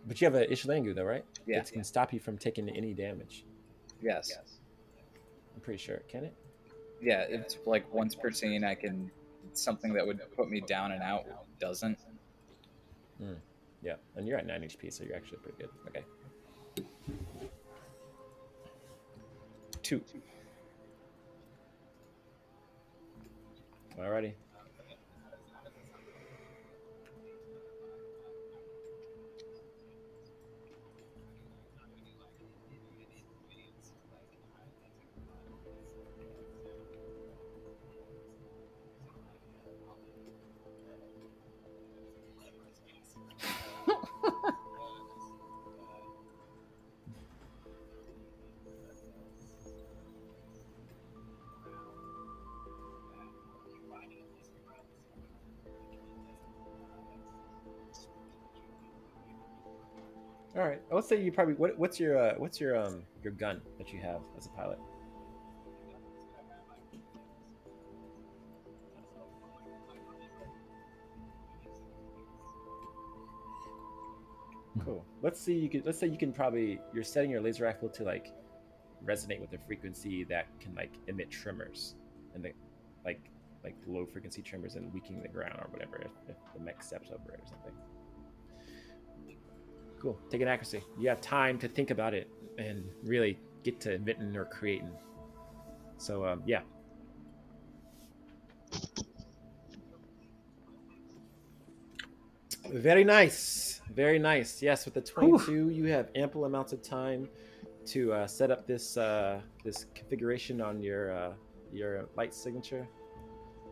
But you have a Ishlangu though, right? Yeah. That can stop you from taking any damage. Yes. I'm pretty sure. Can it? Yeah, it's like once per scene I can something that would put me down and out doesn't. Yeah, and you're at 9 HP, so you're actually pretty good. Okay. 2. Alrighty. All right. I would say you probably what's your gun that you have as a pilot? Cool. Let's say you can probably you're setting your laser rifle to like resonate with a frequency that can like emit tremors and like low frequency tremors and weakening the ground or whatever if the mech steps over it or something. Cool. Take an accuracy. You have time to think about it and really get to inventing or creating. So yeah. Very nice. Very nice. Yes, with the 22, you have ample amounts of time to set up this this configuration on your light signature.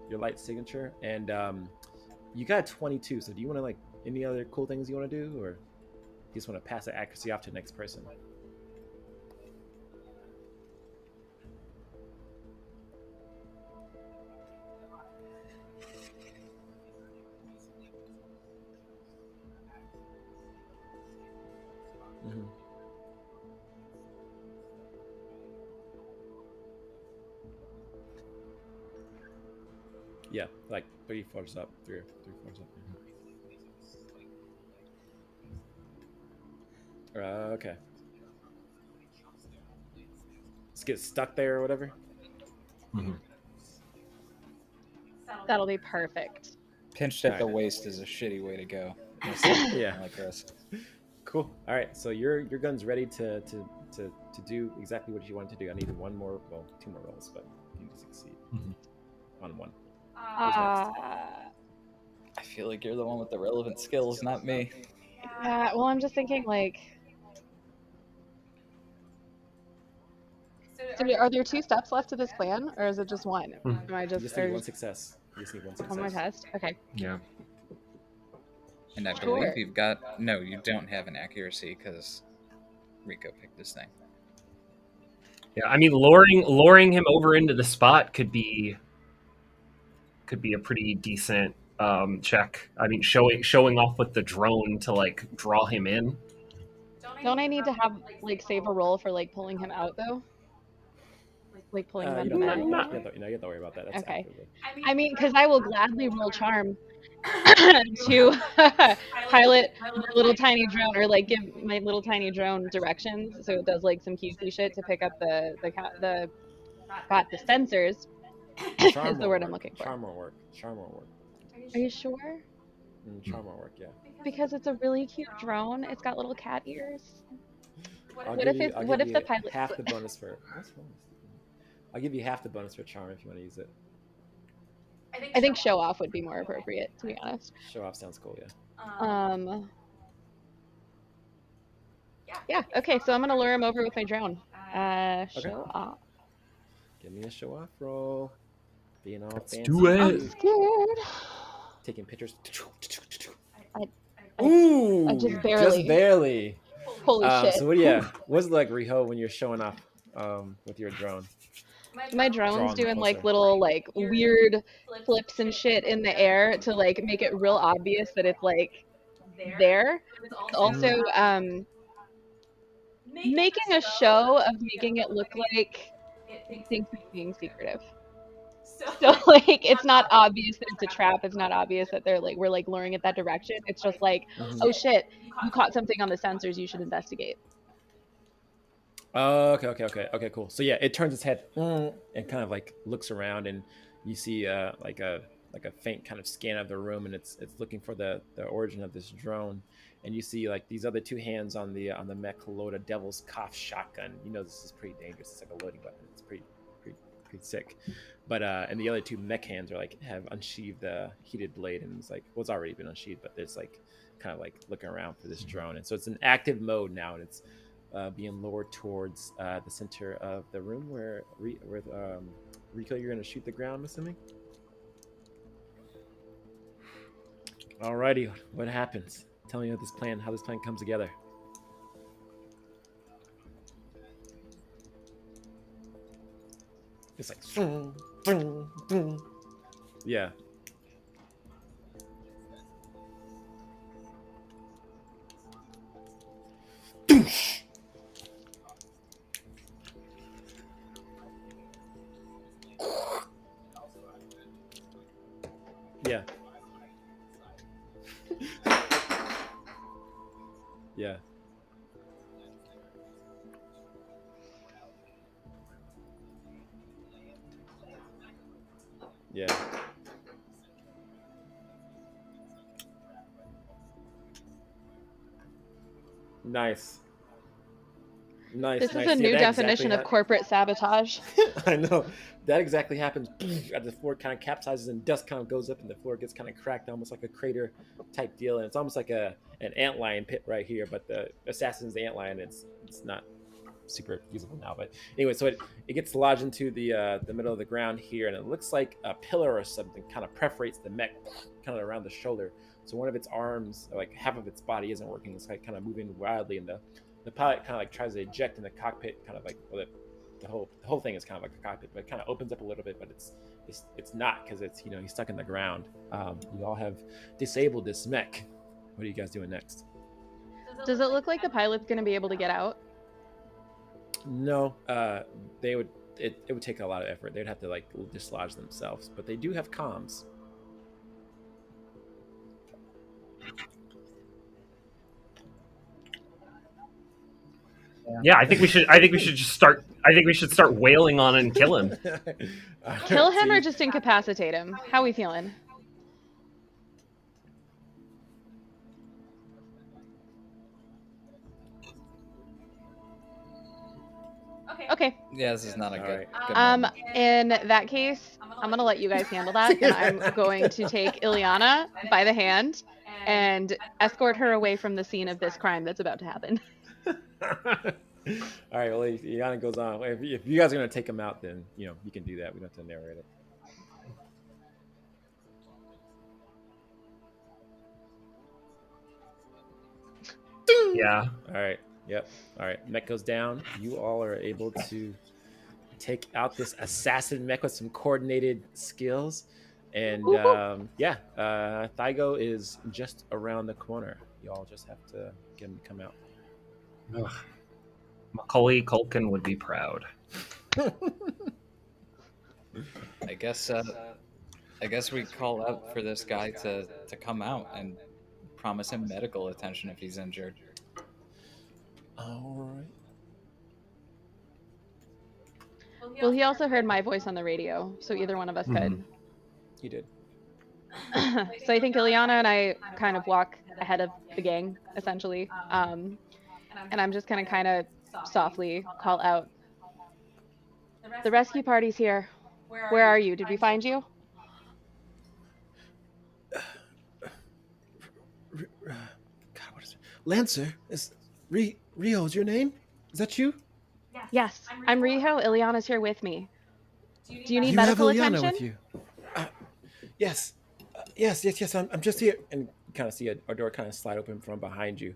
Your light signature, and you got 22. So do you want to like any other cool things you want to do, or you just want to pass the accuracy off to the next person? Mm-hmm. Yeah, like 3 floors up, three floors up. Okay. Just get stuck there or whatever. Mm-hmm. That'll be perfect. Pinched at the waist is a shitty way to go. Yeah. Like this. Cool. All right. So your gun's ready to do exactly what you want to do. I need two more rolls, but you need to succeed on one. I feel like you're the one with the relevant skills, not me. Yeah, well, I'm just thinking, like, so are there 2 steps left to this plan, or is it just one? Am I You just just need one success. You just need one success. on my test? Okay. Yeah. And I Sure. believe you've got no, you don't have an accuracy because Rico picked this thing. Yeah, I mean, luring him over into the spot could be a pretty decent check. I mean, showing off with the drone to like draw him in. Don't I need to have like save a roll for like pulling him out though? Like pulling him out You of the don't bag? you don't have to worry about that. That's Okay. afterward. I mean, because I will gladly roll charm to pilot my little tiny drone, or like give my little tiny drone directions, so it does like some cutesy shit to pick up the sensors. Charm is the word I'm looking for. Charm won't work. Charm won't work. Are you sure? Charm won't work. Yeah. Because it's a really cute drone. It's got little cat ears. I'll What give if you the pilot? half the bonus for? What's wrong? I'll give you half the bonus for charm if you want to use it. I think show off would be more appropriate, to be honest. Show off sounds cool. Yeah. Yeah. Okay. So I'm gonna lure him over with my drone. Show off. Give me a show off roll. Being all fancy. Do it. I'm scared. Taking pictures. I just barely. Holy shit. So what's it like, Riho, when you're showing off with your drone? My drone's doing like little like weird flips and shit in the air to like make it real obvious that it's like there. It's also making a show of making it look like it thinks it's being secretive. So like it's not obvious that it's a trap. It's not obvious that we're like luring it that direction. It's just like, oh shit, you caught something on the sensors. You should investigate. Oh, okay, cool. So yeah, it turns its head and kind of like looks around, and you see like a faint kind of scan of the room, and it's looking for the origin of this drone, and you see like these other two hands on the mech load a devil's cough shotgun. You know this is pretty dangerous. It's like a loading weapon. It's pretty sick. But and the other two mech hands are like have unsheathed the heated blade, and it's like well, it's already been unsheathed, but it's like kind of like looking around for this drone, and so it's in active mode now, and it's being lowered towards the center of the room where Rico, you're going to shoot the ground, I'm assuming? Alrighty, what happens? Tell me how this plan comes together. It's like, yeah. Yeah. Yeah. Yeah. Nice. This is a new definition of corporate sabotage. I know. That exactly happens. The floor kind of capsizes and dust kind of goes up and the floor gets kind of cracked, almost like a crater type deal. And it's almost like an antlion pit right here, but the assassin's the antlion. It's not super usable now. But anyway, so it gets lodged into the middle of the ground here, and it looks like a pillar or something kind of perforates the mech kind of around the shoulder. So one of its arms, like half of its body, isn't working. It's like kind of moving wildly, and the pilot kind of like tries to eject in the cockpit, kind of like the whole thing is kind of like a cockpit, but it kind of opens up a little bit, but it's not because it's he's stuck in the ground. You all have disabled this mech. What are you guys doing next? Does it look like the pilot's going to be able to get out? No, they would. It would take a lot of effort. They'd have to like dislodge themselves, but they do have comms. Yeah, I think we should just start. I think we should start wailing on and kill him. Kill him or just incapacitate him? How are we feeling? Okay. Yeah, this is not a good. Right. In that case, I'm gonna let you guys handle that, and I'm going to take Ilyana by the hand and escort her away from the scene of this crime that's about to happen. All right, well, Ilyana goes on. If you guys are gonna take him out, then you can do that. We don't have to narrate it. Yeah. All right. Yep. All right. Mech goes down. You all are able to take out this assassin mech with some coordinated skills. And Thygo is just around the corner. You all just have to get him to come out. Ugh. Macaulay Culkin would be proud. I guess we call out for this guy to come out and promise him medical attention if he's injured. All right. Well, he also heard my voice on the radio, so either one of us could. He did. So I think Ilyana and I kind of walk ahead of the gang, essentially. And I'm just going to kind of softly call out, "The rescue party's here. Where are you? Did we find you?" God, what is it? Lancer? Is Rio is your name? Is that you? Yes, I'm Riho. Ilyana's here with me. Do you need you medical have Ilyana attention? with you? Yes. Yes. I'm just here. And you kind of see a door kind of slide open from behind you.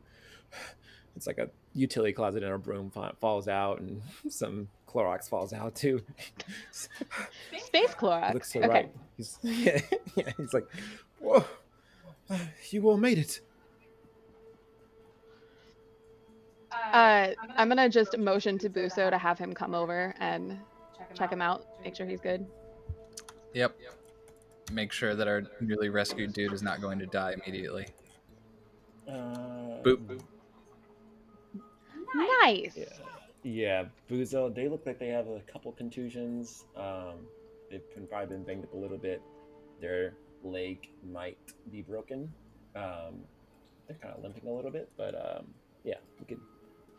It's like a utility closet and a broom falls out, and some Clorox falls out too. Space Clorox. Looks to the right. He's like, whoa, you all made it. I'm gonna just motion to Buso to have him come over and check him out, make sure he's good. Yep. Make sure that our newly rescued dude is not going to die immediately. Boop. Nice. Yeah, Buzo, they look like they have a couple contusions. They've probably been banged up a little bit. Their leg might be broken. They're kind of limping a little bit, but yeah, we can.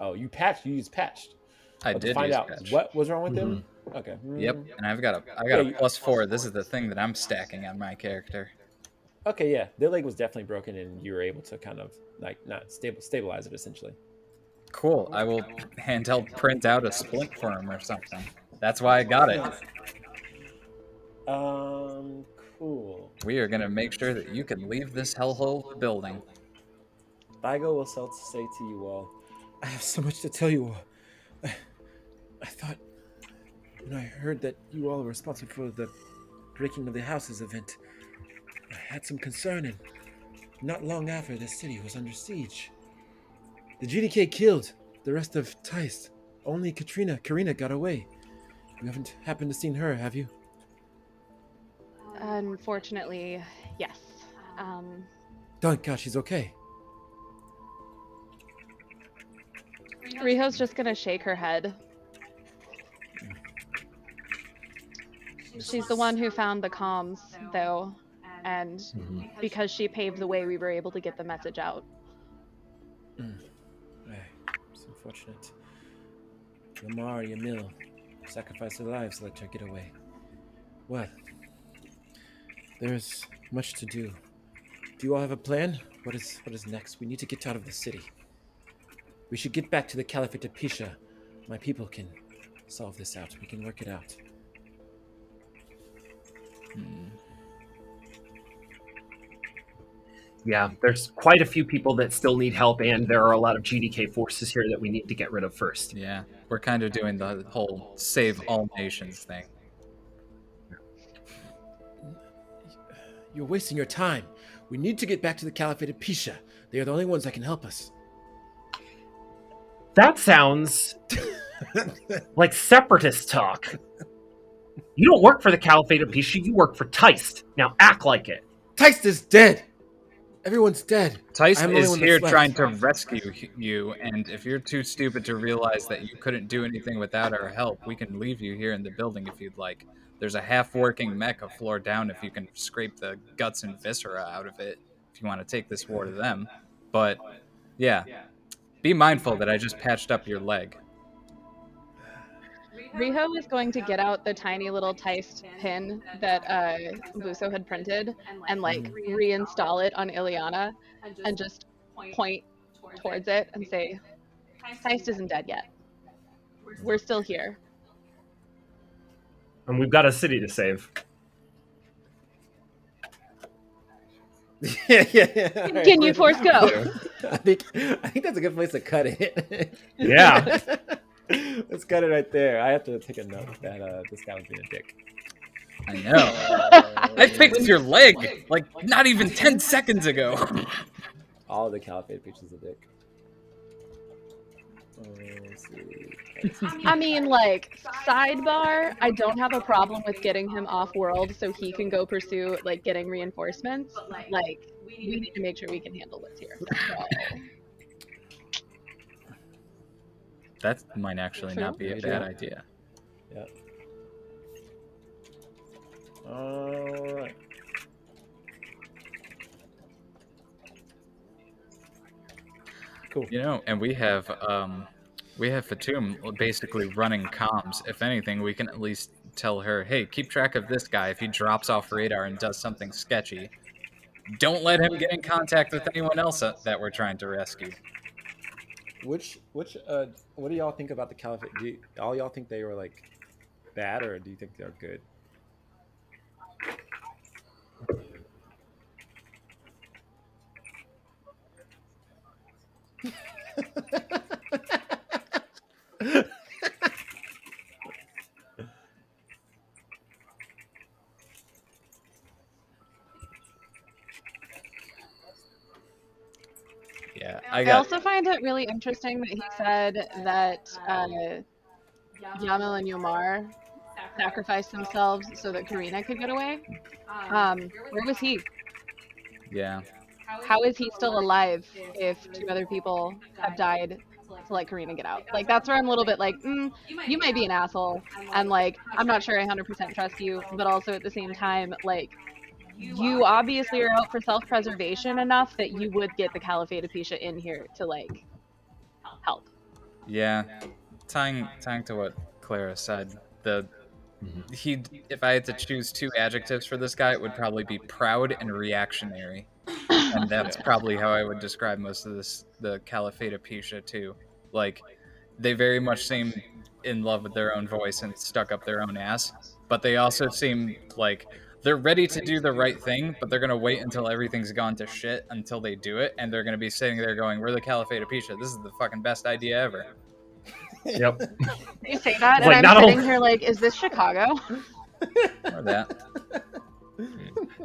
Oh, you used patched. I To did find use out patch. what was wrong with them. Okay. Yep, and I got a Yeah, +4. This is the thing that I'm stacking on my character. Okay, yeah, their leg was definitely broken, and you were able to kind of like not stabilize it essentially. Cool. I will handheld print out a splint for him or something. That's why I got it. Cool. We are gonna make sure that you can leave this hellhole building. Vigo will say to you all, I have so much to tell you all. I thought when I heard that you all were responsible for the breaking of the houses event, I had some concern, and not long after, the city was under siege. The GDK killed the rest of Teist. Only Karina got away. You haven't happened to seen her, have you? Unfortunately, yes. Thank God she's okay. Riho's just gonna shake her head. She's the one who found the comms, though, and because she paved the way, we were able to get the message out. It's unfortunate. Lamar, Yamil, sacrificed their lives to let her get away. Well, there's much to do. Do you all have a plan? What is next? We need to get out of the city. We should get back to the Caliphate of Pisha. My people can solve this out. We can work it out. Yeah, there's quite a few people that still need help, and there are a lot of GDK forces here that we need to get rid of first. Yeah, we're kind of doing the whole save all nations thing. You're wasting your time. We need to get back to the Caliphate of Pisha. They are the only ones that can help us. That sounds like separatist talk. You don't work for the Caliphate of Pisha, you work for Teist. Now act like it. Teist is dead. Everyone's dead. Tyson is here trying to rescue you, and if you're too stupid to realize that you couldn't do anything without our help, we can leave you here in the building if you'd like. There's a half-working mech a floor down if you can scrape the guts and viscera out of it, if you want to take this war to them. But, yeah, be mindful that I just patched up your leg. Riho is going to get out the tiny little Teist pin that Buso had printed and like reinstall it on Ilyana and just point towards it and say, Teist isn't dead yet. We're still here. And we've got a city to save. Yeah. Can you force go? I think that's a good place to cut it. Yeah. Let's cut it right there. I have to take a note that this guy was being a dick. I know. I fixed your leg like not even 10 seconds ago. All the Caliphate pictures of dick. Let's see. I mean, like, sidebar, I don't have a problem with getting him off world so he can go pursue, like, getting reinforcements. Like, we need to make sure we can handle what's here. So. That might actually not be a bad idea. Yeah. All right. Cool. You know, and we have Fatum basically running comms. If anything, we can at least tell her, hey, keep track of this guy. If he drops off radar and does something sketchy, don't let him get in contact with anyone else that we're trying to rescue. What do y'all think about the Caliphate? Do all y'all think they were like bad, or do you think they're good? Yeah, I also find it really interesting that he said that Yamil and Yomar sacrificed themselves so that Karina could get away. Where was he? Yeah. How is he still alive if two other people have died to let Karina get out? Like, that's where I'm a little bit like, you might be an asshole, and like, I'm not sure I 100% trust you, but also at the same time, like, you obviously are out for self-preservation enough that you would get the Caliphate of Pisha in here to like help. Yeah. Tying to what Clara said, if I had to choose two adjectives for this guy, it would probably be proud and reactionary. And that's probably how I would describe most of the Caliphate of Pisha too. Like, they very much seem in love with their own voice and stuck up their own ass, but they also seem like they're ready to do the right thing, but they're gonna wait until everything's gone to shit until they do it, and they're gonna be sitting there going, "We're the Caliphate of Pisha. This is the fucking best idea ever." Yep. You say that, It's and like, I'm sitting here like, is this Chicago? Or that.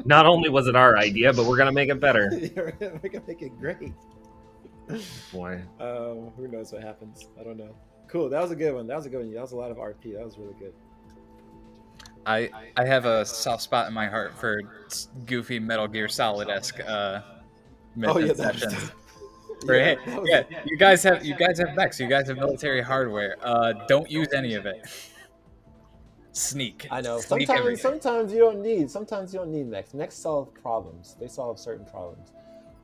Not only was it our idea, but we're gonna make it better. We're gonna make it great. Boy. Who knows what happens? I don't know. Cool. That was a good one. That was a good one. That was a lot of RP. That was really good. I have a soft spot in my heart for goofy Metal Gear Solid-esque sessions. Right? Yeah, you guys have mechs. You guys have military hardware. Don't use any of it. Sneak. I know. Sneak Sometimes you don't need mechs. Mechs solve problems. They solve certain problems.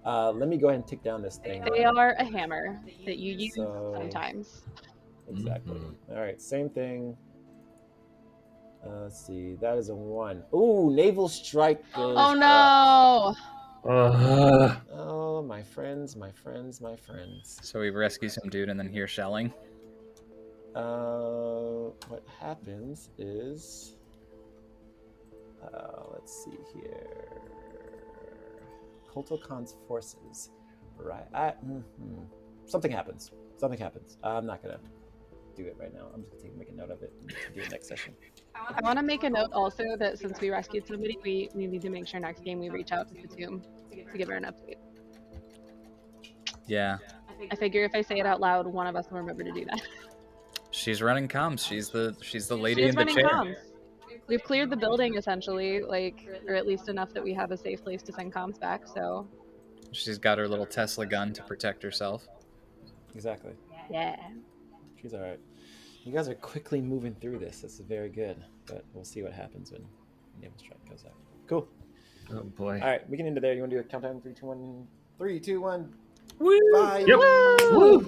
Let me go ahead and tick down this thing. They are a hammer that you use sometimes. Exactly. All right. Same thing. Let's see. That is a 1. Ooh, naval strike goes Oh no! Oh, my friends. So we rescue some dude and then hear shelling. What happens is, let's see here. Koltokan's forces, right? Something happens. I'm not gonna do it right now. I'm just gonna make a note of it and do it next session. I want to make a note also that since we rescued somebody, we need to make sure next game we reach out to Fatum to give her an update. Yeah. I figure if I say it out loud, one of us will remember to do that. She's running comms. She's the lady in the chair. Comms. We've cleared the building essentially, like, or at least enough that we have a safe place to send comms back. So she's got her little Tesla gun to protect herself. Exactly. Yeah. She's all right. You guys are quickly moving through this. This is very good, but we'll see what happens when naval strike goes out. Cool. Oh boy. All right, we can end it there. You want to do a countdown? 3, 2, 1. 3, 2, 1. Woo! Bye. Yep. Woo!